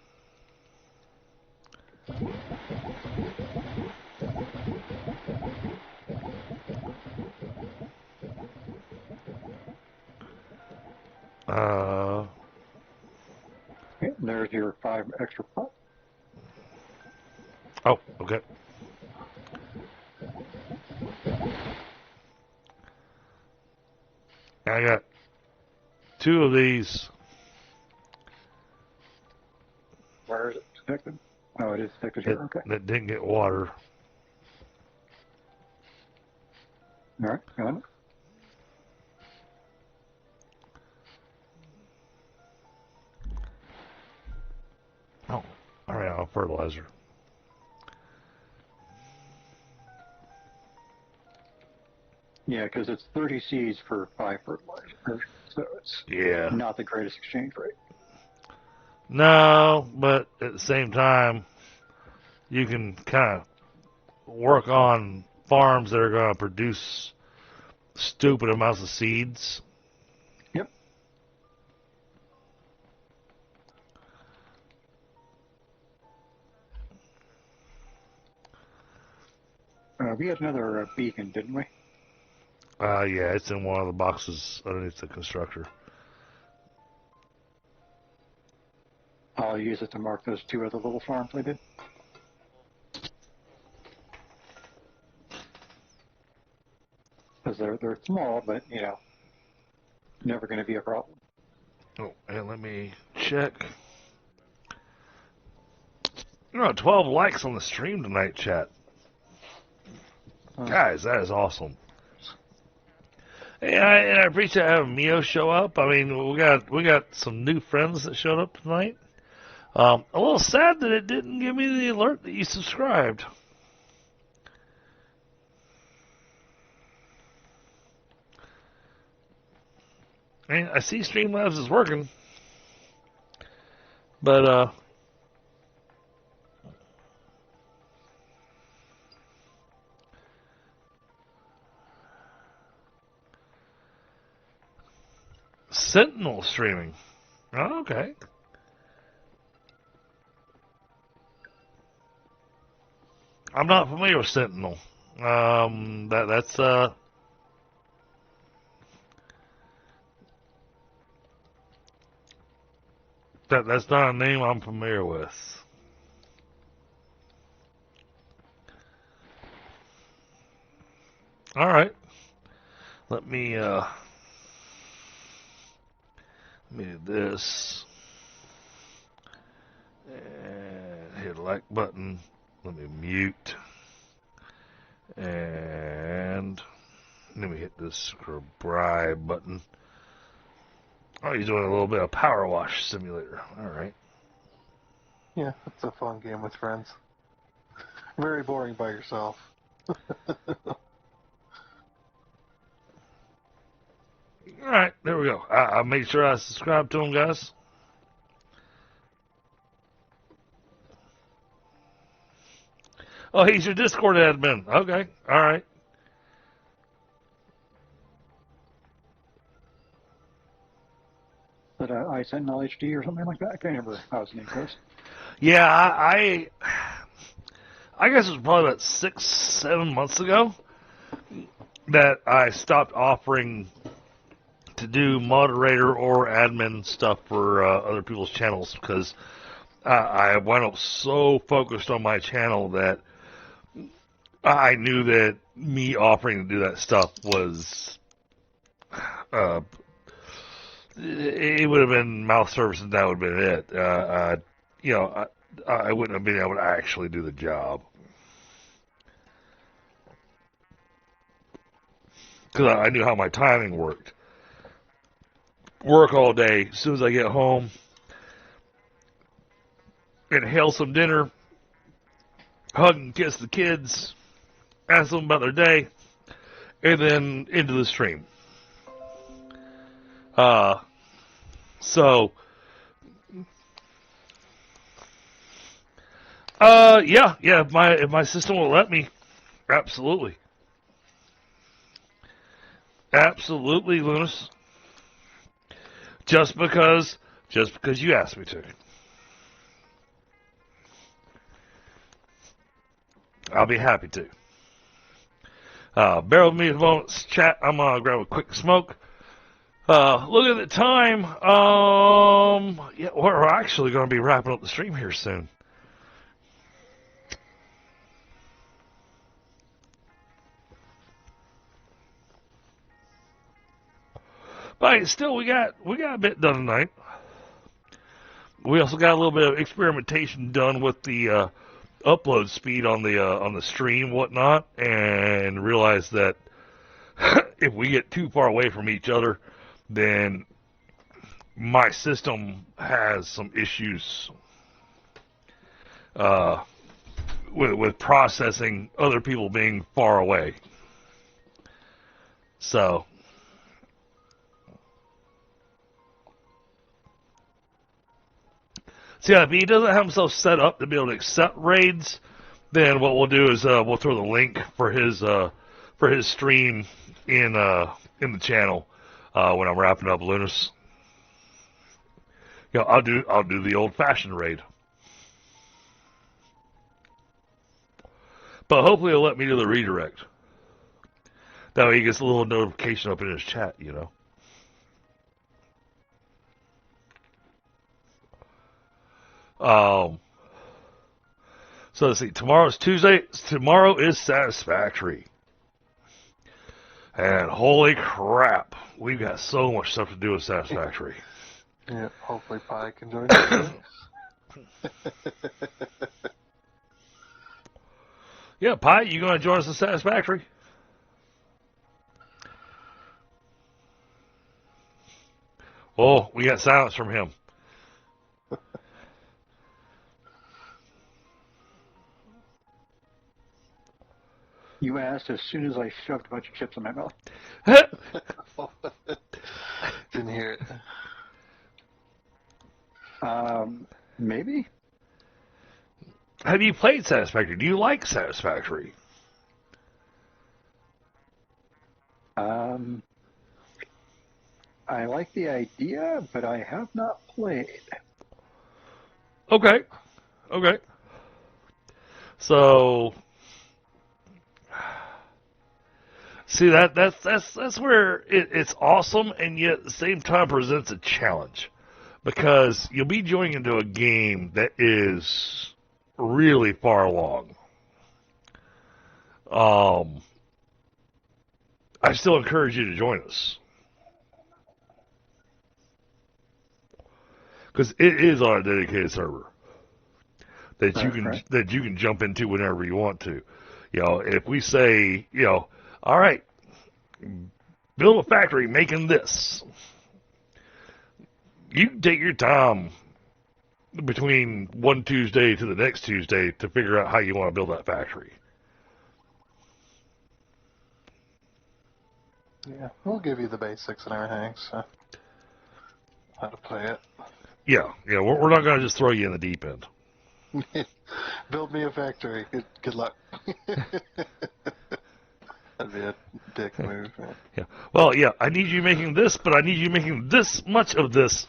[SPEAKER 3] Okay, there's your 5 extra pots.
[SPEAKER 1] Oh, okay. I got 2 of these.
[SPEAKER 3] Where is it detected? Oh, it is detected here. Okay.
[SPEAKER 1] That didn't get water.
[SPEAKER 3] All right, got it.
[SPEAKER 1] Oh, all right. I'll fertilizer.
[SPEAKER 3] Yeah, because it's 30 seeds for 5 fertilizer, so it's not the greatest exchange rate.
[SPEAKER 1] No, but at the same time, you can kind of work on farms that are going to produce stupid amounts of seeds.
[SPEAKER 3] Yep. We had another beacon, didn't we?
[SPEAKER 1] Yeah, it's in one of the boxes underneath the constructor.
[SPEAKER 3] I'll use it to mark those 2 other little farms I did. Because they're small, but, you know, never going to be a problem.
[SPEAKER 1] Oh, and let me check. You know, 12 likes on the stream tonight, chat. Guys, that is awesome. And I appreciate having Mio show up. I mean, we got some new friends that showed up tonight. A little sad that it didn't give me the alert that you subscribed. I mean, I see Streamlabs is working, but Sentinel streaming. Oh, okay. I'm not familiar with Sentinel. That's that's not a name I'm familiar with. All right. Let me do this and hit the like button. Let me mute and let me hit this subscribe button. Oh, he's doing a little bit of power wash simulator. All right.
[SPEAKER 4] Yeah, it's a fun game with friends. Very boring by yourself.
[SPEAKER 1] All right, there we go. I made sure I subscribed to him, guys. Oh, he's your Discord admin. Okay, all right.
[SPEAKER 3] But I Sentinel HD or something like that. I can't remember how his name goes.
[SPEAKER 1] Yeah, I guess it was probably about 6-7 months ago that I stopped offering to do moderator or admin stuff for other people's channels because I wound up so focused on my channel that I knew that me offering to do that stuff was it would have been mouth service and that would have been it. I wouldn't have been able to actually do the job. Because I knew how my timing worked. Work all day. As soon as I get home, inhale some dinner, hug and kiss the kids, ask them about their day, and then into the stream. Yeah, if my system will let me, absolutely. Absolutely, Lunas. Just because you asked me to. I'll be happy to. Bear with me a moment, chat. I'm gonna grab a quick smoke. Look at the time. Yeah, we're actually gonna be wrapping up the stream here soon. But still, we got a bit done tonight. We also got a little bit of experimentation done with the upload speed on the stream, whatnot, and realized that if we get too far away from each other, then my system has some issues with processing other people being far away. So. So yeah, if he doesn't have himself set up to be able to accept raids, then what we'll do is we'll throw the link for his stream in the channel when I'm wrapping up Lunas. I'll do the old-fashioned raid, but hopefully he'll let me do the redirect. That way he gets a little notification up in his chat, So let's see. Tomorrow's Tuesday. Tomorrow is Satisfactory. And holy crap, we've got so much stuff to do with Satisfactory.
[SPEAKER 4] Yeah, hopefully Pi can join us.
[SPEAKER 1] Yeah, Pi, you going to join us at Satisfactory? Oh, we got silence from him.
[SPEAKER 3] You asked as soon as I shoved a bunch of chips in my mouth.
[SPEAKER 4] Didn't hear it.
[SPEAKER 3] Maybe.
[SPEAKER 1] Have you played Satisfactory? Do you like Satisfactory?
[SPEAKER 3] I like the idea, but I have not played.
[SPEAKER 1] Okay. So, see that's where it's awesome, and yet at the same time presents a challenge, because you'll be joining into a game that is really far along. I still encourage you to join us, because it is on a dedicated server that you can jump into whenever you want to. If we say, all right, build a factory making this, you can take your time between one Tuesday to the next Tuesday to figure out how you want to build that factory.
[SPEAKER 4] Yeah, we'll give you the basics and everything, so how to play it.
[SPEAKER 1] Yeah, we're not going to just throw you in the deep end.
[SPEAKER 4] Build me a factory. Good luck. That'd be a dick move.
[SPEAKER 1] Yeah. Well, yeah, I need you making this, but I need you making this much of this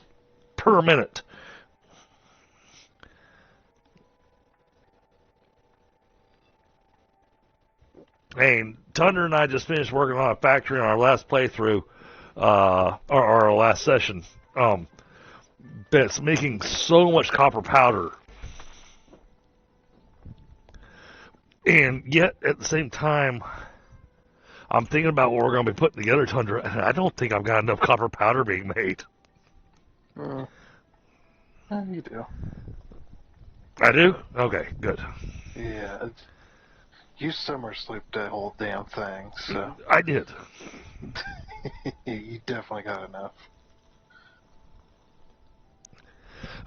[SPEAKER 1] per minute. And Thunder and I just finished working on a factory on our last playthrough, or our last session. That's making so much copper powder. And yet, at the same time, I'm thinking about what we're going to be putting together, Tundra, and I don't think I've got enough copper powder being made.
[SPEAKER 4] You do.
[SPEAKER 1] I do? Okay, good.
[SPEAKER 4] Yeah. You summer sleep that whole damn thing, so.
[SPEAKER 1] I did.
[SPEAKER 4] You definitely got enough.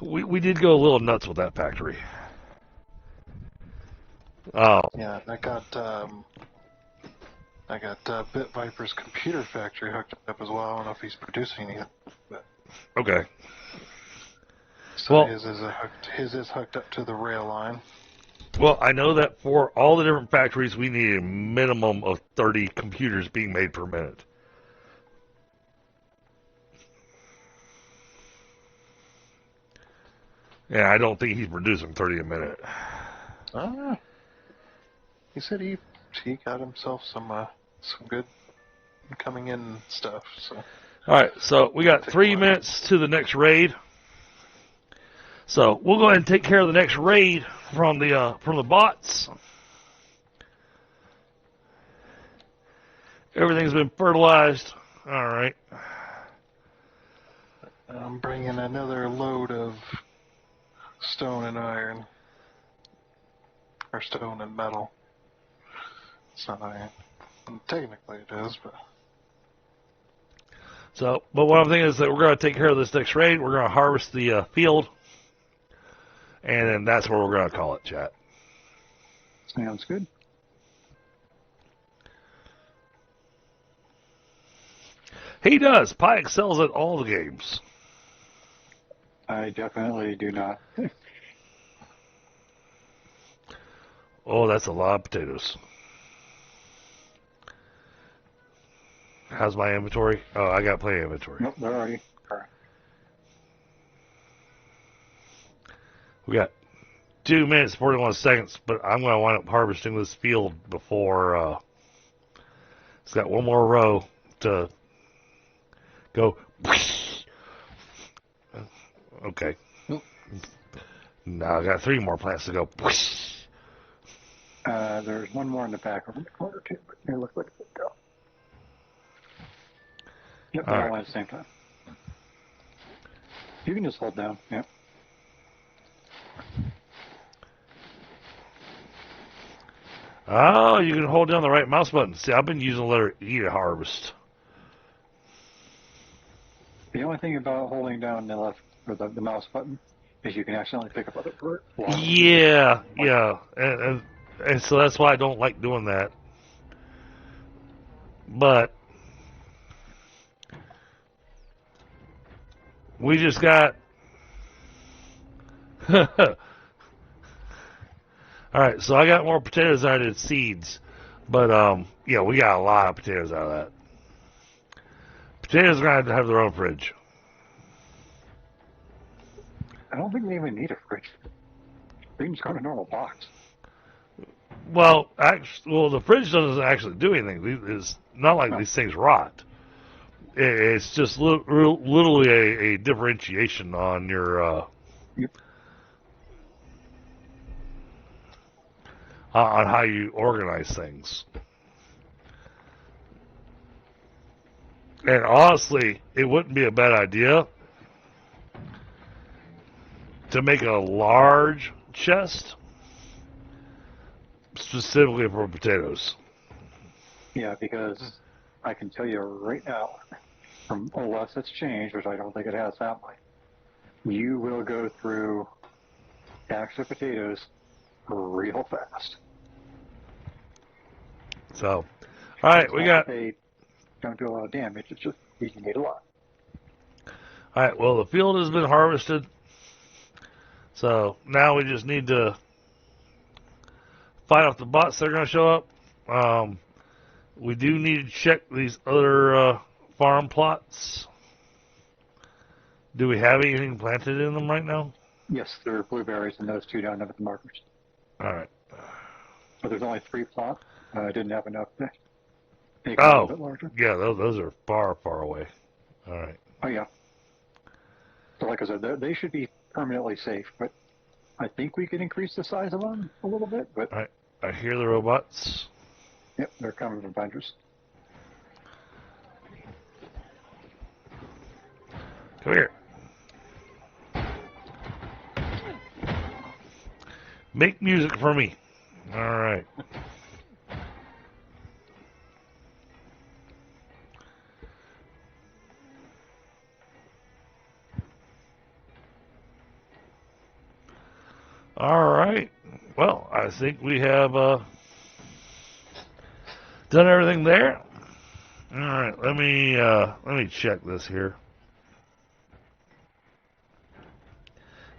[SPEAKER 1] We did go a little nuts with that factory. Oh.
[SPEAKER 4] Yeah, I got Bit Viper's computer factory hooked up as well. I don't know if he's producing it, but
[SPEAKER 1] Okay.
[SPEAKER 4] so
[SPEAKER 1] Well,
[SPEAKER 4] his is hooked up to the rail line.
[SPEAKER 1] Well, I know that for all the different factories, we need a minimum of 30 computers being made per minute. And I don't think he's producing 30 a minute.
[SPEAKER 4] He said he got himself some good coming in stuff. So.
[SPEAKER 1] All right, so we got 3 minutes to the next raid. So we'll go ahead and take care of the next raid from the bots. Everything's been fertilized. All right.
[SPEAKER 4] I'm bringing another load of stone and iron, or stone and metal. It's not iron. Technically it is, but.
[SPEAKER 1] So, but what I'm thinking is that we're going to take care of this next raid. We're going to harvest the field, and then that's where we're going to call it, chat.
[SPEAKER 3] Sounds good.
[SPEAKER 1] He does. Pi excels at all the games.
[SPEAKER 3] I definitely do not.
[SPEAKER 1] Oh, that's a lot of potatoes. How's my inventory? Oh, I got plenty of inventory.
[SPEAKER 3] Nope, they're already correct.
[SPEAKER 1] We got 2 minutes, 41 seconds, but I'm going to wind up harvesting this field before it's got one more row to go. Okay. Now I got 3 more plants to go.
[SPEAKER 3] There's one more in the back over the corner too, but here, look it go. Yep, they're all at the same time. You can just hold down, yep.
[SPEAKER 1] Oh, you can hold down the right mouse button. See, I've been using the letter E to harvest.
[SPEAKER 3] The only thing about holding down the left or the mouse button is you can accidentally pick up other fruit.
[SPEAKER 1] Yeah, and so that's why I don't like doing that. But we just got. All right, so I got more potatoes than I did seeds, but yeah, we got a lot of potatoes out of that. Potatoes are going to have their own fridge.
[SPEAKER 3] I don't think they even need a fridge. They can just go in a normal box.
[SPEAKER 1] Well, the fridge doesn't actually do anything. It's not like these things rot. It's just literally a differentiation on your on how you organize things. And honestly, it wouldn't be a bad idea to make a large chest specifically for potatoes.
[SPEAKER 3] Yeah, because I can tell you right now, unless it's changed, which I don't think it has that much, you will go through stacks of potatoes real fast.
[SPEAKER 1] So, all right, we got.
[SPEAKER 3] don't do a lot of damage. It's just you can need a lot.
[SPEAKER 1] All right. Well, the field has been harvested, so now we just need to fight off the bots that are going to show up. We do need to check these other farm plots. Do we have anything planted in them right now?
[SPEAKER 3] Yes, there are blueberries and those two down there with the markers.
[SPEAKER 1] All right.
[SPEAKER 3] But there's only 3 plots. I didn't have enough to make it a
[SPEAKER 1] Oh,
[SPEAKER 3] little bit larger.
[SPEAKER 1] yeah, those are far, far away. All right.
[SPEAKER 3] Oh, yeah. So like I said, they should be permanently safe, but I think we could increase the size of them a little bit. But
[SPEAKER 1] All right. I hear the robots.
[SPEAKER 3] yep, they're coming from Avengers.
[SPEAKER 1] Come here. Make music for me. All right. All right. Well, I think we have done everything there. All right. Let me check this here.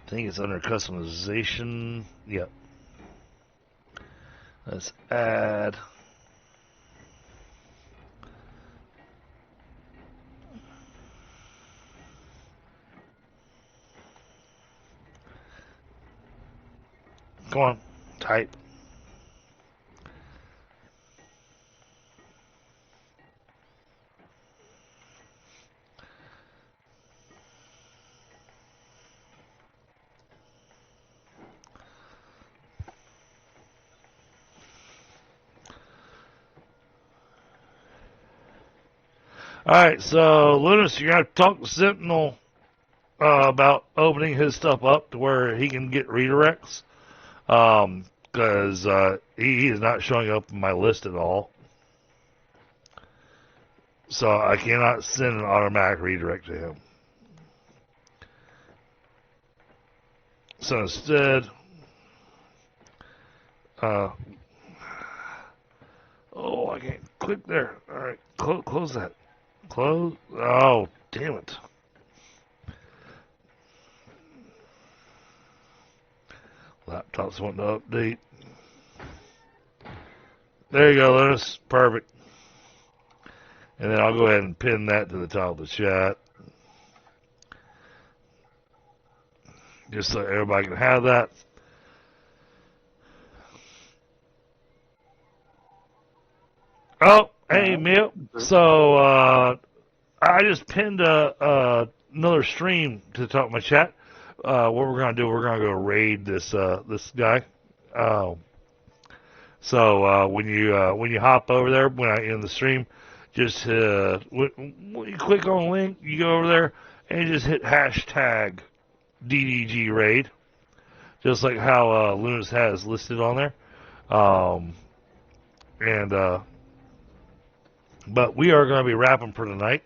[SPEAKER 1] I think it's under customization. Yep. Let's add. Come on, type. Alright, so Lunas, you're going to talk to Sentinel about opening his stuff up to where he can get redirects. Because he is not showing up in my list at all. So I cannot send an automatic redirect to him. So instead, oh, I can't click there. Alright, close that. Close. Oh, damn it. Laptop's wanting to update. There you go, Linus. Perfect. And then I'll go ahead and pin that to the top of the chat. Just so everybody can have that. Oh, hey, Mip. So, I just pinned another stream to the top of my chat. What we're going to do, we're going to go raid this guy. So when you hop over there, when I end the stream, just when you click on the link, you go over there and you just hit hashtag DDG raid, just like how Lunas has listed on there. But we are going to be wrapping for tonight.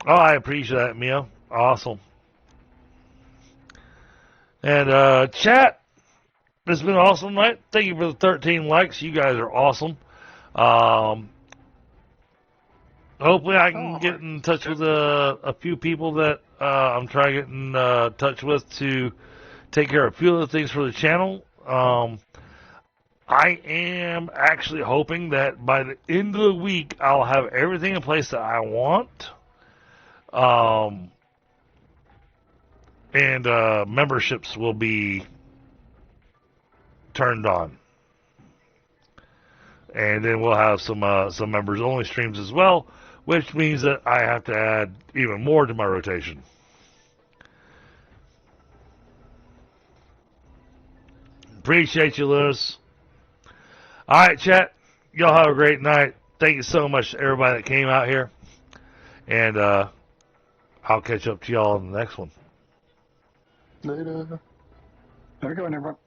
[SPEAKER 1] Oh, I appreciate that, Mia. Awesome. And chat, it's been an awesome night. Thank you for the 13 likes. You guys are awesome. Hopefully I can get in touch with a few people that I'm trying to get in touch with to take care of a few of the things for the channel. I am actually hoping that by the end of the week I'll have everything in place that I want. And memberships will be turned on. And then we'll have some members only streams as well, which means that I have to add even more to my rotation. Appreciate you, Lewis. All right, chat. Y'all have a great night. Thank you so much to everybody that came out here. And I'll catch up to y'all on the next one.
[SPEAKER 4] Later.
[SPEAKER 3] There we go, everyone.